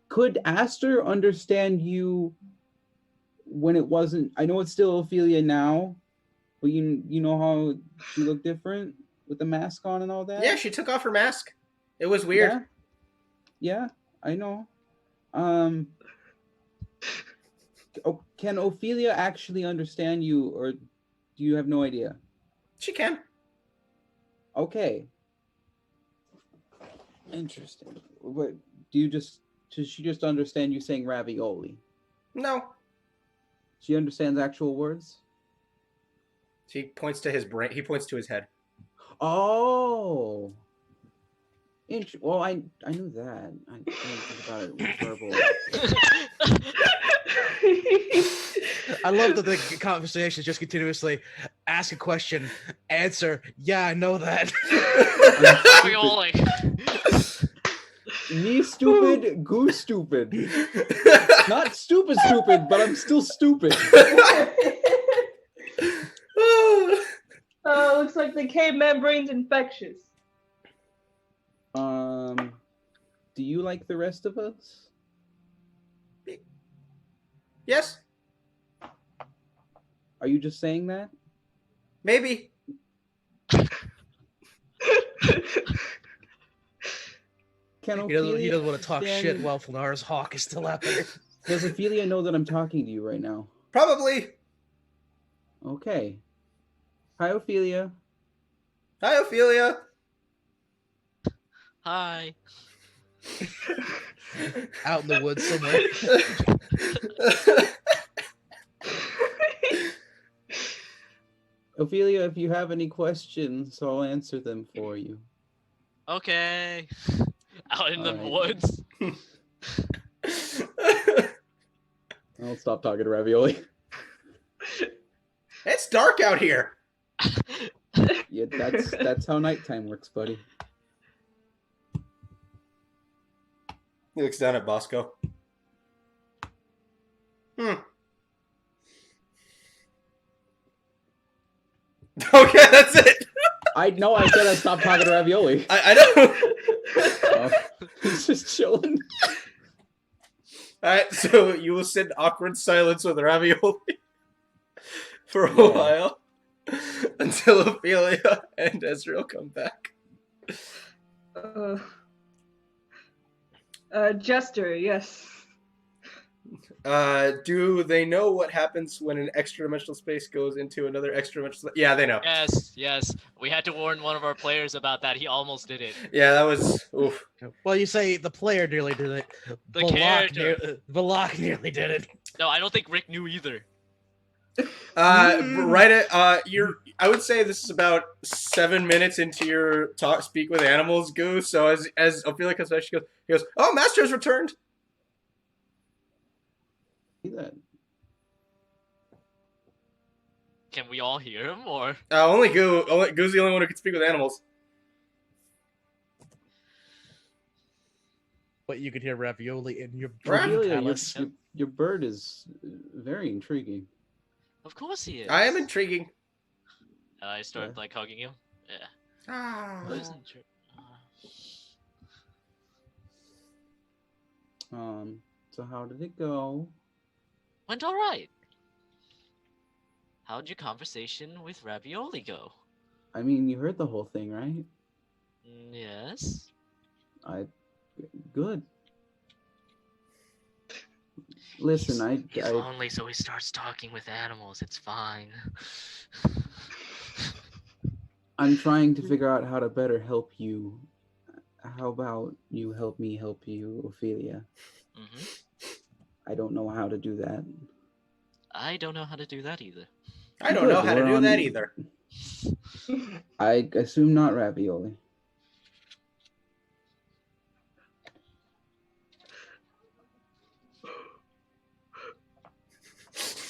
[SPEAKER 5] Could Astor understand you when it wasn't? I know it's still Ophelia now, but you know how she looked different with the mask on and all that?
[SPEAKER 3] Yeah, she took off her mask. It was weird.
[SPEAKER 5] Yeah, I know. can Ophelia actually understand you, or do you have no idea?
[SPEAKER 3] She can.
[SPEAKER 5] Okay. Interesting. What do you just? Does she just understand you saying ravioli?
[SPEAKER 3] No.
[SPEAKER 5] She understands actual words.
[SPEAKER 3] He points to his brain. He points to his head.
[SPEAKER 5] Oh. Well, I knew that. I didn't think about it with verbal.
[SPEAKER 1] I love that the conversation is just continuously ask a question, answer. Yeah, I know that.
[SPEAKER 4] Ravioli.
[SPEAKER 5] Me stupid, goose stupid. Not stupid, but I'm still stupid.
[SPEAKER 2] Looks like the caveman brain's infectious.
[SPEAKER 5] Do you like the rest of us?
[SPEAKER 3] Yes.
[SPEAKER 5] Are you just saying that?
[SPEAKER 3] Maybe.
[SPEAKER 5] Can
[SPEAKER 1] He doesn't want to talk shit while Flanara's hawk is still out there.
[SPEAKER 5] Does Ophelia know that I'm talking to you right now?
[SPEAKER 3] Probably.
[SPEAKER 5] Okay. Hi, Ophelia.
[SPEAKER 3] Hi, Ophelia.
[SPEAKER 4] Hi.
[SPEAKER 1] Out in the woods somewhere.
[SPEAKER 5] Ophelia, if you have any questions, I'll answer them for you.
[SPEAKER 4] Okay. Out in the
[SPEAKER 5] Alright.
[SPEAKER 4] woods.
[SPEAKER 5] I'll stop talking to Ravioli.
[SPEAKER 3] It's dark out here.
[SPEAKER 5] Yeah, that's how nighttime works, buddy.
[SPEAKER 3] He looks down at Bosco. Okay, that's it.
[SPEAKER 5] I know I said I'd stop talking to Ravioli.
[SPEAKER 3] I know.
[SPEAKER 5] He's just chilling.
[SPEAKER 3] Alright, so you will sit in awkward silence with Ravioli for a
[SPEAKER 5] Yeah.
[SPEAKER 3] while until Ophelia and Ezreal come back.
[SPEAKER 2] Jester, yes.
[SPEAKER 3] Do they know what happens when an extra-dimensional space goes into another extra-dimensional? Yeah, they know.
[SPEAKER 4] Yes. We had to warn one of our players about that. He almost did it.
[SPEAKER 3] Yeah, that was oof.
[SPEAKER 1] Well, you say the player nearly did it.
[SPEAKER 4] The character.
[SPEAKER 1] Valak nearly did it.
[SPEAKER 4] No, I don't think Rick knew either.
[SPEAKER 3] Right at I would say this is about 7 minutes into your speak with animals, Goose. So as Ophelia comes back, he goes, "Oh, Master has returned."
[SPEAKER 5] See that?
[SPEAKER 4] Can we all hear him, or?
[SPEAKER 3] Only Goo's the only one who can speak with animals.
[SPEAKER 1] But you could hear Ravioli in your
[SPEAKER 5] Ophelia,
[SPEAKER 1] palace.
[SPEAKER 5] your bird is very intriguing.
[SPEAKER 4] Of course he is.
[SPEAKER 3] I am intriguing.
[SPEAKER 4] I started like hugging him. Yeah.
[SPEAKER 3] Ah.
[SPEAKER 5] So how did it go?
[SPEAKER 4] Went all right. How'd your conversation with Ravioli go?
[SPEAKER 5] I mean, you heard the whole thing, right?
[SPEAKER 4] Yes.
[SPEAKER 5] Good. Listen,
[SPEAKER 4] He's lonely, so he starts talking with animals. It's fine.
[SPEAKER 5] I'm trying to figure out how to better help you. How about you help me help you, Ophelia?
[SPEAKER 4] Mm-hmm.
[SPEAKER 5] I don't know how to do that.
[SPEAKER 4] I don't know how to do that either.
[SPEAKER 3] I don't know how to do that either.
[SPEAKER 5] I assume not Ravioli.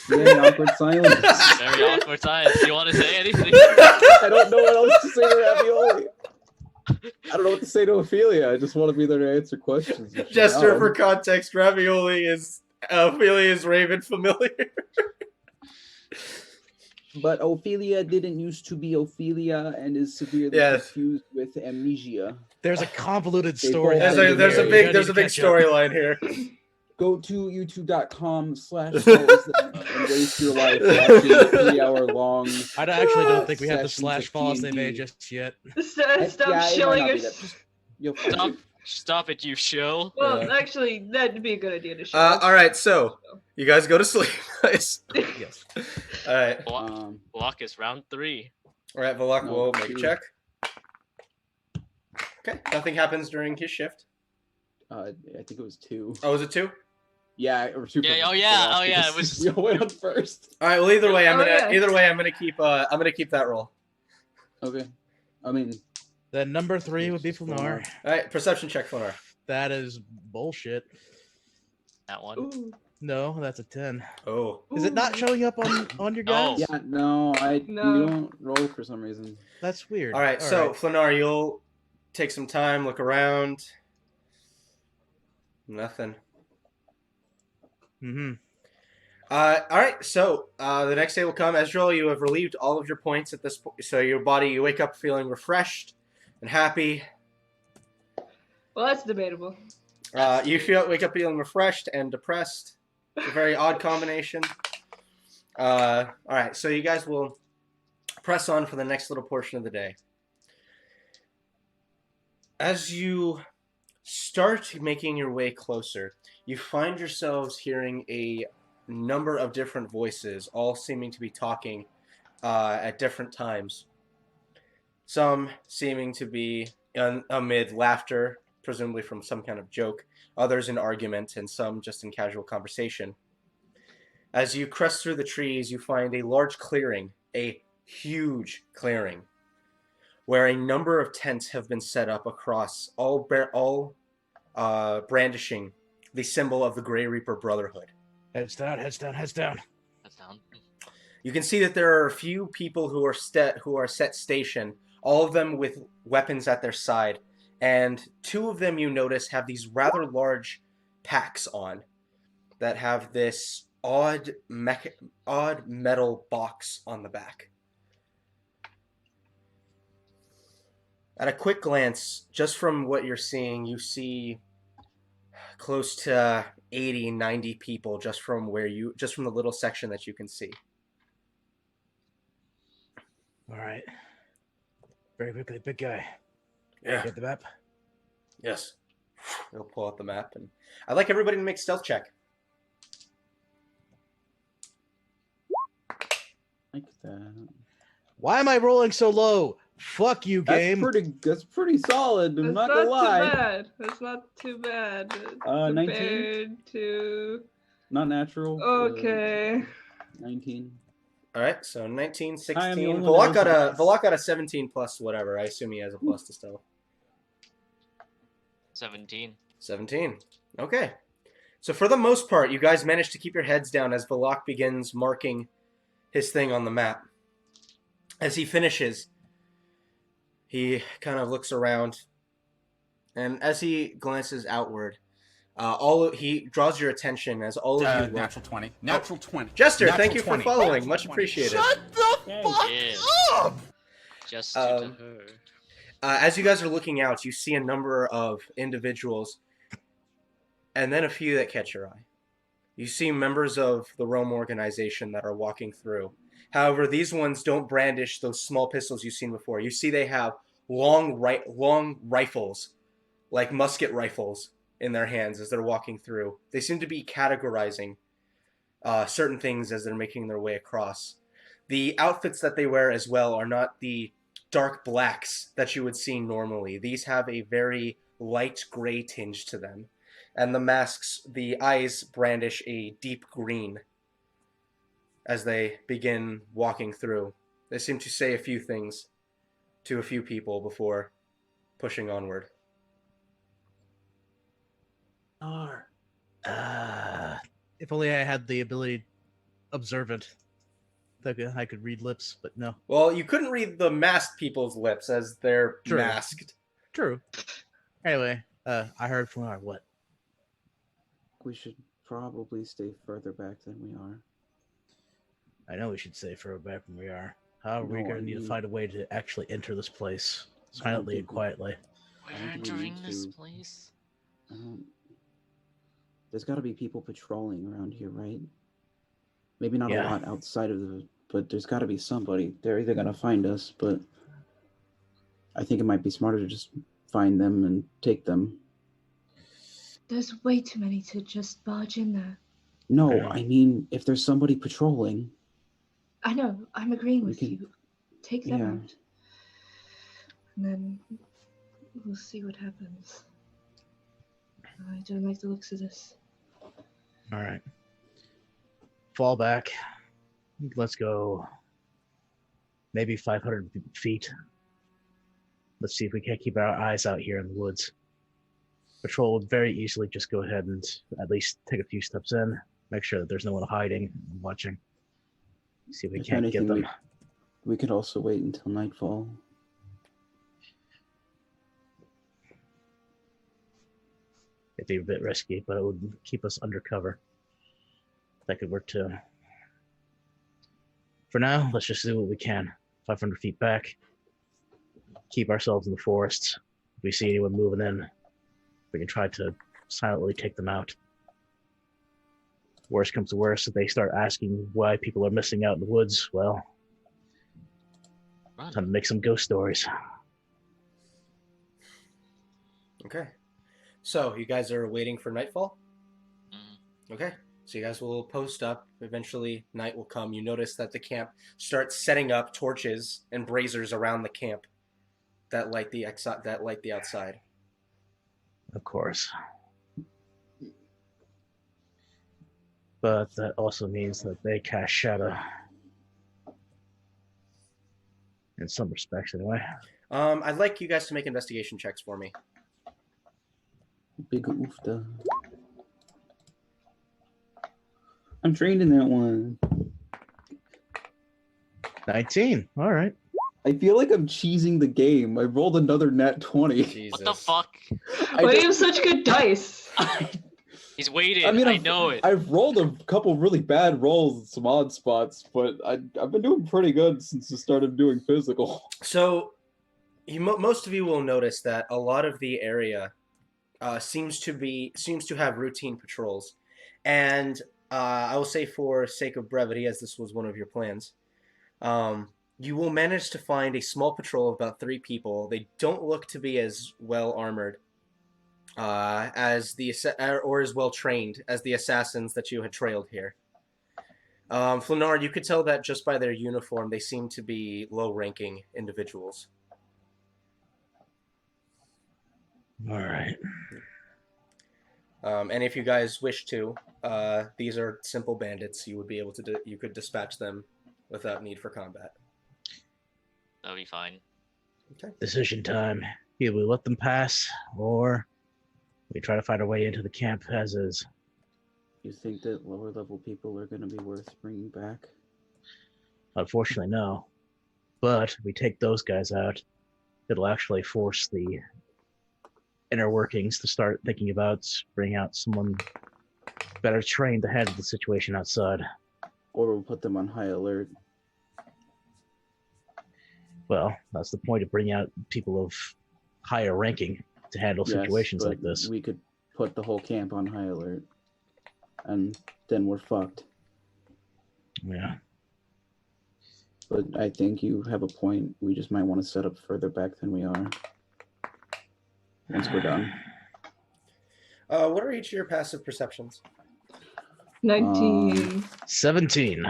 [SPEAKER 5] Very awkward silence.
[SPEAKER 4] Very awkward silence. Do you want to say anything?
[SPEAKER 5] I don't know what else to say to Ravioli. I don't know what to say to Ophelia. I just want to be there to answer questions.
[SPEAKER 3] Jester, for context, Ravioli is Ophelia's Raven familiar.
[SPEAKER 5] But Ophelia didn't used to be Ophelia and is severely confused with amnesia.
[SPEAKER 1] There's a convoluted story.
[SPEAKER 3] There's a big storyline here.
[SPEAKER 5] Go to youtube.com/falls and waste your life watching 3-hour-long.
[SPEAKER 1] I actually don't think we have the /falls they made just yet.
[SPEAKER 2] Stop shilling your.
[SPEAKER 5] You'll
[SPEAKER 4] Stop Stop it, you show.
[SPEAKER 2] Well,
[SPEAKER 3] Yeah.
[SPEAKER 2] actually, that'd be a good idea to show.
[SPEAKER 3] All right, so you guys go to sleep. Nice.
[SPEAKER 1] Yes.
[SPEAKER 3] All right.
[SPEAKER 4] Block is round 3.
[SPEAKER 3] All right, Valak
[SPEAKER 5] No,
[SPEAKER 3] will make a
[SPEAKER 5] 2.
[SPEAKER 3] check. Okay, nothing happens during his shift.
[SPEAKER 5] I think it was 2.
[SPEAKER 3] Oh, was it 2?
[SPEAKER 5] Yeah, or 2.
[SPEAKER 4] Yeah,
[SPEAKER 5] for
[SPEAKER 4] oh yeah,
[SPEAKER 5] Valak
[SPEAKER 4] oh yeah, it
[SPEAKER 5] because
[SPEAKER 4] was-
[SPEAKER 5] we all went on first.
[SPEAKER 3] All right. Well, either way, I'm
[SPEAKER 2] Oh,
[SPEAKER 3] gonna
[SPEAKER 2] yeah.
[SPEAKER 3] I'm gonna keep that roll.
[SPEAKER 5] Okay. I mean,
[SPEAKER 1] Then number 3 would be Flanar.
[SPEAKER 3] All right, perception check, Flanar.
[SPEAKER 1] That is bullshit.
[SPEAKER 4] That one.
[SPEAKER 2] Ooh.
[SPEAKER 1] No, that's a 10.
[SPEAKER 3] Oh.
[SPEAKER 1] Is it not showing up on your
[SPEAKER 4] No.
[SPEAKER 1] guys?
[SPEAKER 5] yeah, no,
[SPEAKER 2] No.
[SPEAKER 5] you don't roll for some reason.
[SPEAKER 1] That's weird.
[SPEAKER 3] All right, so Flanar, you'll take some time, look around. Nothing.
[SPEAKER 1] Mm-hmm.
[SPEAKER 3] All right, so the next day will come. Ezreal, you have relieved all of your points at this point, so you wake up feeling refreshed and happy.
[SPEAKER 2] Well, that's debatable.
[SPEAKER 3] You wake up feeling refreshed and depressed. It's a very odd combination. All right, so you guys will press on for the next little portion of the day. As you start making your way closer, you find yourselves hearing a number of different voices, all seeming to be talking at different times. Some seeming to be amid laughter, presumably from some kind of joke, others in argument, and some just in casual conversation. As you crest through the trees, you find a large clearing, a huge clearing, where a number of tents have been set up across, all brandishing the symbol of the Grey Reaper Brotherhood.
[SPEAKER 1] Heads down, heads down, heads down.
[SPEAKER 4] That's down.
[SPEAKER 3] You can see that there are a few people who are set station, all of them with weapons at their side, and 2 of them you notice have these rather large packs on that have this odd metal box on the back. At a quick glance, just from what you're seeing, you see close to 80, 90 people just from the little section that you can see.
[SPEAKER 1] All right. Very quickly, big guy.
[SPEAKER 3] Yeah.
[SPEAKER 1] Get the map.
[SPEAKER 3] Yes. He'll pull out the map, and I'd like everybody to make a stealth check.
[SPEAKER 5] Like that.
[SPEAKER 1] Why am I rolling so low? Fuck you,
[SPEAKER 5] That's
[SPEAKER 1] game.
[SPEAKER 5] That's pretty solid. I'm
[SPEAKER 2] That's
[SPEAKER 5] not gonna lie.
[SPEAKER 2] too bad. That's not too bad.
[SPEAKER 5] 19?
[SPEAKER 2] Compared to.
[SPEAKER 5] Not natural.
[SPEAKER 2] Okay.
[SPEAKER 5] 19.
[SPEAKER 3] All right, so 19,
[SPEAKER 5] I am
[SPEAKER 3] 16.
[SPEAKER 5] the only
[SPEAKER 3] Valak
[SPEAKER 5] one
[SPEAKER 3] got
[SPEAKER 5] who
[SPEAKER 3] Valak got a 17 plus whatever. I assume he has a plus to stealth.
[SPEAKER 4] 17.
[SPEAKER 3] 17. Okay. So for the most part, you guys managed to keep your heads down as Valak begins marking his thing on the map. As he finishes, he kind of looks around, and as he glances outward, he draws your attention as all of you look.
[SPEAKER 6] Natural 20. Natural 20.
[SPEAKER 3] Jester,
[SPEAKER 6] Natural
[SPEAKER 3] thank you for
[SPEAKER 6] 20.
[SPEAKER 3] following.
[SPEAKER 6] Natural
[SPEAKER 3] Much
[SPEAKER 6] 20.
[SPEAKER 3] appreciated.
[SPEAKER 6] Shut the fuck
[SPEAKER 4] Yeah.
[SPEAKER 6] up!
[SPEAKER 4] Just to her.
[SPEAKER 3] As you guys are looking out, you see a number of individuals, and then a few that catch your eye. You see members of the Rome organization that are walking through. However, these ones don't brandish those small pistols you've seen before. You see they have long rifles, like musket rifles, in their hands as they're walking through. They seem to be categorizing certain things as they're making their way across. The outfits that they wear as well are not the dark blacks that you would see normally. These have a very light gray tinge to them. And the masks, the eyes brandish a deep green as they begin walking through. They seem to say a few things to a few people before pushing onward.
[SPEAKER 1] If only I had the ability observant. I could read lips, but no.
[SPEAKER 3] Well, you couldn't read the masked people's lips as they're
[SPEAKER 1] True.
[SPEAKER 3] masked.
[SPEAKER 1] True. Anyway, I heard from our what?
[SPEAKER 5] We should probably stay further back than we are.
[SPEAKER 1] I know we should stay further back than we are. However, we're
[SPEAKER 5] No,
[SPEAKER 1] going
[SPEAKER 5] I
[SPEAKER 1] to need to
[SPEAKER 5] mean-
[SPEAKER 1] find a way to actually enter this place
[SPEAKER 5] I don't
[SPEAKER 1] silently and
[SPEAKER 5] think we-
[SPEAKER 1] quietly.
[SPEAKER 4] We're
[SPEAKER 5] I don't think we
[SPEAKER 4] entering
[SPEAKER 5] need
[SPEAKER 4] this
[SPEAKER 5] to-
[SPEAKER 4] place.
[SPEAKER 5] I don't... There's got to be people patrolling around here, right? Maybe not
[SPEAKER 1] Yeah.
[SPEAKER 5] a lot outside of the... But there's got to be somebody. They're either going to find us, but... I think it might be smarter to just find them and take them.
[SPEAKER 2] There's way too many to just barge in there.
[SPEAKER 5] No,
[SPEAKER 1] Yeah.
[SPEAKER 5] I mean, if there's somebody patrolling,
[SPEAKER 2] I know, I'm agreeing
[SPEAKER 5] We
[SPEAKER 2] with
[SPEAKER 5] can-
[SPEAKER 2] you. Take them
[SPEAKER 5] yeah.
[SPEAKER 2] out. And then we'll see what happens. I don't like the looks of this.
[SPEAKER 1] All right. Fall back. Let's go. Maybe 500 feet. Let's see if we can't keep our eyes out here in the woods. Patrol would very easily just go ahead and at least take a few steps in, make sure that there's no one hiding and watching. See if we
[SPEAKER 5] If
[SPEAKER 1] can't get
[SPEAKER 5] anything,
[SPEAKER 1] them.
[SPEAKER 5] we could also wait until nightfall.
[SPEAKER 1] It'd be a bit risky, but it would keep us undercover. That could work too. For now, let's just do what we can. 500 feet back. Keep ourselves in the forests. If we see anyone moving in, we can try to silently take them out. Worst comes to worst, if they start asking why people are missing out in the woods, well,
[SPEAKER 4] Run.
[SPEAKER 1] time to make some ghost stories.
[SPEAKER 3] Okay. So, you guys are waiting for nightfall?
[SPEAKER 4] Mhm.
[SPEAKER 3] Okay. So you guys will post up. Eventually, night will come. You notice that the camp starts setting up torches and braziers around the camp that light the outside.
[SPEAKER 1] Of course. But that also means that they cast shadow. In some respects, anyway.
[SPEAKER 3] I'd like you guys to make investigation checks for me.
[SPEAKER 5] Big oofta. I'm trained in that one.
[SPEAKER 1] 19. All right.
[SPEAKER 5] I feel like I'm cheesing the game. I rolled another nat 20.
[SPEAKER 3] Jesus.
[SPEAKER 4] What the fuck?
[SPEAKER 2] Why do you have such good dice?
[SPEAKER 4] He's waited.
[SPEAKER 5] I mean,
[SPEAKER 4] I know it.
[SPEAKER 5] I've rolled a couple really bad rolls in some odd spots, but I've been doing pretty good since I started doing physical.
[SPEAKER 3] So, most of you will notice that a lot of the area seems to have routine patrols, and I will say, for sake of brevity, as this was one of your plans, you will manage to find a small patrol of about 3 people. They don't look to be as well armored as well trained as the assassins that you had trailed here. Flanar, you could tell that just by their uniform, they seem to be low-ranking individuals.
[SPEAKER 1] All right.
[SPEAKER 3] And if you guys wish to, these are simple bandits. You would be able to you could dispatch them without need for combat.
[SPEAKER 4] That'll be fine.
[SPEAKER 3] Okay.
[SPEAKER 1] Decision time. Either we let them pass, or we try to find our way into the camp as is.
[SPEAKER 5] You think that lower level people are going to be worth bringing back?
[SPEAKER 1] Unfortunately, no. But if we take those guys out, it'll actually force the inner workings to start thinking about bringing out someone better trained to handle the situation outside.
[SPEAKER 5] Or we'll put them on high alert.
[SPEAKER 1] Well, that's the point of bringing out people of higher ranking to handle situations
[SPEAKER 5] but
[SPEAKER 1] like this.
[SPEAKER 5] We could put the whole camp on high alert. And then we're fucked.
[SPEAKER 1] Yeah.
[SPEAKER 5] But I think you have a point. We just might want to set up further back than we are. Once we're done.
[SPEAKER 3] What are each of your passive perceptions?
[SPEAKER 2] 19.
[SPEAKER 1] 17.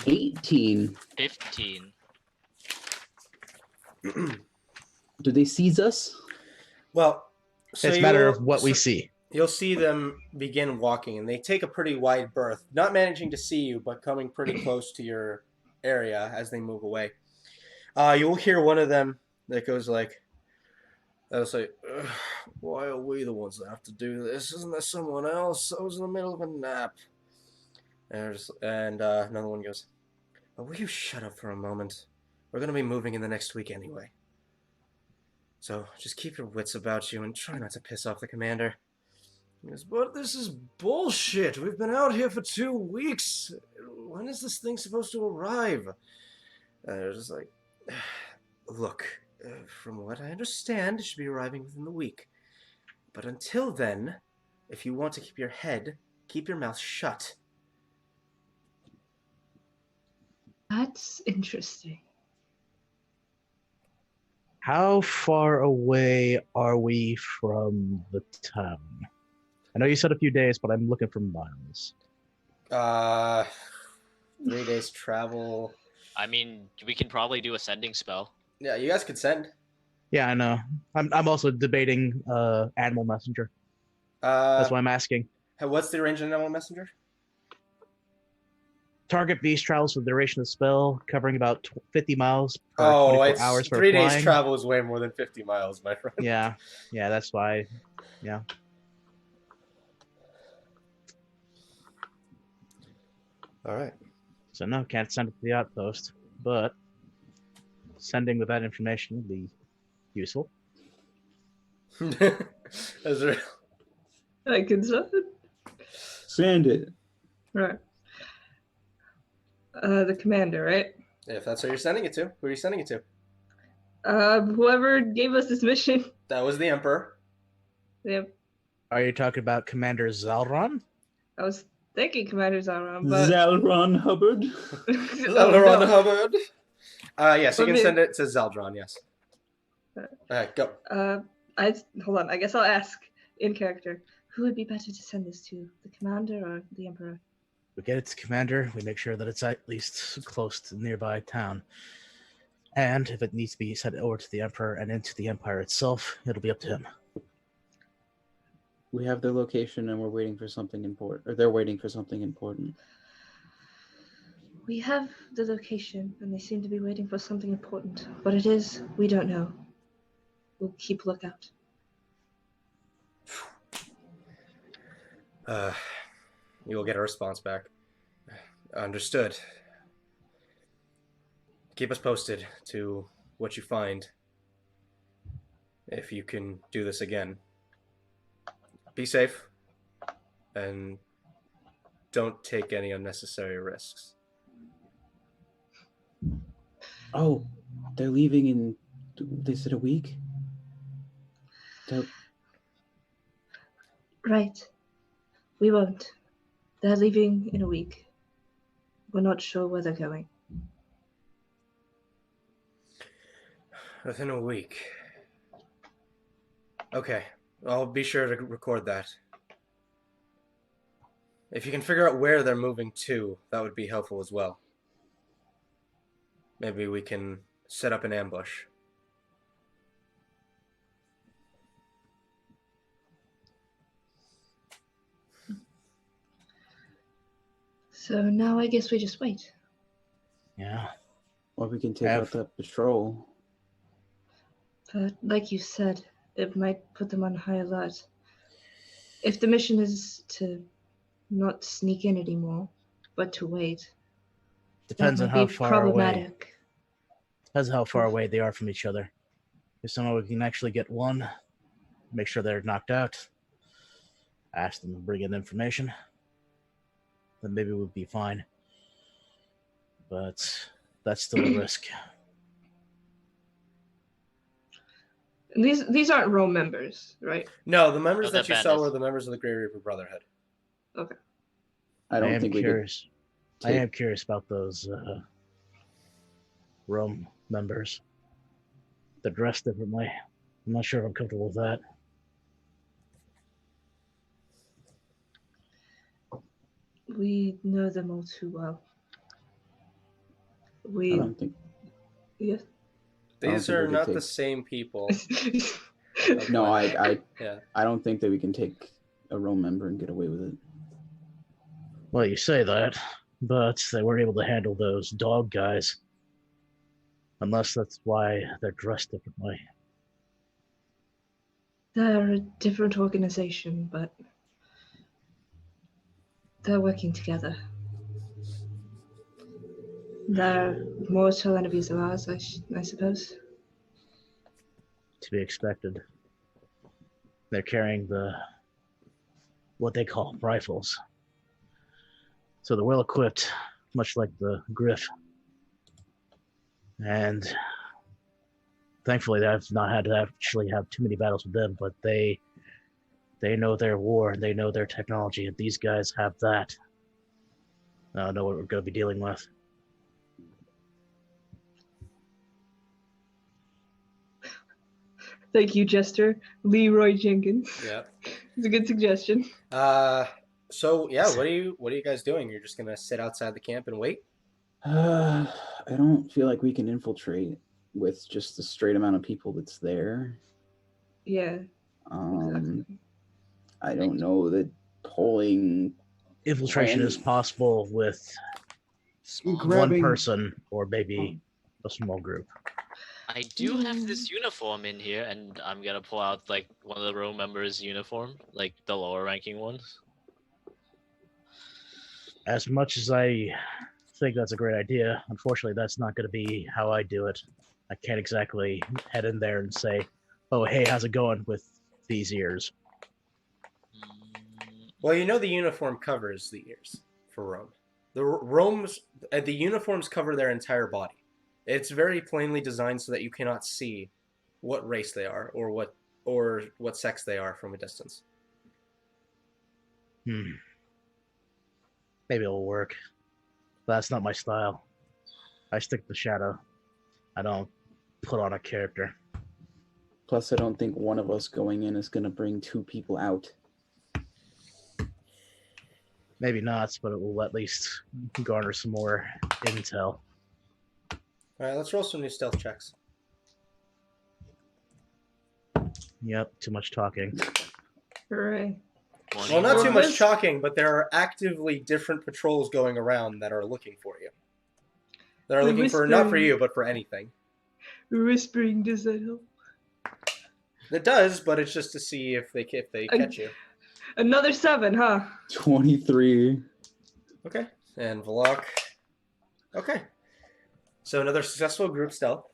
[SPEAKER 5] 18.
[SPEAKER 4] 15.
[SPEAKER 5] Do they seize us?
[SPEAKER 3] Well, so
[SPEAKER 1] It's a matter of what we see.
[SPEAKER 3] You'll see them begin walking, and they take a pretty wide berth, not managing to see you, but coming pretty close to your area as they move away. You'll hear one of them that goes like, "They'll say, why are we the ones that have to do this? Isn't there someone else? I was in the middle of a nap." And another one goes, "Oh, will you shut up for a moment? We're going to be moving in the next week anyway. So just keep your wits about you and try not to piss off the commander." He goes, "But this is bullshit. We've been out here for 2 weeks. When is this thing supposed to arrive?" They're just like, "Look, from what I understand, it should be arriving within the week. But until then, if you want to keep your head, keep your mouth shut."
[SPEAKER 2] That's interesting.
[SPEAKER 1] How far away are we from the town? I know you said a few days, but I'm looking for miles.
[SPEAKER 3] 3 days travel.
[SPEAKER 4] I mean, we can probably do a sending spell.
[SPEAKER 3] Yeah, you guys could send.
[SPEAKER 1] Yeah, I know. I'm also debating animal messenger. That's why I'm asking.
[SPEAKER 3] What's the range of an animal messenger?
[SPEAKER 1] Target beast travels for the duration of the spell, covering about 50 miles per 24 hours for
[SPEAKER 3] 3
[SPEAKER 1] flying.
[SPEAKER 3] days travel is way more than 50 miles, my friend.
[SPEAKER 1] Yeah, that's why. Yeah.
[SPEAKER 3] All right.
[SPEAKER 1] So no, can't send it to the outpost, but sending with that information would be useful.
[SPEAKER 3] Ezreal.
[SPEAKER 2] I can send it.
[SPEAKER 5] Send it.
[SPEAKER 2] Right. The commander, right?
[SPEAKER 3] If that's who you're sending it to, who are you sending it to?
[SPEAKER 2] Whoever gave us this mission.
[SPEAKER 3] That was the Emperor.
[SPEAKER 2] Yep.
[SPEAKER 1] Are you talking about Commander Zalron?
[SPEAKER 2] I was thinking Commander Zalron, but
[SPEAKER 5] Zalron Hubbard.
[SPEAKER 3] Zaldron
[SPEAKER 2] no.
[SPEAKER 3] Hubbard. Yes, you
[SPEAKER 2] But
[SPEAKER 3] can
[SPEAKER 2] me-
[SPEAKER 3] send it to Zaldron, yes. Go.
[SPEAKER 2] Hold on. I guess I'll ask in character. Who would be better to send this to, the commander or the emperor?
[SPEAKER 1] We get it to Commander, we make sure that it's at least close to the nearby town. And if it needs to be sent over to the Emperor and into the Empire itself, it'll be up to him.
[SPEAKER 5] We have their location and we're waiting for something important. Or they're waiting for something important.
[SPEAKER 2] We have the location, and they seem to be waiting for something important. What it is, we don't know. We'll keep lookout.
[SPEAKER 3] You will get a response back. Understood. Keep us posted to what you find. If you can do this again. Be safe. And don't take any unnecessary risks.
[SPEAKER 5] Oh, they're leaving in, they said a week?
[SPEAKER 2] Right. We won't. They're leaving in a week. We're not sure where they're going.
[SPEAKER 3] Within a week. Okay. I'll be sure to record that. If you can figure out where they're moving to, that would be helpful as well. Maybe we can set up an ambush.
[SPEAKER 2] So now I guess we just wait.
[SPEAKER 1] Yeah.
[SPEAKER 5] Or we can take out that patrol.
[SPEAKER 2] But like you said, it might put them on high alert. If the mission is to not sneak in anymore, but to wait,
[SPEAKER 1] Depends
[SPEAKER 2] that
[SPEAKER 1] on
[SPEAKER 2] might
[SPEAKER 1] how
[SPEAKER 2] be
[SPEAKER 1] far away.
[SPEAKER 2] problematic.
[SPEAKER 1] Depends on how far away they are from each other. If somehow we can actually get one, make sure they're knocked out, ask them to bring in information, then maybe we'll be fine. But that's still a risk.
[SPEAKER 2] And these aren't Rome members, right?
[SPEAKER 3] No, the members
[SPEAKER 4] No,
[SPEAKER 3] that
[SPEAKER 4] they're
[SPEAKER 3] you saw
[SPEAKER 4] bandits.
[SPEAKER 3] were the members of the Grey Reaper Brotherhood.
[SPEAKER 2] Okay.
[SPEAKER 5] I
[SPEAKER 1] I
[SPEAKER 5] don't
[SPEAKER 1] am
[SPEAKER 5] think we could
[SPEAKER 1] curious. I
[SPEAKER 5] take-
[SPEAKER 1] am curious about those Rome members. They're dressed differently. I'm not sure if I'm comfortable with that.
[SPEAKER 2] We know them all too well.
[SPEAKER 5] I
[SPEAKER 2] We
[SPEAKER 5] don't think.
[SPEAKER 2] yes.
[SPEAKER 3] These
[SPEAKER 5] think
[SPEAKER 3] are
[SPEAKER 5] we could
[SPEAKER 3] not the
[SPEAKER 5] take-
[SPEAKER 3] same people.
[SPEAKER 5] No,
[SPEAKER 3] Yeah.
[SPEAKER 5] I don't think that we can take a Rome member and get away with it.
[SPEAKER 1] Well, you say that, but they weren't able to handle those dog guys. Unless that's why they're dressed differently.
[SPEAKER 2] They're a different organization, but they're working together. They're mortal enemies of ours, I suppose.
[SPEAKER 1] To be expected. They're carrying what they call rifles. So they're well equipped, much like the Griff. And thankfully I've not had to actually have too many battles with them, but they know their war and they know their technology, and these guys have that. I know what we're going to be dealing with.
[SPEAKER 2] Thank you, Jester. Leroy Jenkins.
[SPEAKER 3] Yeah.
[SPEAKER 2] It's a good suggestion.
[SPEAKER 3] So yeah, what are you guys doing? You're just gonna sit outside the camp and wait?
[SPEAKER 5] I don't feel like we can infiltrate with just the straight amount of people that's there.
[SPEAKER 2] Yeah,
[SPEAKER 5] Um,
[SPEAKER 2] exactly.
[SPEAKER 5] I don't know that pulling
[SPEAKER 1] Infiltration is
[SPEAKER 5] When-
[SPEAKER 1] possible with
[SPEAKER 4] Small.
[SPEAKER 1] one
[SPEAKER 5] Grabbing-
[SPEAKER 1] person or maybe a small group.
[SPEAKER 4] I do have this uniform in here, and I'm gonna pull out like one of the row members' uniform, like the lower ranking ones.
[SPEAKER 1] As much as I think that's a great idea, unfortunately, that's not going to be how I do it. I can't exactly head in there and say, "Oh, hey, how's it going with these ears?"
[SPEAKER 4] Mm,
[SPEAKER 3] Well, you know the uniform covers the ears for Rome. The uniforms cover their entire body. It's very plainly designed so that you cannot see what race they are or what sex they are from a distance.
[SPEAKER 1] Maybe it'll work. But that's not my style. I stick to shadow. I don't put on a character.
[SPEAKER 5] Plus, I don't think one of us going in is going to bring two people out.
[SPEAKER 1] Maybe not, but it will at least garner some more intel.
[SPEAKER 3] All right, let's roll some new stealth checks.
[SPEAKER 1] Yep, too much talking.
[SPEAKER 2] Hooray.
[SPEAKER 3] Well, not too
[SPEAKER 2] Well,
[SPEAKER 3] much
[SPEAKER 2] this-
[SPEAKER 3] talking, but there are actively different patrols going around that are looking for you. That are
[SPEAKER 2] We're
[SPEAKER 3] looking for not for
[SPEAKER 2] whispering.
[SPEAKER 3] you, but for anything.
[SPEAKER 2] Whispering, does that help?
[SPEAKER 3] It does, but it's just to see if they catch you.
[SPEAKER 2] Another 7, huh?
[SPEAKER 5] 23.
[SPEAKER 3] Okay, and Vlok. Okay, so another successful group stealth.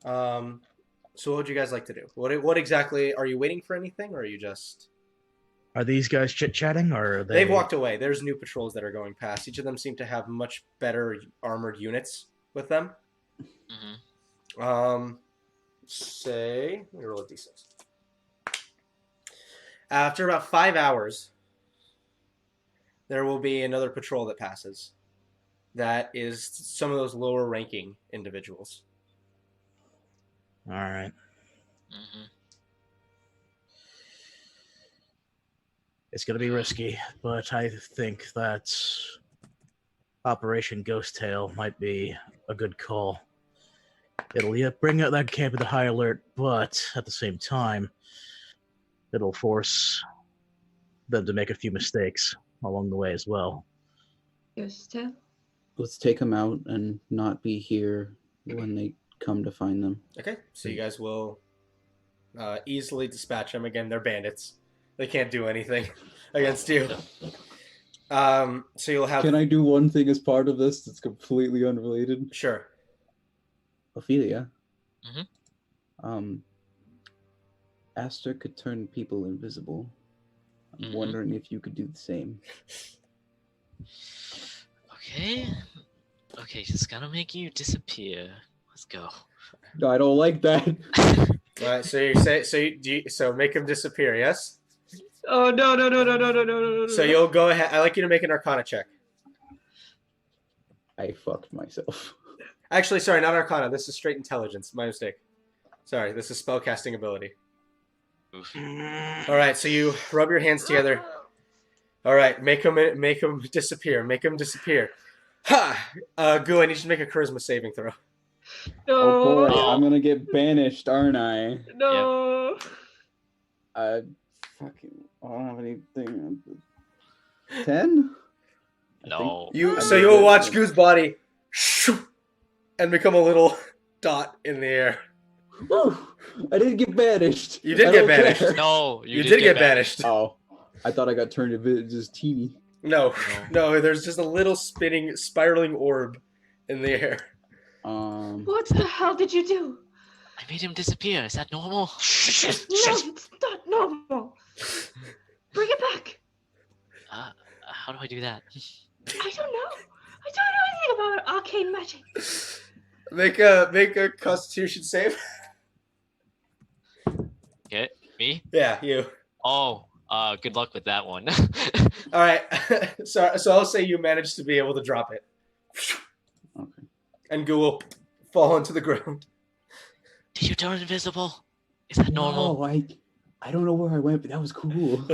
[SPEAKER 3] So what would you guys like to do? What exactly are you waiting for? Anything, or are you just?
[SPEAKER 1] Are these guys chit-chatting, or are they...
[SPEAKER 3] They've walked away. There's new patrols that are going past. Each of them seem to have much better armored units with them.
[SPEAKER 4] mhm.
[SPEAKER 3] Say, let me roll a d6. After about 5 hours, there will be another patrol that passes. That is some of those lower ranking individuals.
[SPEAKER 1] All right.
[SPEAKER 4] Mhm.
[SPEAKER 1] It's going to be risky, but I think that Operation Ghost Tail might be a good call. It'll bring out that camp into high alert, but at the same time, it'll force them to make a few mistakes along the way as well.
[SPEAKER 2] Yes, tell.
[SPEAKER 5] Let's take them out and not be here when they come to find them.
[SPEAKER 3] Okay, so you guys will easily dispatch them. Again, they're bandits. They can't do anything against you. So you'll have...
[SPEAKER 5] Can I do one thing as part of this that's completely unrelated?
[SPEAKER 3] Sure.
[SPEAKER 5] Ophelia.
[SPEAKER 4] Mhm.
[SPEAKER 5] Aster could turn people invisible. I'm
[SPEAKER 4] Mhm.
[SPEAKER 5] wondering if you could do the same.
[SPEAKER 4] Okay, just gotta make you disappear. Let's go.
[SPEAKER 5] No, I don't like that.
[SPEAKER 3] All right, so make them disappear, yes?
[SPEAKER 2] Oh, no, no, no, no, no, no, no, no, no.
[SPEAKER 3] So you'll go ahead. I'd like you to make an Arcana check.
[SPEAKER 5] I fucked myself.
[SPEAKER 3] Actually, sorry, not Arcana. This is straight intelligence. My mistake. Sorry, this is spellcasting ability.
[SPEAKER 4] Oof.
[SPEAKER 3] All right, so you rub your hands together. All right, make them disappear. Make them disappear. Ha! Goo, I need you to make a charisma saving throw.
[SPEAKER 5] Oh boy,
[SPEAKER 4] Oh.
[SPEAKER 5] I'm gonna get banished, aren't I?
[SPEAKER 2] No.
[SPEAKER 5] Fucking, I don't have anything. 10?
[SPEAKER 4] No.
[SPEAKER 3] So you'll watch Goo's body and become a little dot in the air.
[SPEAKER 5] Woo! I didn't get banished.
[SPEAKER 3] You did
[SPEAKER 5] I
[SPEAKER 3] get
[SPEAKER 5] don't
[SPEAKER 3] banished.
[SPEAKER 5] care.
[SPEAKER 4] No,
[SPEAKER 3] You did get banished.
[SPEAKER 5] Oh, I thought I got turned a bit just teeny.
[SPEAKER 3] No, there's just a little spiraling orb in the air.
[SPEAKER 2] What the hell did you do?
[SPEAKER 4] I made him disappear. Is that normal?
[SPEAKER 2] No, it's not normal. Bring it back.
[SPEAKER 4] How do I do that?
[SPEAKER 2] I don't know. I don't know anything about arcane magic.
[SPEAKER 3] Make a Constitution save.
[SPEAKER 4] Okay, me?
[SPEAKER 3] Yeah, you.
[SPEAKER 4] Oh, good luck with that one.
[SPEAKER 3] All right. So I'll say you managed to be able to drop it.
[SPEAKER 5] Okay.
[SPEAKER 3] And Goo will fall onto the ground.
[SPEAKER 4] Did you turn invisible? Is that normal?
[SPEAKER 5] No, I don't know where I went, but that was cool.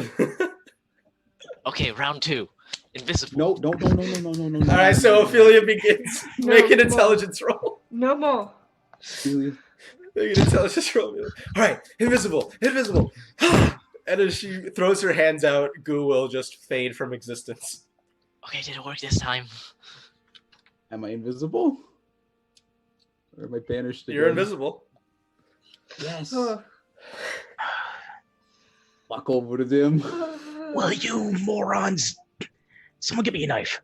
[SPEAKER 4] Okay, round 2. Invisible.
[SPEAKER 5] No.
[SPEAKER 3] All right, so Ophelia begins.
[SPEAKER 2] No
[SPEAKER 3] Make an
[SPEAKER 2] more.
[SPEAKER 3] intelligence roll.
[SPEAKER 2] No more.
[SPEAKER 5] Ophelia,
[SPEAKER 3] Make an intelligence roll. All right, invisible. And as she throws her hands out, goo will just fade from existence.
[SPEAKER 4] Okay, did it work this time?
[SPEAKER 5] am I invisible? Or am I banished again?
[SPEAKER 3] You're invisible.
[SPEAKER 5] Yes.
[SPEAKER 2] Oh.
[SPEAKER 5] Walk over to them.
[SPEAKER 1] Well, you morons! Someone give me a knife.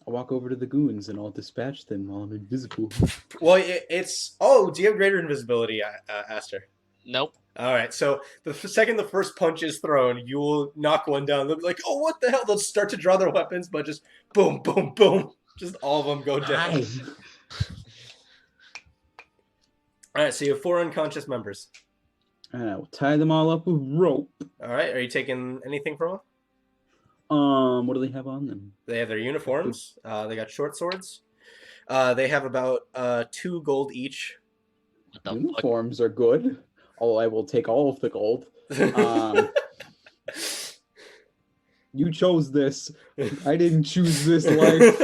[SPEAKER 5] I'll walk over to the goons and I'll dispatch them while I'm invisible.
[SPEAKER 3] Well, it's... Oh, do you have greater invisibility, Aster?
[SPEAKER 4] Nope.
[SPEAKER 3] All right, so the second the first punch is thrown, you will knock one down. They'll be like, oh, what the hell? They'll start to draw their weapons, but just boom, boom, boom. Just all of them go down.
[SPEAKER 5] Hi.
[SPEAKER 3] All right, so you have 4 unconscious members.
[SPEAKER 5] And I will tie them all up with rope.
[SPEAKER 3] All right, are you taking anything from them?
[SPEAKER 5] What do they have on them?
[SPEAKER 3] They have their uniforms. They got short swords. They have about 2 gold each.
[SPEAKER 4] What the fuck?
[SPEAKER 5] Uniforms are good. Oh, I will take all of the gold. You chose this. I didn't choose this life.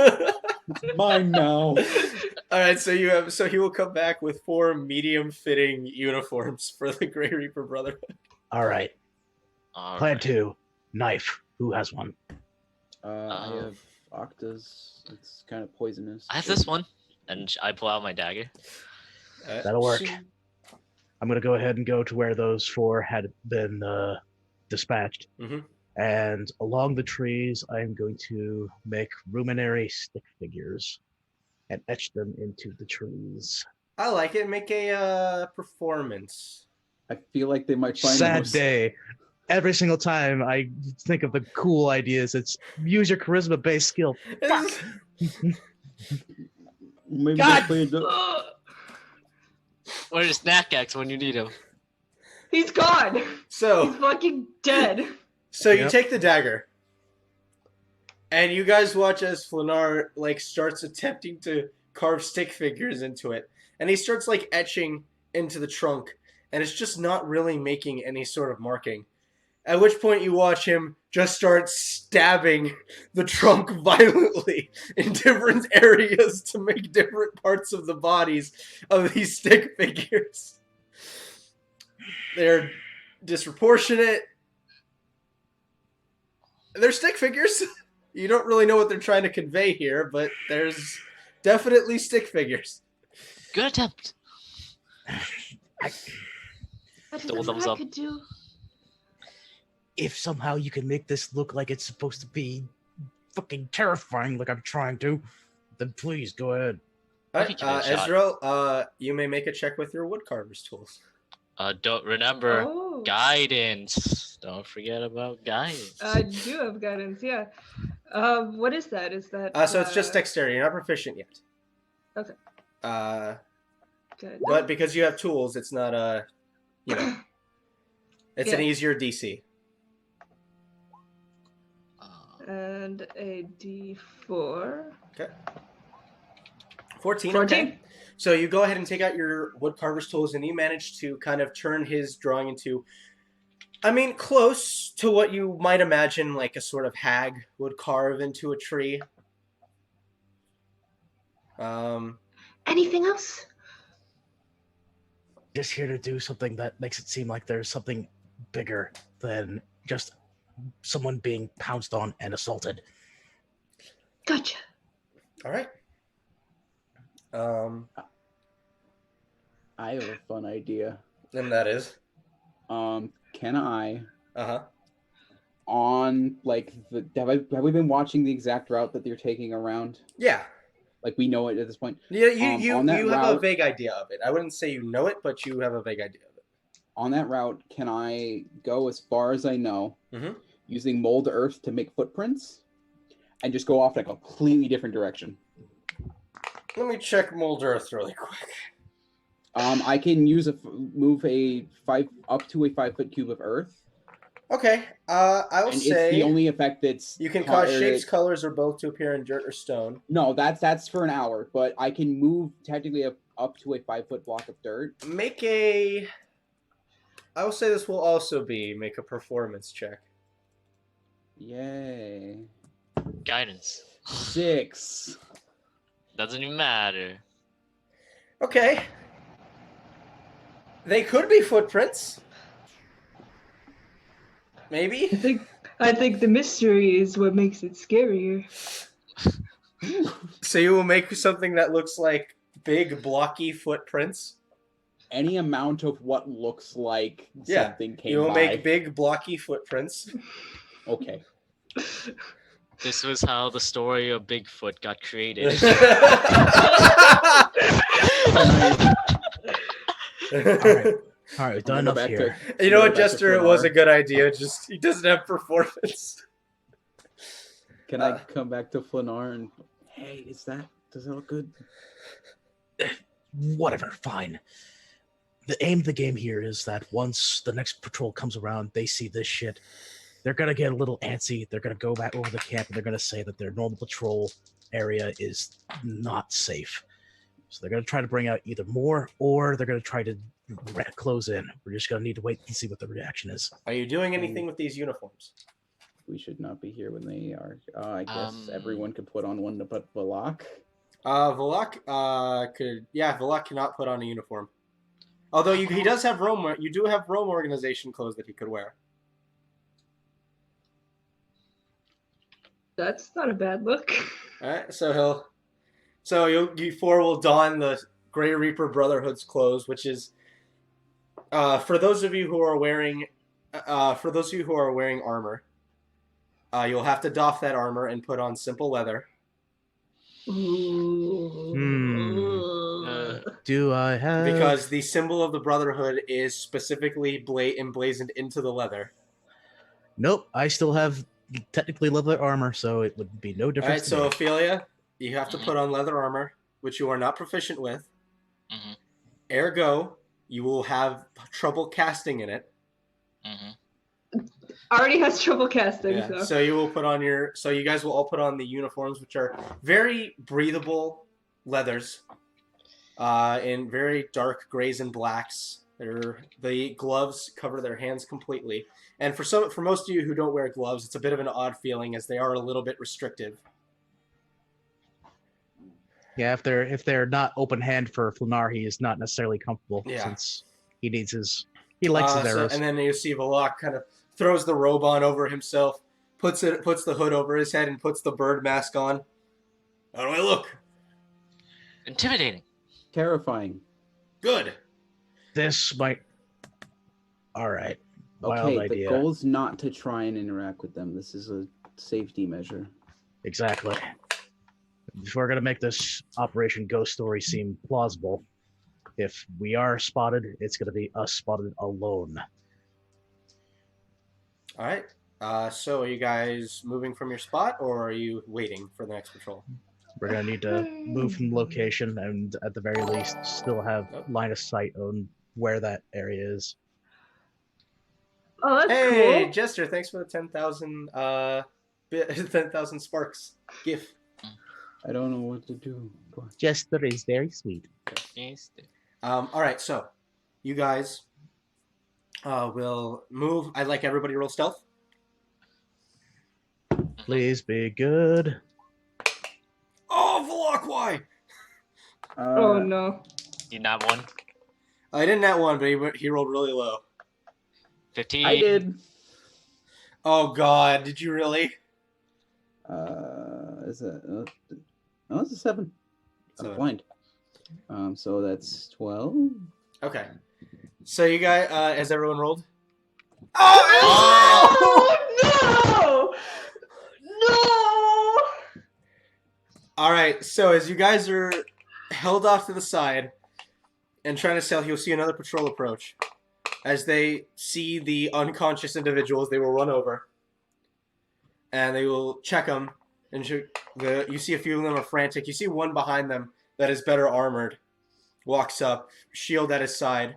[SPEAKER 5] It's mine now.
[SPEAKER 3] All right, so he will come back with 4 medium-fitting uniforms for the Grey Reaper Brotherhood.
[SPEAKER 1] All right.
[SPEAKER 4] All
[SPEAKER 1] Plan
[SPEAKER 4] right.
[SPEAKER 1] 2. Knife. Who has one?
[SPEAKER 5] I have Octa's. It's kind of poisonous.
[SPEAKER 4] I have this one, and I pull out my dagger.
[SPEAKER 1] That'll work. I'm going to go ahead and go to where those 4 had been dispatched.
[SPEAKER 3] Mm-hmm.
[SPEAKER 1] And along the trees, I'm going to make ruminary stick figures and etch them into the trees.
[SPEAKER 3] I like it. Make a performance.
[SPEAKER 5] I feel like they might find
[SPEAKER 1] Sad
[SPEAKER 5] those-
[SPEAKER 1] day. Every single time I think of the cool ideas, it's use your charisma-based skill. Fuck!
[SPEAKER 5] Maybe
[SPEAKER 1] God!
[SPEAKER 5] they played the-
[SPEAKER 4] Where's Snack X when you need him?
[SPEAKER 2] He's gone. He's
[SPEAKER 3] So
[SPEAKER 2] fucking dead.
[SPEAKER 3] you
[SPEAKER 1] Yep.
[SPEAKER 3] take the dagger, and you guys watch as Flanar starts attempting to carve stick figures into it, and he starts etching into the trunk, and it's just not really making any sort of marking. At which point you watch him just start stabbing the trunk violently in different areas to make different parts of the bodies of these stick figures. They're disproportionate. They're stick figures. You don't really know what they're trying to convey here, but there's definitely stick figures.
[SPEAKER 4] Good attempt.
[SPEAKER 2] That's
[SPEAKER 4] Double
[SPEAKER 2] what
[SPEAKER 4] thumbs
[SPEAKER 2] I
[SPEAKER 4] up.
[SPEAKER 2] could do.
[SPEAKER 1] If somehow you can make this look like it's supposed to be fucking terrifying like I'm trying to, then please go ahead.
[SPEAKER 3] All
[SPEAKER 4] I
[SPEAKER 3] right,
[SPEAKER 4] think you did a shot.
[SPEAKER 3] Ezreal, you may make a check with your woodcarver's tools.
[SPEAKER 4] Don't remember
[SPEAKER 2] Oh,
[SPEAKER 4] guidance. Don't forget about guidance.
[SPEAKER 2] I do have guidance. Yeah. What is that? Is that?
[SPEAKER 3] So it's just dexterity. You're not proficient yet.
[SPEAKER 2] Okay. Good.
[SPEAKER 3] But because you have tools, it's not it's an
[SPEAKER 2] Yeah.
[SPEAKER 3] easier DC.
[SPEAKER 2] And a D4.
[SPEAKER 3] Okay. 14.
[SPEAKER 2] 14.
[SPEAKER 3] Okay. So you go ahead and take out your woodcarver's tools, and you manage to kind of turn his drawing into, close to what you might imagine a sort of hag would carve into a tree.
[SPEAKER 2] Anything else?
[SPEAKER 1] Just here to do something that makes it seem like there's something bigger than just someone being pounced on and assaulted.
[SPEAKER 2] Gotcha.
[SPEAKER 3] All right.
[SPEAKER 5] I have a fun idea.
[SPEAKER 3] And that is.
[SPEAKER 5] Can I
[SPEAKER 3] Uh-huh.
[SPEAKER 5] on have we been watching the exact route that they're taking around?
[SPEAKER 3] Yeah.
[SPEAKER 5] We know it at this point.
[SPEAKER 3] Yeah, you
[SPEAKER 5] on that
[SPEAKER 3] have a
[SPEAKER 5] route-
[SPEAKER 3] vague idea of it. I wouldn't say you know it, but you have a vague idea of it.
[SPEAKER 5] On that route, can I go as far as I know,
[SPEAKER 3] Mhm.
[SPEAKER 5] using mold earth to make footprints, and just go off in a completely different direction?
[SPEAKER 3] Let me check mold earth really quick.
[SPEAKER 5] I can use move up to a 5-foot cube of earth,
[SPEAKER 3] Okay. I will
[SPEAKER 5] and
[SPEAKER 3] say
[SPEAKER 5] it's the only effect that's
[SPEAKER 3] you can cause shapes, colors, or both to appear in dirt or stone.
[SPEAKER 5] No, that's for an hour, but I can move technically up to a 5-foot block of dirt.
[SPEAKER 3] Make a I will say this will also be make a performance check.
[SPEAKER 5] Yay.
[SPEAKER 4] Guidance.
[SPEAKER 5] 6.
[SPEAKER 4] Doesn't even matter.
[SPEAKER 3] Okay. They could be footprints. Maybe.
[SPEAKER 2] I think the mystery is what makes it scarier.
[SPEAKER 3] So you will make something that looks like big blocky footprints.
[SPEAKER 5] Any amount of what looks like
[SPEAKER 3] Yeah,
[SPEAKER 5] something came
[SPEAKER 3] you will
[SPEAKER 5] by.
[SPEAKER 3] make big blocky footprints.
[SPEAKER 5] Okay.
[SPEAKER 4] This was how the story of Bigfoot got created.
[SPEAKER 1] All right, we've done enough here.
[SPEAKER 3] You know what, Jester? It was a good idea. Just he doesn't have performance.
[SPEAKER 5] Can I come back to Flanar and hey, does that look good?
[SPEAKER 1] Whatever, fine. The aim of the game here is that once the next patrol comes around, they see this shit, they're gonna get a little antsy. They're gonna go back over the camp and they're gonna say that their normal patrol area is not safe. So they're gonna try to bring out either more or they're gonna try to close in. We're just gonna need to wait and see what the reaction is.
[SPEAKER 3] Are you doing anything with these uniforms?
[SPEAKER 5] We should not be here when they are. I guess everyone could put on one but Valak.
[SPEAKER 3] Valak Valak cannot put on a uniform. Although he does have Rome. You do have Rome organization clothes that he could wear.
[SPEAKER 2] That's not a bad look.
[SPEAKER 3] All right, so you four will don the Grey Reaper Brotherhood's clothes, which is for those of you who are wearing armor. You'll have to doff that armor and put on simple leather.
[SPEAKER 1] Do I have...
[SPEAKER 3] Because the symbol of the Brotherhood is specifically emblazoned into the leather.
[SPEAKER 1] Nope, I still have technically leather armor, so it would be no difference.
[SPEAKER 3] All right, so Ophelia, you have to put on leather armor, which you are not proficient with.
[SPEAKER 4] Mm-hmm.
[SPEAKER 3] Ergo, you will have trouble casting in it.
[SPEAKER 4] Mm-hmm.
[SPEAKER 2] Already has trouble casting.
[SPEAKER 3] Yeah. So you will put on so you guys will all put on the uniforms, which are very breathable leathers, in very dark grays and blacks. The gloves cover their hands completely, and for most of you who don't wear gloves, it's a bit of an odd feeling as they are a little bit restrictive.
[SPEAKER 1] Yeah, if they're not open hand for Flanar, he is not necessarily comfortable since he likes his arrows.
[SPEAKER 3] And then you see Valak kind of throws the robe on over himself, puts the hood over his head, and puts the bird mask on. How do I look?
[SPEAKER 4] Intimidating.
[SPEAKER 5] Terrifying.
[SPEAKER 3] Good.
[SPEAKER 1] This might... Alright.
[SPEAKER 5] Okay,
[SPEAKER 1] Wild idea.
[SPEAKER 5] the goal is not to try and interact with them. This is a safety measure.
[SPEAKER 1] Exactly. If we're going to make this Operation Ghost Story seem plausible, if we are spotted, it's going to be us spotted alone.
[SPEAKER 3] All right. So are you guys moving from your spot, or are you waiting for the next patrol?
[SPEAKER 1] We're going to need to move from location and, at the very least, still have line of sight on where that area is.
[SPEAKER 2] Oh, that's
[SPEAKER 3] Hey,
[SPEAKER 2] cool.
[SPEAKER 3] Jester, thanks for the 10,000 10,000 sparks gift.
[SPEAKER 5] I don't know what to do.
[SPEAKER 1] Jester is very sweet.
[SPEAKER 3] All right, so you guys will move. I'd like everybody to roll stealth.
[SPEAKER 1] Please be good.
[SPEAKER 3] Oh, Valak, why?
[SPEAKER 2] Oh no.
[SPEAKER 4] You not one?
[SPEAKER 3] I didn't nat one, but he rolled really low.
[SPEAKER 4] 15.
[SPEAKER 5] I did.
[SPEAKER 3] Oh God, did you really?
[SPEAKER 5] Is it? Oh, it's a 7. I'm blind. So that's 12.
[SPEAKER 3] Okay. So you guys, has everyone rolled?
[SPEAKER 2] Oh no! No!
[SPEAKER 3] All right. So as you guys are held off to the side and trying to stealth, you'll see another patrol approach. As they see the unconscious individuals, they will run over and they will check them. And you see a few of them are frantic. You see one behind them that is better armored, walks up, shield at his side,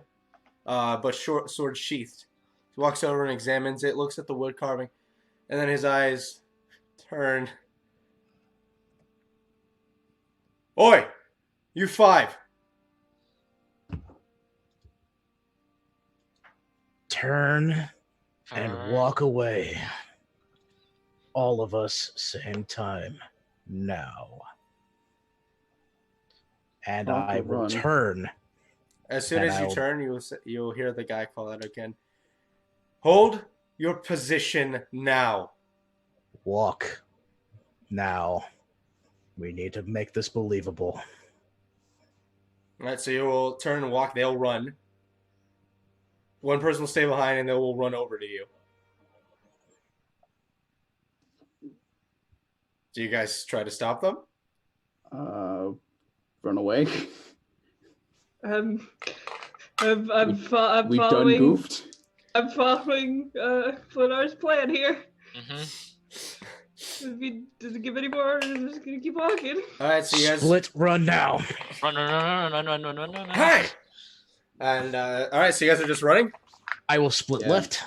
[SPEAKER 3] but short sword sheathed. He walks over and examines it, looks at the wood carving, and then his eyes turn. Oi! You 5!
[SPEAKER 1] turn and walk away. All of us, same time, now. And
[SPEAKER 5] Walk
[SPEAKER 1] I
[SPEAKER 5] or
[SPEAKER 1] will
[SPEAKER 5] run?
[SPEAKER 1] turn.
[SPEAKER 3] As soon
[SPEAKER 1] And
[SPEAKER 3] as you
[SPEAKER 1] I'll-
[SPEAKER 3] turn, you'll hear the guy call out again. Hold your position now.
[SPEAKER 1] Walk. Now. We need to make this believable.
[SPEAKER 3] All right, so you will turn and walk. They'll run. One person will stay behind, and they will run over to you. Do you guys try to stop them?
[SPEAKER 5] Run away.
[SPEAKER 2] I'm
[SPEAKER 5] We've done
[SPEAKER 2] following.
[SPEAKER 5] goofed.
[SPEAKER 2] I'm following Flinar's plan here.
[SPEAKER 4] Mm-hmm.
[SPEAKER 2] If he doesn't give any more, I'm just gonna keep walking.
[SPEAKER 3] All right, so you guys
[SPEAKER 1] Split run now.
[SPEAKER 4] Run.
[SPEAKER 3] Hey! And all right, so you guys are just running.
[SPEAKER 1] I will split
[SPEAKER 5] Yeah.
[SPEAKER 1] left.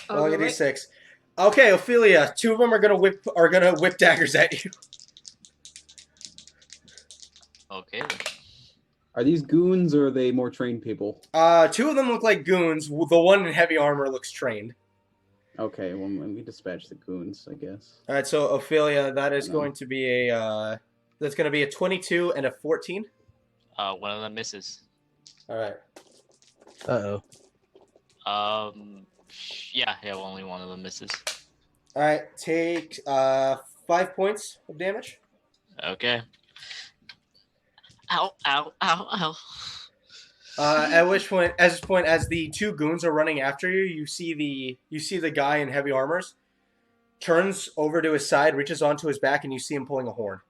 [SPEAKER 3] I'll
[SPEAKER 2] go
[SPEAKER 3] give you
[SPEAKER 2] right.
[SPEAKER 3] 6. Okay, Ophelia. 2 of them are gonna whip daggers at you.
[SPEAKER 4] Okay. Then.
[SPEAKER 5] Are these goons or are they more trained people?
[SPEAKER 3] 2 of them look like goons. The one in heavy armor looks trained.
[SPEAKER 5] Okay, well, we dispatch the goons, I guess.
[SPEAKER 3] All right, so Ophelia, that is
[SPEAKER 5] I know.
[SPEAKER 3] going to be a that's going to be a 22 and a 14.
[SPEAKER 4] One of them misses.
[SPEAKER 3] All right.
[SPEAKER 1] Uh-oh.
[SPEAKER 4] Yeah, only one of them misses.
[SPEAKER 3] All right, take 5 points of damage.
[SPEAKER 4] Okay. Ow, ow, ow, ow.
[SPEAKER 3] At which point, as the 2 goons are running after you, you see the guy in heavy armors turns over to his side, reaches onto his back, and you see him pulling a horn.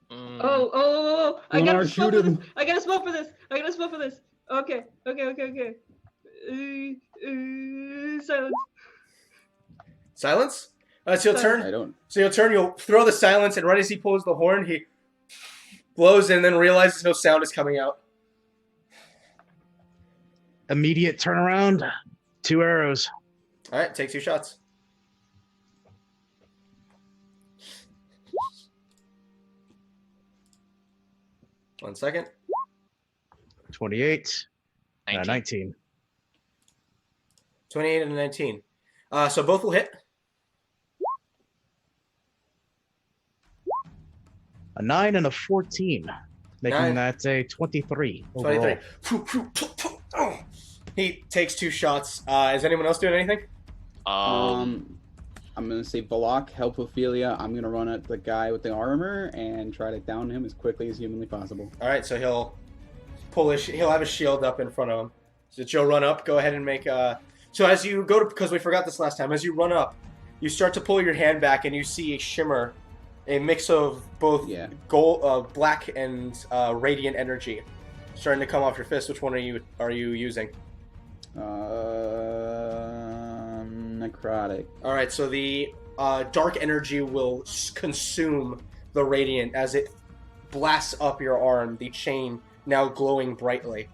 [SPEAKER 2] Oh! I
[SPEAKER 5] Lunar,
[SPEAKER 2] gotta smoke
[SPEAKER 5] shoot
[SPEAKER 2] for
[SPEAKER 5] him.
[SPEAKER 2] this. I gotta smoke for this. Okay. Silence.
[SPEAKER 3] Silence. So you'll turn.
[SPEAKER 5] I don't.
[SPEAKER 3] So you'll turn. You'll throw the silence, and right as he pulls the horn, he blows, and then realizes no sound is coming out.
[SPEAKER 1] Immediate turnaround. 2 arrows.
[SPEAKER 3] All right, take 2 shots. One second.
[SPEAKER 1] 28.
[SPEAKER 4] 19.
[SPEAKER 1] 19.
[SPEAKER 3] 28 and 19. So both will hit.
[SPEAKER 1] A 9 and a 14. Making
[SPEAKER 3] 9.
[SPEAKER 1] that a 23 overall.
[SPEAKER 3] 23. He takes 2 shots. Is anyone else doing anything?
[SPEAKER 5] I'm gonna say Balak, help Ophelia. I'm gonna run at the guy with the armor and try to down him as quickly as humanly possible.
[SPEAKER 3] All right, so he'll have his shield up in front of him. So Joe, run up. Go ahead and make So as you go to, because we forgot this last time, as you run up, you start to pull your hand back and you see a shimmer, a mix of both gold, black and radiant energy, starting to come off your fist. Which one are you using?
[SPEAKER 5] Necrotic.
[SPEAKER 3] All right, so the dark energy will consume the radiant as it blasts up your arm, the chain now glowing brightly.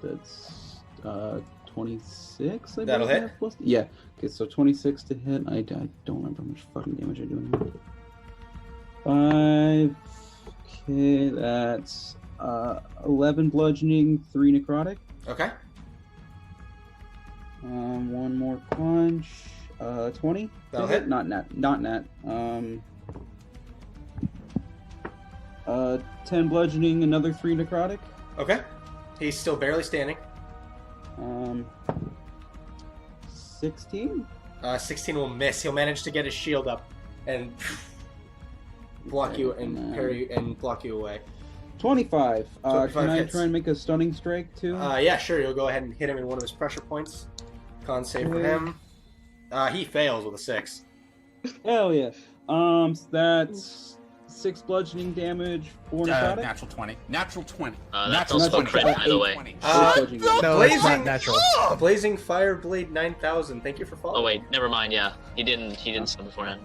[SPEAKER 5] That's 26. I believe
[SPEAKER 3] That'll
[SPEAKER 5] I
[SPEAKER 3] hit.
[SPEAKER 5] have plus- Yeah. Okay, so 26 to hit. I don't remember how much fucking damage I do anymore. 5. Okay, that's 11 bludgeoning, 3 necrotic.
[SPEAKER 3] Okay.
[SPEAKER 5] One more punch. 20.
[SPEAKER 3] That'll
[SPEAKER 5] Is it?
[SPEAKER 3] hit.
[SPEAKER 5] Not net. 10 bludgeoning, another 3 necrotic.
[SPEAKER 3] Okay. He's still barely standing.
[SPEAKER 5] 16.
[SPEAKER 3] 16 will miss. He'll manage to get his shield up and block you and parry and block you away.
[SPEAKER 5] 25.
[SPEAKER 3] 25
[SPEAKER 5] can I
[SPEAKER 3] hits.
[SPEAKER 5] try and make a stunning strike too?
[SPEAKER 3] Yeah, sure. You'll go ahead and hit him in one of his pressure points. Con save for
[SPEAKER 5] Okay.
[SPEAKER 3] him. He fails with a 6.
[SPEAKER 5] Hell yeah. So that's 6 bludgeoning damage, 4 necrotic.
[SPEAKER 6] Natural 20. Natural 20.
[SPEAKER 4] That's
[SPEAKER 6] Natural
[SPEAKER 4] also
[SPEAKER 6] 20.
[SPEAKER 4] crit, by the way.
[SPEAKER 6] 20.
[SPEAKER 5] Bludgeoning damage.
[SPEAKER 1] No, it's not natural.
[SPEAKER 3] Blazing Fireblade 9000. Thank you for following.
[SPEAKER 4] Oh wait, never mind. Yeah, he didn't summon beforehand.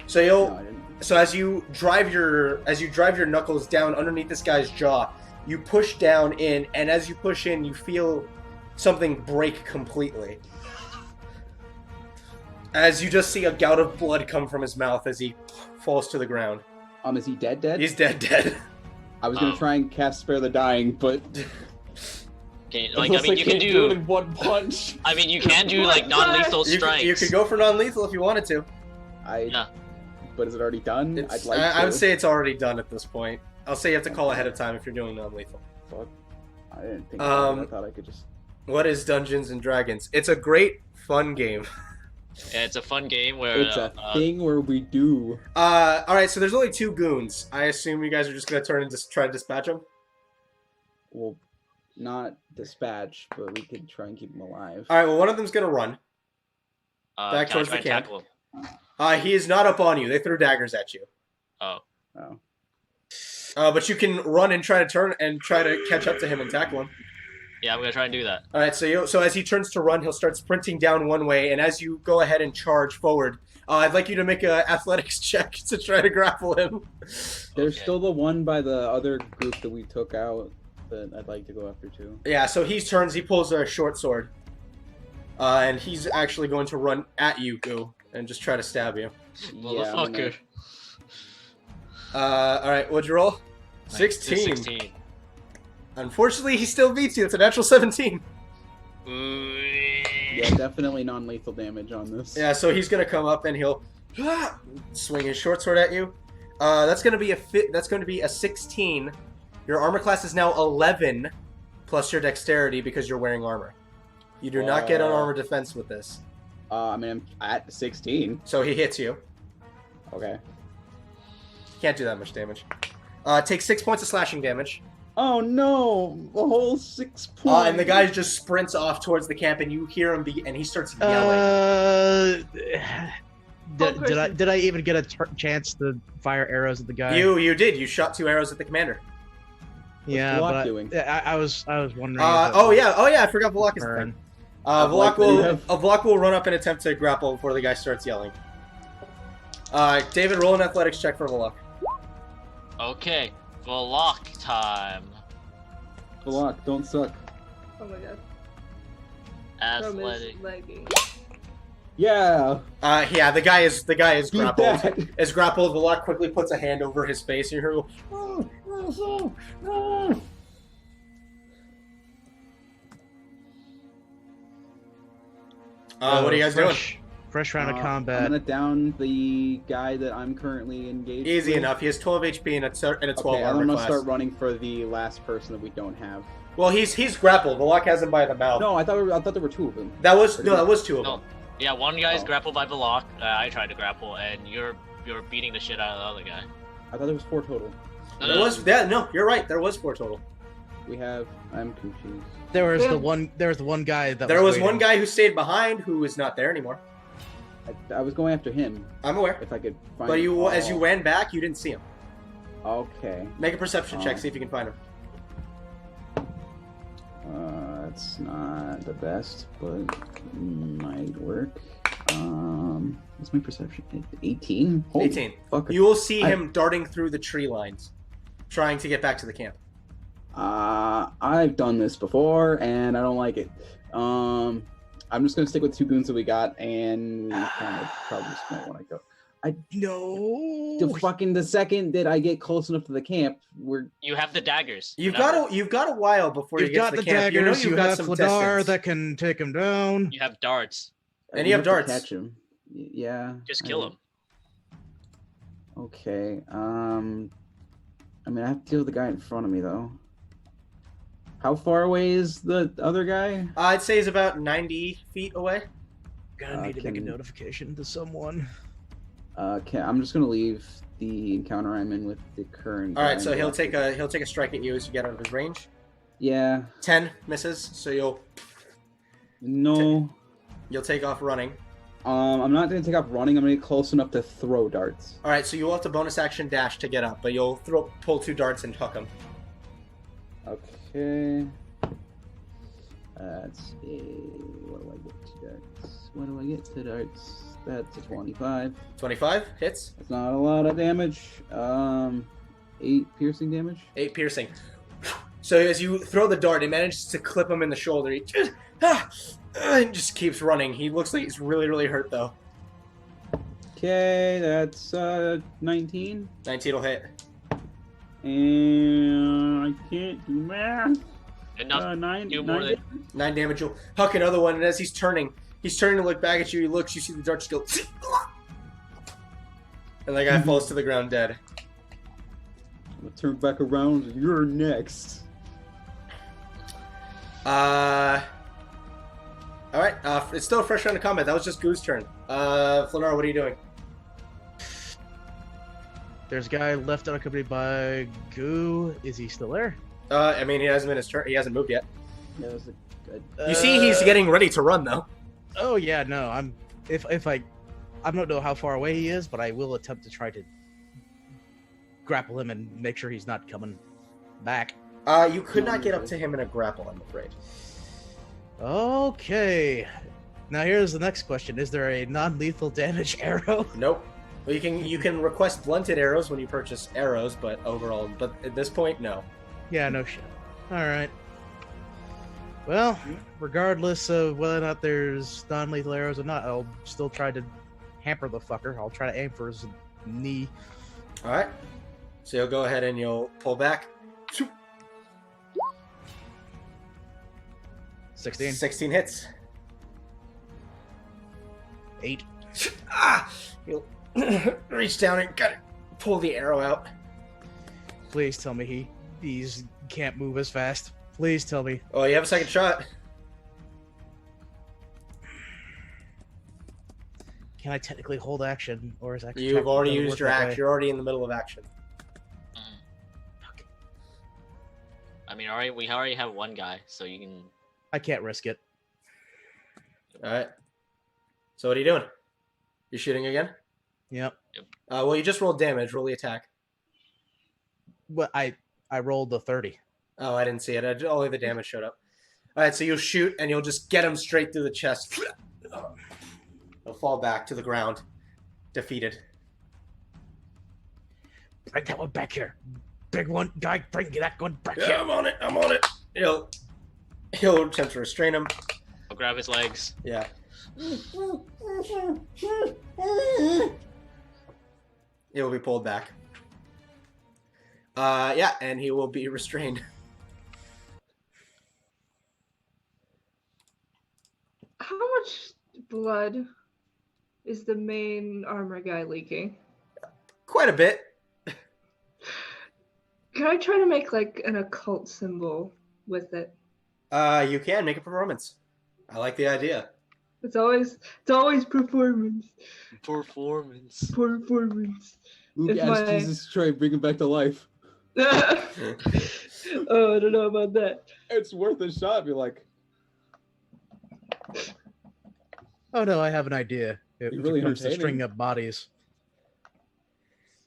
[SPEAKER 3] So you'll
[SPEAKER 5] No, I didn't.
[SPEAKER 3] So as you drive your knuckles down underneath this guy's jaw, you push down in, and as you push in, you feel something break completely. As you just see a gout of blood come from his mouth as he falls to the ground.
[SPEAKER 5] Is he dead?
[SPEAKER 3] He's dead.
[SPEAKER 5] I was gonna try and cast Spare the Dying, but
[SPEAKER 4] Okay,
[SPEAKER 5] it
[SPEAKER 4] like, I
[SPEAKER 5] looks
[SPEAKER 4] mean, you can
[SPEAKER 5] can't
[SPEAKER 4] do.
[SPEAKER 5] it in one punch.
[SPEAKER 4] I mean, you can do like non-lethal strikes.
[SPEAKER 3] You could go for non-lethal if you wanted to.
[SPEAKER 4] Yeah.
[SPEAKER 5] But is it already done?
[SPEAKER 3] It's,
[SPEAKER 5] I'd like to.
[SPEAKER 3] I would say it's already done at this point. I'll say you have to call ahead of time if you're doing non-lethal.
[SPEAKER 5] Fuck. I didn't think about it. I thought I could just.
[SPEAKER 3] What is Dungeons and Dragons? It's a great, fun game.
[SPEAKER 4] Yeah, it's a fun game where
[SPEAKER 5] It's a thing where we do.
[SPEAKER 3] Alright, so there's only 2 goons. I assume you guys are just gonna turn and just try to dispatch them?
[SPEAKER 5] Well, not dispatch, but we could try and keep them alive.
[SPEAKER 3] Alright, well, one of them's gonna run. Back
[SPEAKER 4] can I
[SPEAKER 3] towards
[SPEAKER 4] try
[SPEAKER 3] the
[SPEAKER 4] and
[SPEAKER 3] camp.
[SPEAKER 4] tackle him?
[SPEAKER 3] He is not up on you. They threw daggers at you.
[SPEAKER 4] Oh.
[SPEAKER 3] But you can run and try to turn and try to catch up to him and tackle him.
[SPEAKER 4] Yeah, I'm gonna try and do that.
[SPEAKER 3] Alright, so as he turns to run, he'll start sprinting down one way, and as you go ahead and charge forward, I'd like you to make an athletics check to try to grapple him.
[SPEAKER 5] There's
[SPEAKER 4] Okay.
[SPEAKER 5] still the one by the other group that we took out that I'd like to go after too.
[SPEAKER 3] Yeah, so he turns, he pulls a short sword. And he's actually going to run at you, Goo, and just try to stab you.
[SPEAKER 4] Motherfucker.
[SPEAKER 3] Alright, what'd you roll?
[SPEAKER 4] Nice.
[SPEAKER 3] 16.
[SPEAKER 4] 16.
[SPEAKER 3] Unfortunately, he still beats you. It's a natural 17.
[SPEAKER 5] Yeah, definitely non-lethal damage on this.
[SPEAKER 3] Yeah, so he's gonna come up and he'll swing his short sword at you. That's gonna be a 16. Your armor class is now 11 plus your dexterity because you're wearing armor. You do not get an armor defense with this.
[SPEAKER 5] I mean, I'm at 16.
[SPEAKER 3] So he hits you.
[SPEAKER 5] Okay.
[SPEAKER 3] Can't do that much damage. Take 6 points of slashing damage.
[SPEAKER 5] Oh no! A whole 6 points.
[SPEAKER 3] And the guy just sprints off towards the camp, and you hear him and he starts yelling.
[SPEAKER 1] Did I even get a chance to fire arrows at the guy?
[SPEAKER 3] You did. You shot 2 arrows at the commander.
[SPEAKER 1] Yeah,
[SPEAKER 5] What's Vlak
[SPEAKER 1] but
[SPEAKER 5] doing?
[SPEAKER 1] I was wondering.
[SPEAKER 3] Oh yeah. I forgot Vlak is
[SPEAKER 1] Turn.
[SPEAKER 3] there. Vlak will run up and attempt to grapple before the guy starts yelling. David, roll an athletics check for Vlak.
[SPEAKER 4] Okay, Valak time.
[SPEAKER 5] Vlak, don't suck.
[SPEAKER 2] Oh my god.
[SPEAKER 4] Athletic.
[SPEAKER 2] From his leggings.
[SPEAKER 5] Yeah.
[SPEAKER 3] Yeah, the guy is
[SPEAKER 5] Beat
[SPEAKER 3] grappled.
[SPEAKER 5] that.
[SPEAKER 3] Is grappled. Vlak quickly puts a hand over his face, and you hear what are you guys doing?
[SPEAKER 1] Fresh round of
[SPEAKER 5] I'm
[SPEAKER 1] combat.
[SPEAKER 5] gonna down the guy that I'm currently engaged
[SPEAKER 3] Easy
[SPEAKER 5] with.
[SPEAKER 3] enough. He has 12 HP and a 12
[SPEAKER 5] Okay, I'm
[SPEAKER 3] armor
[SPEAKER 5] gonna
[SPEAKER 3] class.
[SPEAKER 5] start running for the last person that we don't have.
[SPEAKER 3] Well, he's grappled. Vlak has him by the mouth.
[SPEAKER 5] No, I thought there were 2 of them.
[SPEAKER 3] That was 2 of
[SPEAKER 4] No.
[SPEAKER 3] them.
[SPEAKER 4] Yeah, one guy's
[SPEAKER 5] Oh.
[SPEAKER 4] grappled by Valak. I tried to grapple, and you're beating the shit out of the other guy.
[SPEAKER 5] I thought there was 4 total.
[SPEAKER 3] There was no. You're right. There was 4 total.
[SPEAKER 5] We have. I'm confused.
[SPEAKER 1] There was
[SPEAKER 2] Yeah.
[SPEAKER 1] the one. There was the one guy that.
[SPEAKER 3] There was
[SPEAKER 1] waiting.
[SPEAKER 3] one guy who stayed behind who is not there anymore.
[SPEAKER 5] I was going after him.
[SPEAKER 3] I'm aware.
[SPEAKER 5] If I could find.
[SPEAKER 3] But
[SPEAKER 5] him.
[SPEAKER 3] as you ran back, you didn't see him.
[SPEAKER 5] Okay.
[SPEAKER 3] Make a perception check.
[SPEAKER 5] Oh.
[SPEAKER 3] See if you can find him.
[SPEAKER 5] It's not the best, but might work. What's my perception? 18. Holy
[SPEAKER 3] 18.
[SPEAKER 5] Fuck.
[SPEAKER 3] You will see him darting through the tree lines, trying to get back to the camp.
[SPEAKER 5] I've done this before, and I don't like it. I'm just gonna stick with 2 goons that we got, and we kind of probably just might want to go.
[SPEAKER 1] No.
[SPEAKER 5] The second that I get close enough to the camp,
[SPEAKER 4] You have the daggers.
[SPEAKER 3] You've
[SPEAKER 4] remember?
[SPEAKER 3] got a while before you
[SPEAKER 1] You've
[SPEAKER 3] get
[SPEAKER 1] got
[SPEAKER 3] to the
[SPEAKER 1] the
[SPEAKER 3] camp.
[SPEAKER 1] daggers.
[SPEAKER 3] You've
[SPEAKER 1] You
[SPEAKER 3] got
[SPEAKER 1] have
[SPEAKER 3] some
[SPEAKER 1] Fladar
[SPEAKER 3] distance.
[SPEAKER 1] that can take him down.
[SPEAKER 4] You have darts.
[SPEAKER 3] And you have darts.
[SPEAKER 5] Catch him. Yeah.
[SPEAKER 4] Just kill him.
[SPEAKER 5] Okay. I mean, I have to deal with the guy in front of me though. How far away is the other guy?
[SPEAKER 3] I'd say he's about 90 feet away.
[SPEAKER 1] Gonna need to make a
[SPEAKER 5] can-
[SPEAKER 1] notification to someone.
[SPEAKER 5] I'm just gonna leave the encounter I'm in with the current.
[SPEAKER 3] All
[SPEAKER 5] guy
[SPEAKER 3] right, so
[SPEAKER 5] and go
[SPEAKER 3] he'll
[SPEAKER 5] after-
[SPEAKER 3] take a strike at you as you get out of his range.
[SPEAKER 5] Yeah.
[SPEAKER 3] 10 misses, so you'll
[SPEAKER 5] No.
[SPEAKER 3] take off running.
[SPEAKER 5] I'm not gonna take off running. I'm gonna get close enough to throw darts.
[SPEAKER 3] All right, so you will have to bonus action dash to get up, but you'll pull 2 darts and hook them.
[SPEAKER 5] Okay. Let's see. What do I get to darts? What do I get to darts? That's a 25.
[SPEAKER 3] 25 hits,
[SPEAKER 5] That's not a lot of damage. 8 piercing damage.
[SPEAKER 3] 8 piercing. So as you throw the dart, it manages to clip him in the shoulder. He just keeps running. He looks like he's really, really hurt though.
[SPEAKER 5] Okay, that's 19.
[SPEAKER 3] 19 will hit.
[SPEAKER 5] And can't do math.
[SPEAKER 4] Enough.
[SPEAKER 5] Nine.
[SPEAKER 4] Do more than
[SPEAKER 3] 9 damage. You'll huck another one, and as he's turning to look back at you. He looks. You see the dart just go, and the guy falls to the ground dead.
[SPEAKER 5] I'm gonna turn back around. You're next.
[SPEAKER 3] All right. It's still a fresh round of combat. That was just Goo's turn. Flanar, what are you doing?
[SPEAKER 1] There's a guy left unaccompanied by Goo. Is he still there?
[SPEAKER 3] I mean, he hasn't been his turn. He hasn't moved yet.
[SPEAKER 5] That was a good.
[SPEAKER 3] You see, he's getting ready to run, though.
[SPEAKER 1] Oh yeah, no. I don't know how far away he is, but I will attempt to try to grapple him and make sure he's not coming back.
[SPEAKER 3] You could not get up to him in a grapple, I'm afraid.
[SPEAKER 1] Okay. Now here's the next question: is there a non-lethal damage arrow?
[SPEAKER 3] Nope. Well, you can request blunted arrows when you purchase arrows, but at this point, no.
[SPEAKER 1] Yeah, no shit. All right. Well, regardless of whether or not there's non-lethal arrows or not, I'll still try to hamper the fucker. I'll try to aim for his knee.
[SPEAKER 3] All right. So you'll go ahead and you'll pull back.
[SPEAKER 1] 16.
[SPEAKER 3] 16 hits.
[SPEAKER 1] 8.
[SPEAKER 3] You'll reach down and pull the arrow out.
[SPEAKER 1] Please tell me he's can't move as fast. Please tell me.
[SPEAKER 3] Oh, you have a second shot.
[SPEAKER 1] Can I technically hold action, or is actually
[SPEAKER 3] You've already used your action. You're already in the middle of action.
[SPEAKER 4] I mean, we already have one guy, so you can.
[SPEAKER 1] I can't risk it.
[SPEAKER 3] All right. So what are you doing? You're shooting again?
[SPEAKER 1] Yep.
[SPEAKER 3] Well, you just rolled damage. Roll the attack.
[SPEAKER 1] But I rolled the 30.
[SPEAKER 3] Oh, I didn't see it. Only the damage showed up. All right, so you'll shoot, and you'll just get him straight through the chest. He'll fall back to the ground, defeated.
[SPEAKER 1] Bring that one back here. Big one, guy, bring that one back
[SPEAKER 3] Yeah,
[SPEAKER 1] here.
[SPEAKER 3] I'm on it. He'll attempt to restrain him.
[SPEAKER 4] I'll grab his legs.
[SPEAKER 3] Yeah. He'll be pulled back. Yeah, and he will be restrained.
[SPEAKER 2] How much blood is the main armor guy leaking?
[SPEAKER 3] Quite a bit.
[SPEAKER 2] Can I try to make like an occult symbol with it?
[SPEAKER 3] You can make a performance. I like the idea.
[SPEAKER 2] It's always performance.
[SPEAKER 4] Performance.
[SPEAKER 2] Performance.
[SPEAKER 5] Luke
[SPEAKER 2] If
[SPEAKER 5] asked
[SPEAKER 2] my-
[SPEAKER 5] Jesus to try and bring him back to life.
[SPEAKER 2] Oh, I don't know about that.
[SPEAKER 5] It's worth a shot. Be like,
[SPEAKER 1] Oh no, I have an idea. If
[SPEAKER 5] You're really
[SPEAKER 1] it comes to
[SPEAKER 5] entertaining.
[SPEAKER 1] stringing up bodies.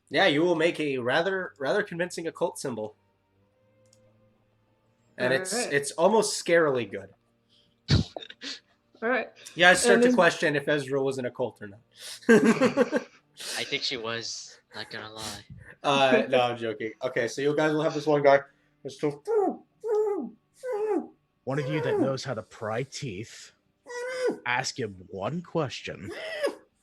[SPEAKER 3] Yeah, you will make a rather convincing occult symbol. And
[SPEAKER 2] Alright.
[SPEAKER 3] it's almost scarily good.
[SPEAKER 2] All right.
[SPEAKER 3] Yeah, I start
[SPEAKER 2] And
[SPEAKER 3] to
[SPEAKER 2] then-
[SPEAKER 3] question if Ezra was an occult or not.
[SPEAKER 4] I think she was. Not gonna lie.
[SPEAKER 3] No, I'm joking. Okay, so you guys will have this one guy. It's still...
[SPEAKER 1] One of you that knows how to pry teeth, ask him one question,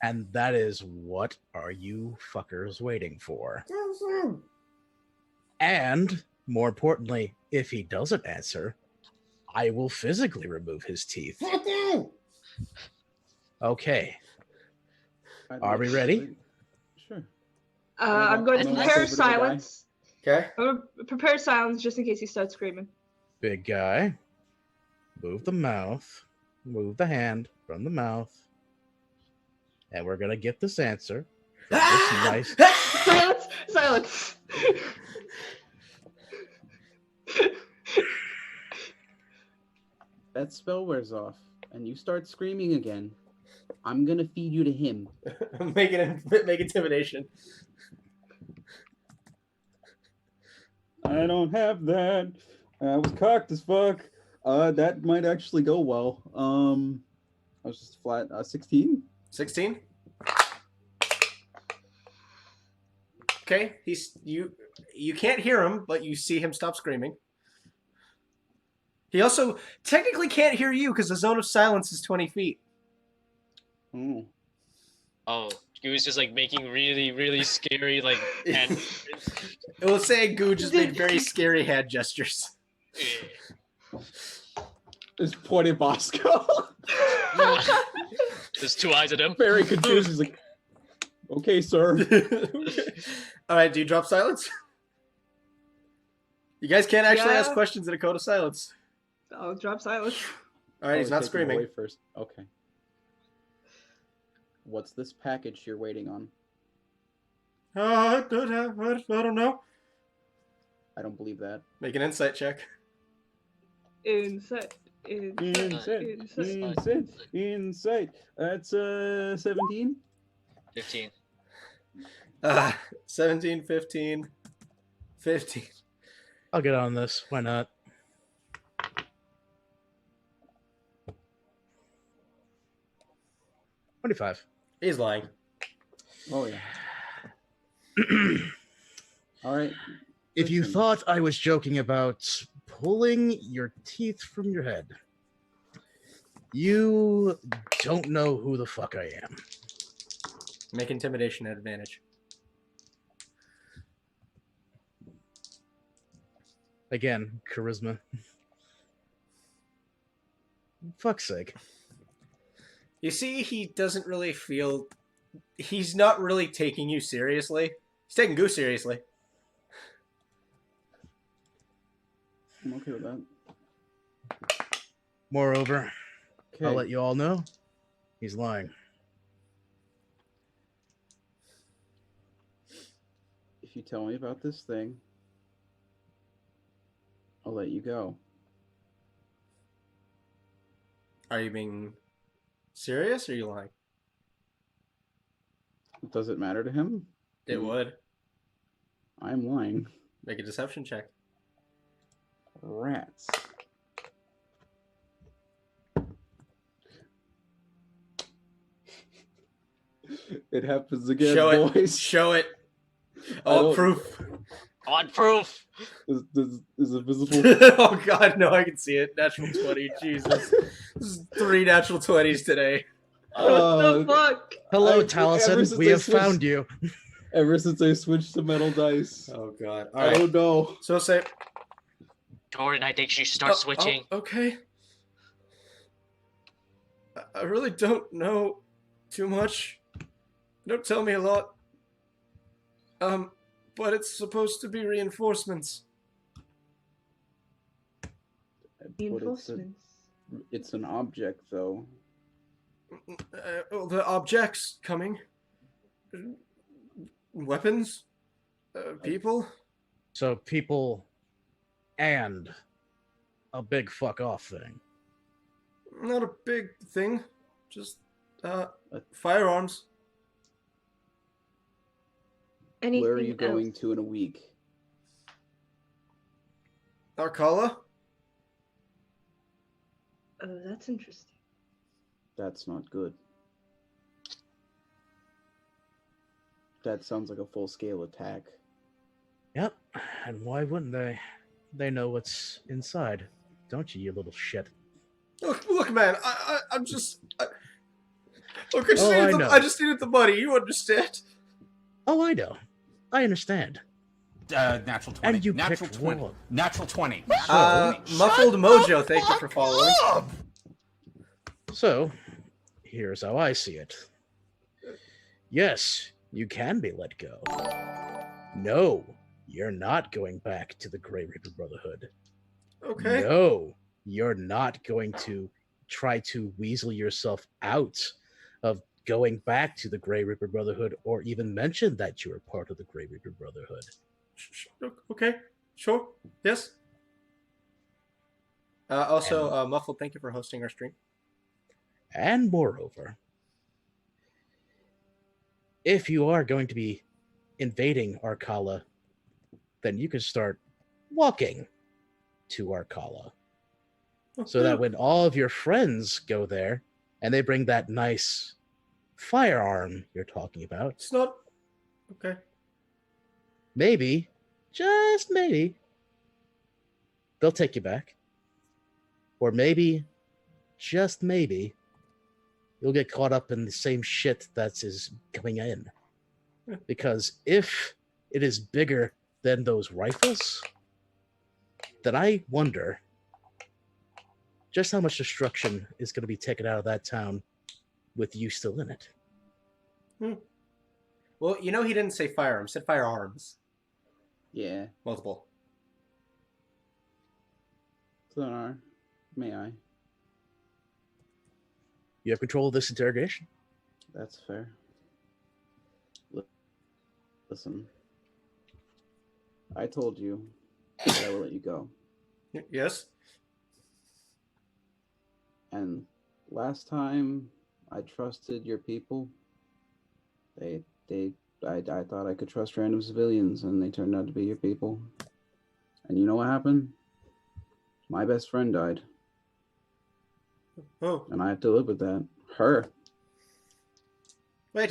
[SPEAKER 1] and that is, what are you fuckers waiting for? And, more importantly, if he doesn't answer, I will physically remove his teeth. Okay. Are we ready?
[SPEAKER 5] Sure.
[SPEAKER 2] I'm going to
[SPEAKER 4] Unless-
[SPEAKER 2] prepare
[SPEAKER 5] over to the guy.
[SPEAKER 2] silence.
[SPEAKER 3] Okay.
[SPEAKER 2] I'm going to prepare silence just in case he starts screaming.
[SPEAKER 1] Big guy, move the mouth, move the hand from the mouth, and we're gonna get this answer from this nice.
[SPEAKER 2] Silence! Silence!
[SPEAKER 5] That spell wears off, and you start screaming again. I'm gonna feed you to him.
[SPEAKER 3] make intimidation.
[SPEAKER 5] I don't have that. I was cocked as fuck. That might actually go well. I was just flat. 16.
[SPEAKER 3] 16. Okay, you can't hear him, but you see him stop screaming. He also technically can't hear you because the zone of silence is 20 feet.
[SPEAKER 5] Oh.
[SPEAKER 4] Oh, Goo's just like making really, really scary like hand.
[SPEAKER 3] It will say Goo just made very scary hand gestures.
[SPEAKER 5] Just pointed Bosco.
[SPEAKER 4] There's 2 eyes at him.
[SPEAKER 5] Very confused. He's like, okay, sir.
[SPEAKER 3] All right, do you drop silence? You guys can't actually
[SPEAKER 2] Yeah.
[SPEAKER 3] ask questions in a code of silence.
[SPEAKER 2] I'll drop silence.
[SPEAKER 3] All right, he's not
[SPEAKER 5] Take him
[SPEAKER 3] screaming.
[SPEAKER 5] away first. Okay. What's this package you're waiting on?
[SPEAKER 3] I don't know.
[SPEAKER 5] I don't believe that.
[SPEAKER 3] Make an insight check.
[SPEAKER 2] Insight.
[SPEAKER 5] Insight. That's 17.
[SPEAKER 4] 15.
[SPEAKER 3] 17, 15, 15.
[SPEAKER 1] I'll get on this. Why not? $25.
[SPEAKER 3] He's lying.
[SPEAKER 5] Oh yeah. All right.
[SPEAKER 1] If you
[SPEAKER 5] Listen.
[SPEAKER 1] thought I was joking about pulling your teeth from your head, you don't know who the fuck I am.
[SPEAKER 3] Make intimidation at advantage.
[SPEAKER 1] Again, charisma. Fuck's sake.
[SPEAKER 3] You see, he doesn't really feel... He's not really taking you seriously. He's taking Goo seriously.
[SPEAKER 5] I'm okay with that.
[SPEAKER 1] Moreover,
[SPEAKER 5] Okay.
[SPEAKER 1] I'll let you all know, he's lying.
[SPEAKER 5] If you tell me about this thing, I'll let you go.
[SPEAKER 3] Are you being serious or are you lying?
[SPEAKER 5] Does it matter to him?
[SPEAKER 3] It would.
[SPEAKER 5] I'm lying.
[SPEAKER 3] Make a deception check.
[SPEAKER 5] Rats. It happens again,
[SPEAKER 3] Show it.
[SPEAKER 5] boys.
[SPEAKER 3] Show it.
[SPEAKER 5] I
[SPEAKER 3] Oh,
[SPEAKER 5] don't-
[SPEAKER 3] proof.
[SPEAKER 4] On proof.
[SPEAKER 5] Is it visible?
[SPEAKER 3] Oh god, no, I can see it. Natural 20, Jesus. This is 3 natural 20s today.
[SPEAKER 2] What the fuck?
[SPEAKER 1] Hello,
[SPEAKER 5] ever
[SPEAKER 1] Taliesin.
[SPEAKER 5] since
[SPEAKER 1] We
[SPEAKER 5] I
[SPEAKER 1] have
[SPEAKER 5] switched-
[SPEAKER 1] found you.
[SPEAKER 5] Ever since I switched to metal dice.
[SPEAKER 3] Oh god.
[SPEAKER 5] I
[SPEAKER 3] Alright.
[SPEAKER 5] don't know.
[SPEAKER 3] So say...
[SPEAKER 4] Jordan, I think you should start switching.
[SPEAKER 3] Okay. I really don't know too much. Don't tell me a lot. But it's supposed to be reinforcements.
[SPEAKER 5] But it's,
[SPEAKER 2] Reinforcements.
[SPEAKER 5] it's an object, though.
[SPEAKER 3] Well, the objects coming. Weapons. People.
[SPEAKER 1] So people and a big fuck off thing.
[SPEAKER 3] Not a big thing. Just, firearms.
[SPEAKER 2] Anything
[SPEAKER 5] Where are you going
[SPEAKER 2] else?
[SPEAKER 5] to in a week?
[SPEAKER 3] Arcala.
[SPEAKER 2] Oh, that's interesting.
[SPEAKER 5] That's not good. That sounds like a full-scale attack.
[SPEAKER 1] Yep. And why wouldn't they? They know what's inside. Don't you, you little shit?
[SPEAKER 3] Look, man. I'm just... Look,
[SPEAKER 1] know.
[SPEAKER 3] I just needed the money. You understand?
[SPEAKER 1] Oh, I know. I understand.
[SPEAKER 6] Natural 20.
[SPEAKER 1] And you
[SPEAKER 6] Natural
[SPEAKER 1] picked
[SPEAKER 6] 20.
[SPEAKER 1] one.
[SPEAKER 6] Natural 20.
[SPEAKER 3] Muffled Mojo, thank you for following.
[SPEAKER 1] So, here's how I see it. Yes, you can be let go. No, you're not going back to the Grey Reaper Brotherhood.
[SPEAKER 3] Okay.
[SPEAKER 1] No, you're not going to try to weasel yourself out of going back to the Grey Reaper Brotherhood or even mention that you are part of the Grey Reaper Brotherhood.
[SPEAKER 3] Okay. Sure. Yes. Also, Muffled, thank you for hosting our stream.
[SPEAKER 1] And moreover, if you are going to be invading Arcala, then you can start walking to Arcala. So that when all of your friends go there and they bring that nice firearm you're talking about,
[SPEAKER 3] It's not... Okay.
[SPEAKER 1] maybe, just maybe, they'll take you back. Or maybe, just maybe, you'll get caught up in the same shit that is coming in. Because if it is bigger than those rifles, then I wonder just how much destruction is going to be taken out of that town with you still in it.
[SPEAKER 3] Well, he didn't say firearms. He said firearms.
[SPEAKER 5] Yeah.
[SPEAKER 3] Multiple.
[SPEAKER 5] Sonar, may I?
[SPEAKER 1] You have control of this interrogation.
[SPEAKER 5] That's fair. Listen, I told you that I will let you go.
[SPEAKER 3] Yes.
[SPEAKER 5] And last time I trusted your people, I thought I could trust random civilians, and they turned out to be your people. And you know what happened? My best friend died.
[SPEAKER 3] Oh.
[SPEAKER 5] And I have to live with that. Her.
[SPEAKER 3] Wait,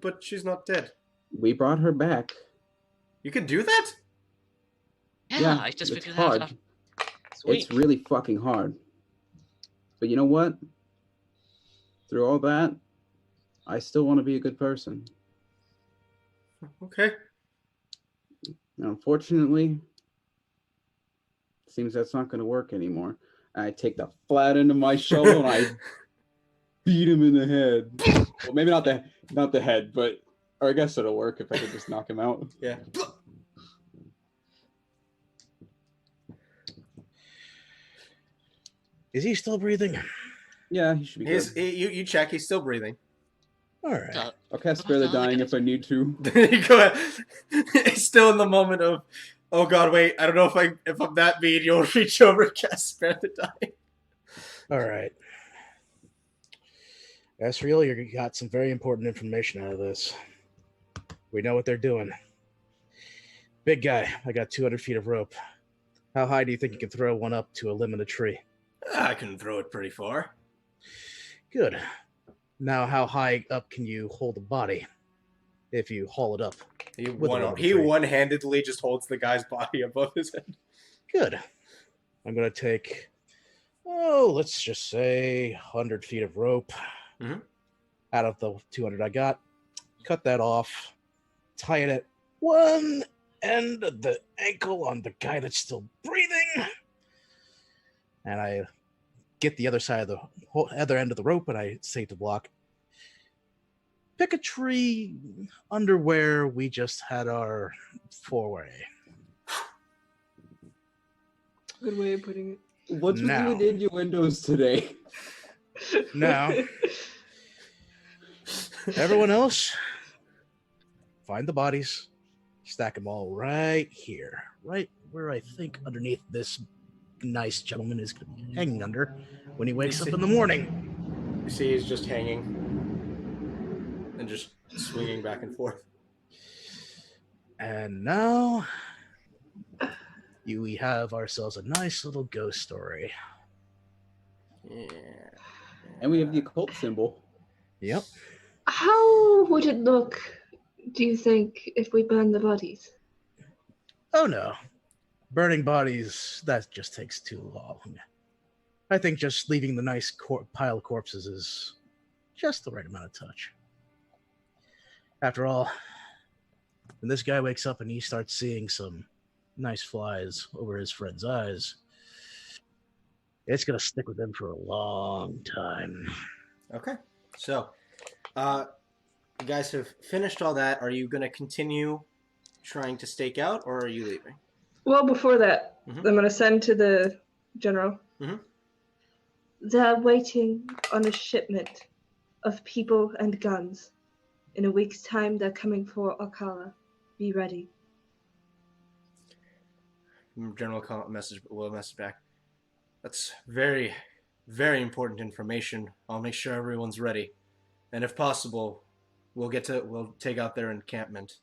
[SPEAKER 3] but she's not dead.
[SPEAKER 5] We brought her back.
[SPEAKER 3] You can do that?
[SPEAKER 4] Yeah, I just
[SPEAKER 5] it's
[SPEAKER 4] figured
[SPEAKER 5] hard.
[SPEAKER 4] that out. Sweet.
[SPEAKER 5] It's really fucking hard. But you know what? Through all that, I still want to be a good person.
[SPEAKER 3] Okay.
[SPEAKER 5] And unfortunately, it seems that's not going to work anymore. And I take the flat end of my shovel and I beat him in the head. Well, maybe not the head, but or I guess it'll work if I could just knock him out.
[SPEAKER 3] Yeah.
[SPEAKER 1] Is he still breathing?
[SPEAKER 5] Yeah, he should be good.
[SPEAKER 3] You check. He's still breathing.
[SPEAKER 1] All right.
[SPEAKER 5] I'll cast Spare the Dying if I need to.
[SPEAKER 3] Go ahead. He's still in the moment of, oh god, wait, I don't know if I'm that mean. You'll reach over and cast Spare the Dying.
[SPEAKER 1] All right. Asriel, you got some very important information out of this. We know what they're doing. Big guy, I got 200 feet of rope. How high do you think you can throw one up to a limb in a tree?
[SPEAKER 3] I can throw it pretty far.
[SPEAKER 1] Good. Now, how high up can you hold a body if you haul it up?
[SPEAKER 3] He one-handedly just holds the guy's body above his head.
[SPEAKER 1] Good. I'm going to take, let's just say 100 feet of rope out of the 200 I got. Cut that off. Tie it at one end of the ankle on the guy that's still breathing. And I get the other side of the other end of the rope, and I say to Block, pick a tree under where we just had our foray.
[SPEAKER 2] Good way of putting it.
[SPEAKER 5] What's with you with innuendos today?
[SPEAKER 1] Now, everyone else, find the bodies, stack them all right here, right where I think underneath this nice gentleman is going to be hanging under when he wakes up in the morning.
[SPEAKER 3] You see he's just hanging and just swinging back and forth.
[SPEAKER 1] And now we have ourselves a nice little ghost story.
[SPEAKER 3] Yeah.
[SPEAKER 5] And we have the occult symbol.
[SPEAKER 1] Yep.
[SPEAKER 2] How would it look, do you think, if we burn the bodies?
[SPEAKER 1] Oh no. Burning bodies, that just takes too long. I think just leaving the nice pile of corpses is just the right amount of touch. After all, when this guy wakes up and he starts seeing some nice flies over his friend's eyes, it's going to stick with him for a long time.
[SPEAKER 3] Okay. So, you guys have finished all that. Are you going to continue trying to stake out, or are you leaving?
[SPEAKER 2] Well, before that, I'm going to send to the general. They're waiting on a shipment of people and guns. In a week's time, they're coming for Alcala. Be ready.
[SPEAKER 3] General will message back. That's very, very important information. I'll make sure everyone's ready. And if possible, we'll take out their encampment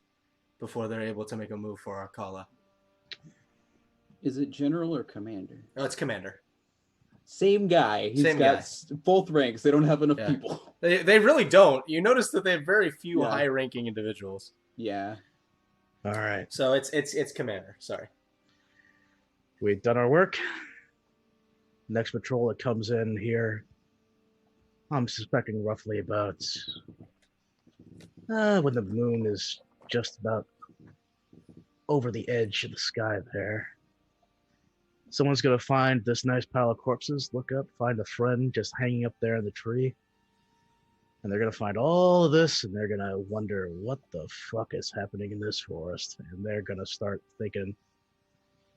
[SPEAKER 3] before they're able to make a move for Alcala.
[SPEAKER 5] Is it general or commander?
[SPEAKER 3] Oh, it's commander.
[SPEAKER 5] Same guy. He's got both ranks. They don't have enough people.
[SPEAKER 3] They really don't. You notice that they have very few high-ranking individuals.
[SPEAKER 5] Yeah.
[SPEAKER 1] All right.
[SPEAKER 3] So it's commander. Sorry.
[SPEAKER 1] We've done our work. Next patrol that comes in here, I'm suspecting roughly about when the moon is just about over the edge of the sky there. Someone's gonna find this nice pile of corpses, look up, find a friend just hanging up there in the tree, and they're gonna find all of this, and they're gonna wonder what the fuck is happening in this forest, and they're gonna start thinking,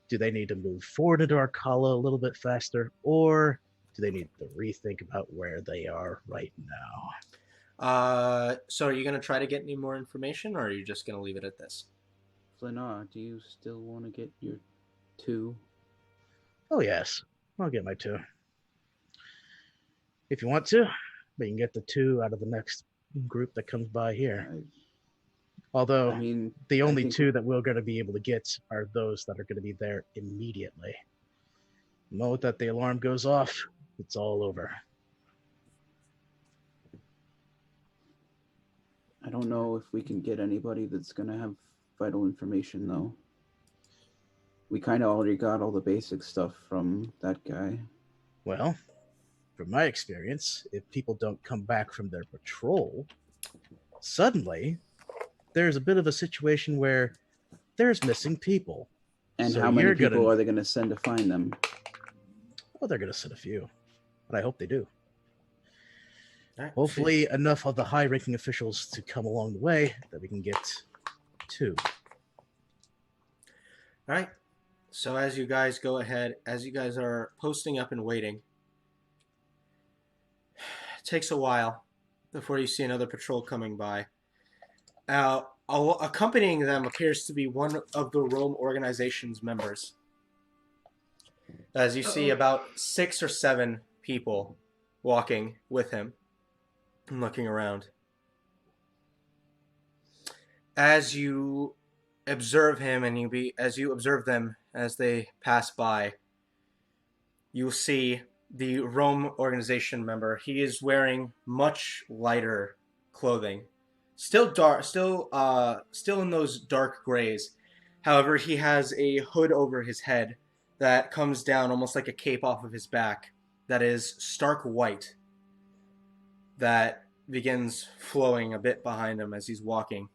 [SPEAKER 1] do they need to move forward into Arcala a little bit faster, or do they need to rethink about where they are right now?
[SPEAKER 3] So are you going to try to get any more information, or are you just going to leave it at this?
[SPEAKER 5] Flinar, do you still want to get your 2?
[SPEAKER 1] Oh yes, I'll get my 2. If you want to, but you can get the 2 out of the next group that comes by here. Although,
[SPEAKER 5] I mean,
[SPEAKER 1] the
[SPEAKER 5] I
[SPEAKER 1] only
[SPEAKER 5] think
[SPEAKER 1] 2 that we're going to be able to get are those that are going to be there immediately. The moment that the alarm goes off, it's all over.
[SPEAKER 5] I don't know if we can get anybody that's going to have vital information, though. We kind of already got all the basic stuff from that guy.
[SPEAKER 1] Well, from my experience, if people don't come back from their patrol, suddenly there's a bit of a situation where there's missing people.
[SPEAKER 5] And
[SPEAKER 1] So
[SPEAKER 5] how many
[SPEAKER 1] you're
[SPEAKER 5] people
[SPEAKER 1] gonna-
[SPEAKER 5] are they going to send to find them?
[SPEAKER 1] Oh, they're going to send a few, and I hope they do.
[SPEAKER 3] All right.
[SPEAKER 1] Hopefully, enough of the high-ranking officials to come along the way that we can get 2.
[SPEAKER 3] All right. So as you guys go ahead, as you guys are posting up and waiting, it takes a while before you see another patrol coming by. Accompanying them appears to be one of the Rome organization's members. As you see about 6 or 7 people walking with him and looking around. As you observe him and as you observe them as they pass by, you'll see the Rome organization member. He is wearing much lighter clothing, still dark, still in those dark grays. However, he has a hood over his head that comes down almost like a cape off of his back that is stark white, that begins flowing a bit behind him as he's walking.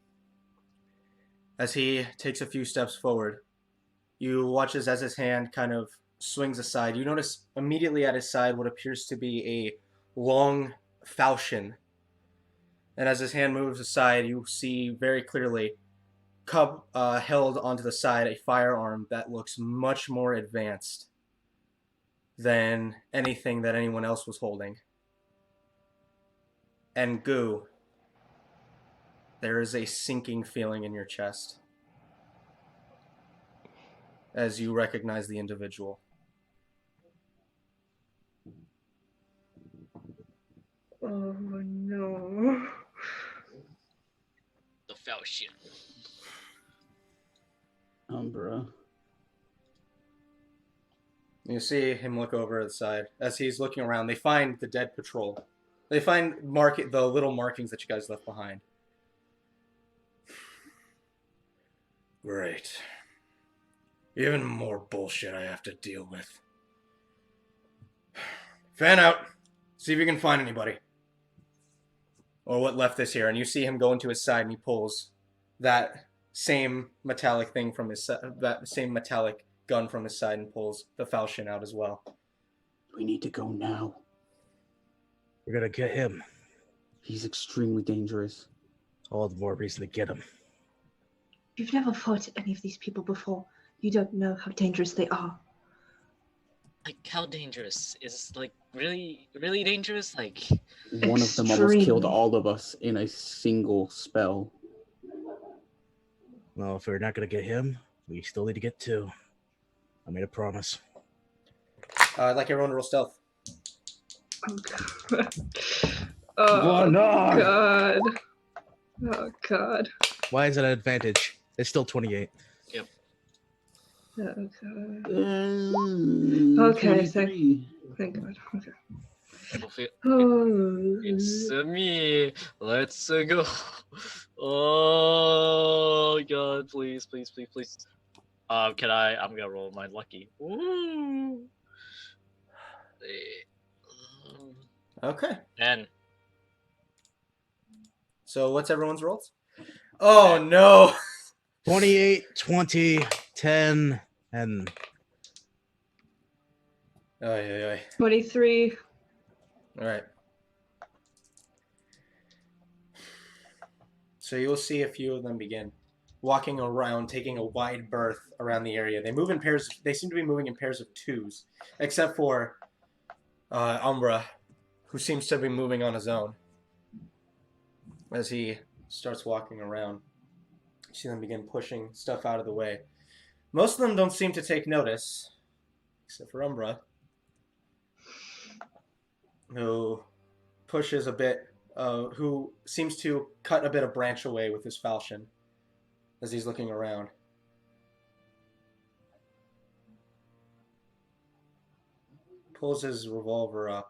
[SPEAKER 3] As he takes a few steps forward, you watch as his hand kind of swings aside. You notice immediately at his side what appears to be a long falchion. And as his hand moves aside, you see very clearly held onto the side a firearm that looks much more advanced than anything that anyone else was holding. And Goo, there is a sinking feeling in your chest as you recognize the individual.
[SPEAKER 2] Oh no.
[SPEAKER 4] The falchion.
[SPEAKER 5] Umbra.
[SPEAKER 3] You see him look over the side. As he's looking around, they find the dead patrol. They find the little markings that you guys left behind. Great. Even more bullshit I have to deal with. Fan out. See if you can find anybody. Or what left this here. And you see him go into his side and he pulls that same metallic thing from his that same metallic gun from his side and pulls the falchion out as well.
[SPEAKER 5] We need to go now.
[SPEAKER 1] We're gonna get him.
[SPEAKER 5] He's extremely dangerous.
[SPEAKER 1] All the more reason to get him.
[SPEAKER 2] You've never fought any of these people before. You don't know how dangerous they are.
[SPEAKER 4] Like, how dangerous? Is, like, really, really dangerous? Like,
[SPEAKER 5] One of them almost killed
[SPEAKER 2] Extremely.
[SPEAKER 5] all of us in a single spell.
[SPEAKER 1] Well, if we're not gonna get him, we still need to get 2. I made a promise.
[SPEAKER 3] I'd like everyone to roll stealth.
[SPEAKER 2] Oh god. Oh god. Oh god.
[SPEAKER 1] Why is it an advantage? It's still 28.
[SPEAKER 2] Oh god.
[SPEAKER 5] Okay,
[SPEAKER 2] Thank god. Okay.
[SPEAKER 4] hopefully
[SPEAKER 2] Oh.
[SPEAKER 4] it's me. Let's go. Oh god, please, please, please, please. I'm gonna roll my lucky. Ooh.
[SPEAKER 3] Okay.
[SPEAKER 4] And
[SPEAKER 3] So what's everyone's rolls? Oh no.
[SPEAKER 1] 28, 20, 10, and
[SPEAKER 3] Ay.
[SPEAKER 2] 23.
[SPEAKER 3] All right. So you'll see a few of them begin walking around, taking a wide berth around the area. They move in pairs. They seem to be moving in pairs of twos, except for Umbra, who seems to be moving on his own. As he starts walking around, you see them begin pushing stuff out of the way. Most of them don't seem to take notice, except for Umbra, who pushes a bit, who seems to cut a bit of branch away with his falchion as he's looking around. Pulls his revolver up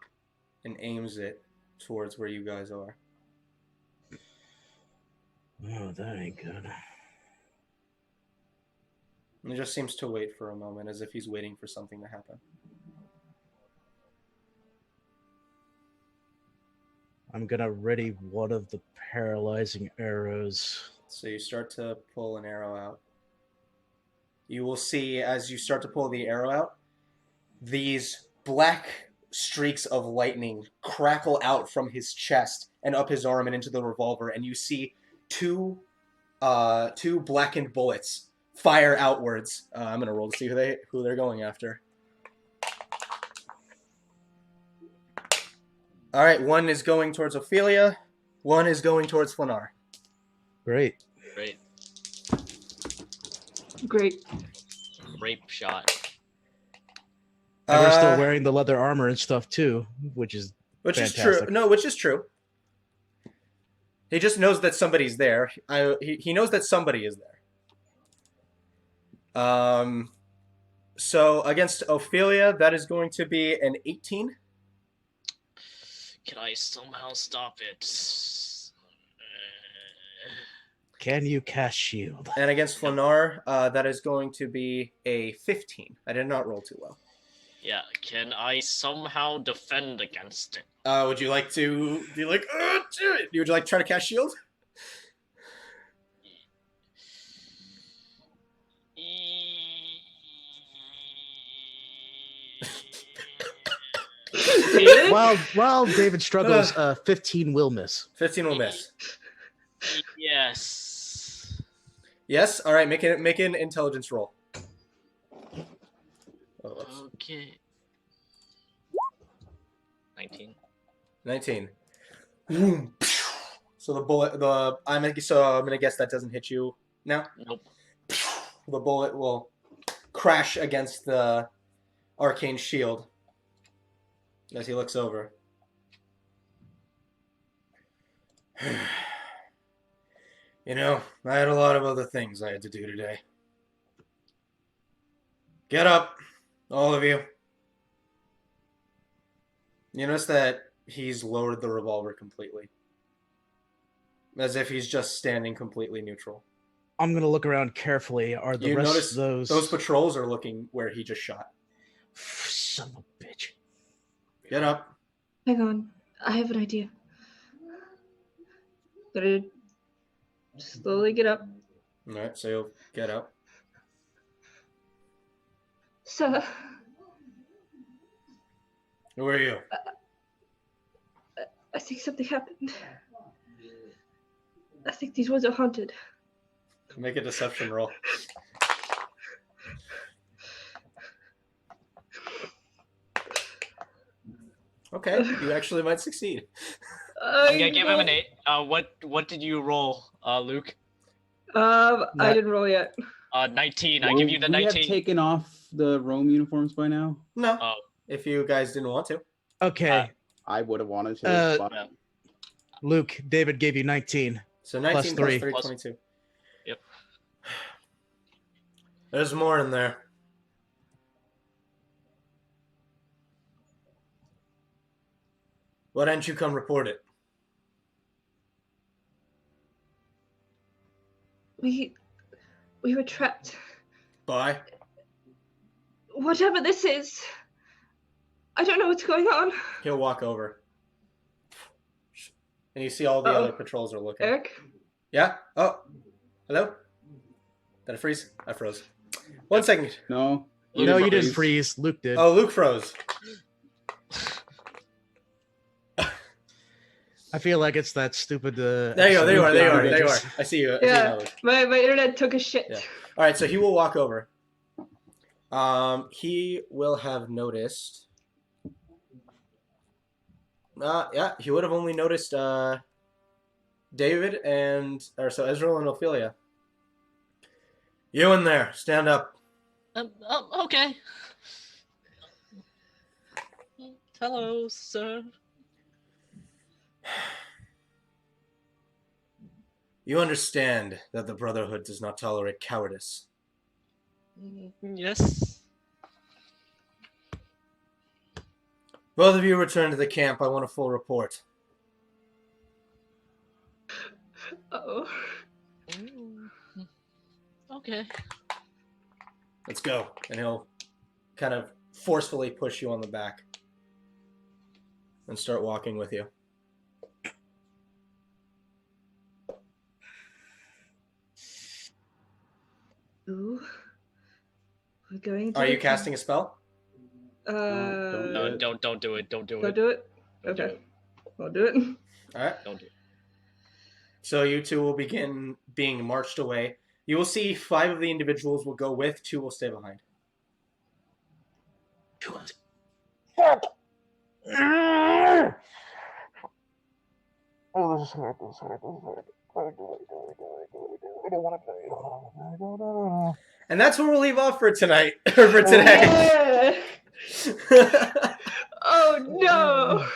[SPEAKER 3] and aims it towards where you guys are.
[SPEAKER 1] oh, that ain't good.
[SPEAKER 3] And he just seems to wait for a moment, as if he's waiting for something to happen.
[SPEAKER 1] I'm gonna ready one of the paralyzing arrows.
[SPEAKER 3] So you start to pull an arrow out. You will see, as you start to pull the arrow out, these black streaks of lightning crackle out from his chest and up his arm and into the revolver, and you see two blackened bullets fire outwards. I'm gonna roll to see who they're going after. All right, one is going towards Ophelia, one is going towards Flanar.
[SPEAKER 1] Great.
[SPEAKER 2] Great.
[SPEAKER 4] Rape shot.
[SPEAKER 1] And we're still wearing the leather armor and stuff too, which is fantastic.
[SPEAKER 3] Is true. No, which is true. He just knows that somebody's there. He knows that somebody is there. So against Ophelia, that is going to be an 18.
[SPEAKER 4] Can I somehow stop it?
[SPEAKER 1] Can you cast shield?
[SPEAKER 3] And against Flanar, that is going to be a 15. I did not roll too well.
[SPEAKER 4] Yeah, can I somehow defend against it?
[SPEAKER 3] Would you like to be like, do it? Would you like to try to cast shield?
[SPEAKER 1] While David struggles, 15 will miss.
[SPEAKER 3] 15 will miss.
[SPEAKER 4] Yes.
[SPEAKER 3] Yes? All right, make an intelligence roll.
[SPEAKER 4] Okay. 19.
[SPEAKER 3] 19. So the bullet, I'm gonna guess that doesn't hit you now.
[SPEAKER 4] Nope.
[SPEAKER 3] The bullet will crash against the arcane shield as he looks over. You know, I had a lot of other things I had to do today. Get up, all of you. You notice that he's lowered the revolver completely. As if he's just standing completely neutral.
[SPEAKER 1] I'm gonna look around carefully. Are the
[SPEAKER 3] You
[SPEAKER 1] rest
[SPEAKER 3] notice
[SPEAKER 1] of
[SPEAKER 3] those patrols are looking where he just shot.
[SPEAKER 1] Son of a bitch.
[SPEAKER 3] Get up.
[SPEAKER 2] Hang on. I have an idea. Gotta slowly get up.
[SPEAKER 3] Alright, so you'll get up.
[SPEAKER 2] Sir,
[SPEAKER 3] Who are you?
[SPEAKER 2] I think something happened. I think these woods are haunted.
[SPEAKER 3] Make a deception roll. Okay, you actually might succeed.
[SPEAKER 4] I'm gonna give him an 8. What did you roll, Luke?
[SPEAKER 2] I didn't roll yet.
[SPEAKER 4] 19. I give you the
[SPEAKER 5] We
[SPEAKER 4] 19.
[SPEAKER 5] have taken off the Rome uniforms by now.
[SPEAKER 3] No,
[SPEAKER 4] Oh.
[SPEAKER 3] if you guys didn't want to.
[SPEAKER 1] Okay,
[SPEAKER 5] I would have wanted to. but
[SPEAKER 4] Yeah.
[SPEAKER 1] Luke, David gave you 19.
[SPEAKER 3] So 19
[SPEAKER 1] Plus 3.
[SPEAKER 3] plus 3,
[SPEAKER 4] Plus-
[SPEAKER 3] 22.
[SPEAKER 4] Yep.
[SPEAKER 3] There's more in there. Why didn't you come report it?
[SPEAKER 2] We were trapped.
[SPEAKER 3] Bye.
[SPEAKER 2] Whatever this is, I don't know what's going on.
[SPEAKER 3] He'll walk over. And you see all the
[SPEAKER 2] Uh-oh.
[SPEAKER 3] other patrols are looking.
[SPEAKER 2] Eric?
[SPEAKER 3] Yeah? Oh. Hello? Did I freeze? I froze. 1 second.
[SPEAKER 5] No.
[SPEAKER 1] No, you didn't
[SPEAKER 5] freeze.
[SPEAKER 1] freeze. Luke did.
[SPEAKER 3] Oh, Luke froze.
[SPEAKER 1] I feel like it's that stupid.
[SPEAKER 3] There you go. There you are. There you are. There you are. I see you. I see you now,
[SPEAKER 2] Yeah,
[SPEAKER 3] Luke.
[SPEAKER 2] my internet took a shit.
[SPEAKER 3] Yeah. All right, so he will walk over. He will have noticed. Yeah, he would have only noticed David so Ezreal and Ophelia. You in there, stand up.
[SPEAKER 4] Okay. Hello, sir.
[SPEAKER 3] You understand that the Brotherhood does not tolerate cowardice.
[SPEAKER 4] Yes.
[SPEAKER 3] Both of you return to the camp. I want a full report.
[SPEAKER 2] Uh-oh.
[SPEAKER 4] Okay.
[SPEAKER 3] Let's go. And he'll kind of forcefully push you on the back and start walking with you.
[SPEAKER 2] Ooh. We're going to
[SPEAKER 3] Are
[SPEAKER 2] the
[SPEAKER 3] you casting a spell?
[SPEAKER 4] No, don't do it. Don't do
[SPEAKER 2] Don't
[SPEAKER 4] it.
[SPEAKER 2] do it?
[SPEAKER 4] Don't do
[SPEAKER 2] Okay.
[SPEAKER 4] it.
[SPEAKER 2] I'll do it.
[SPEAKER 3] All right.
[SPEAKER 4] Don't do it.
[SPEAKER 3] So you two will begin being marched away. You will see 5 of the individuals will go with, 2 will stay behind. And that's where we'll leave off for tonight, or for today.
[SPEAKER 2] Oh no!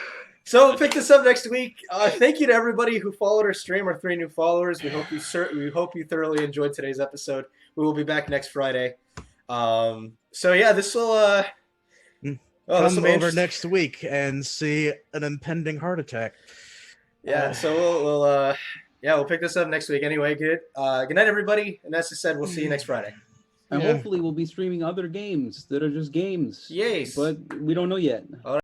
[SPEAKER 3] So we'll pick this up next week. Thank you to everybody who followed our stream, our 3 new followers. We hope you thoroughly enjoyed today's episode. We will be back next Friday. So yeah, this will
[SPEAKER 1] Come over next week and see an impending heart attack.
[SPEAKER 3] Yeah, so we'll pick this up next week. Anyway, good night, everybody. And as I said, we'll see you next Friday.
[SPEAKER 5] And
[SPEAKER 1] Yeah.
[SPEAKER 5] hopefully we'll be streaming other games that are just games.
[SPEAKER 3] Yes.
[SPEAKER 5] But we don't know yet.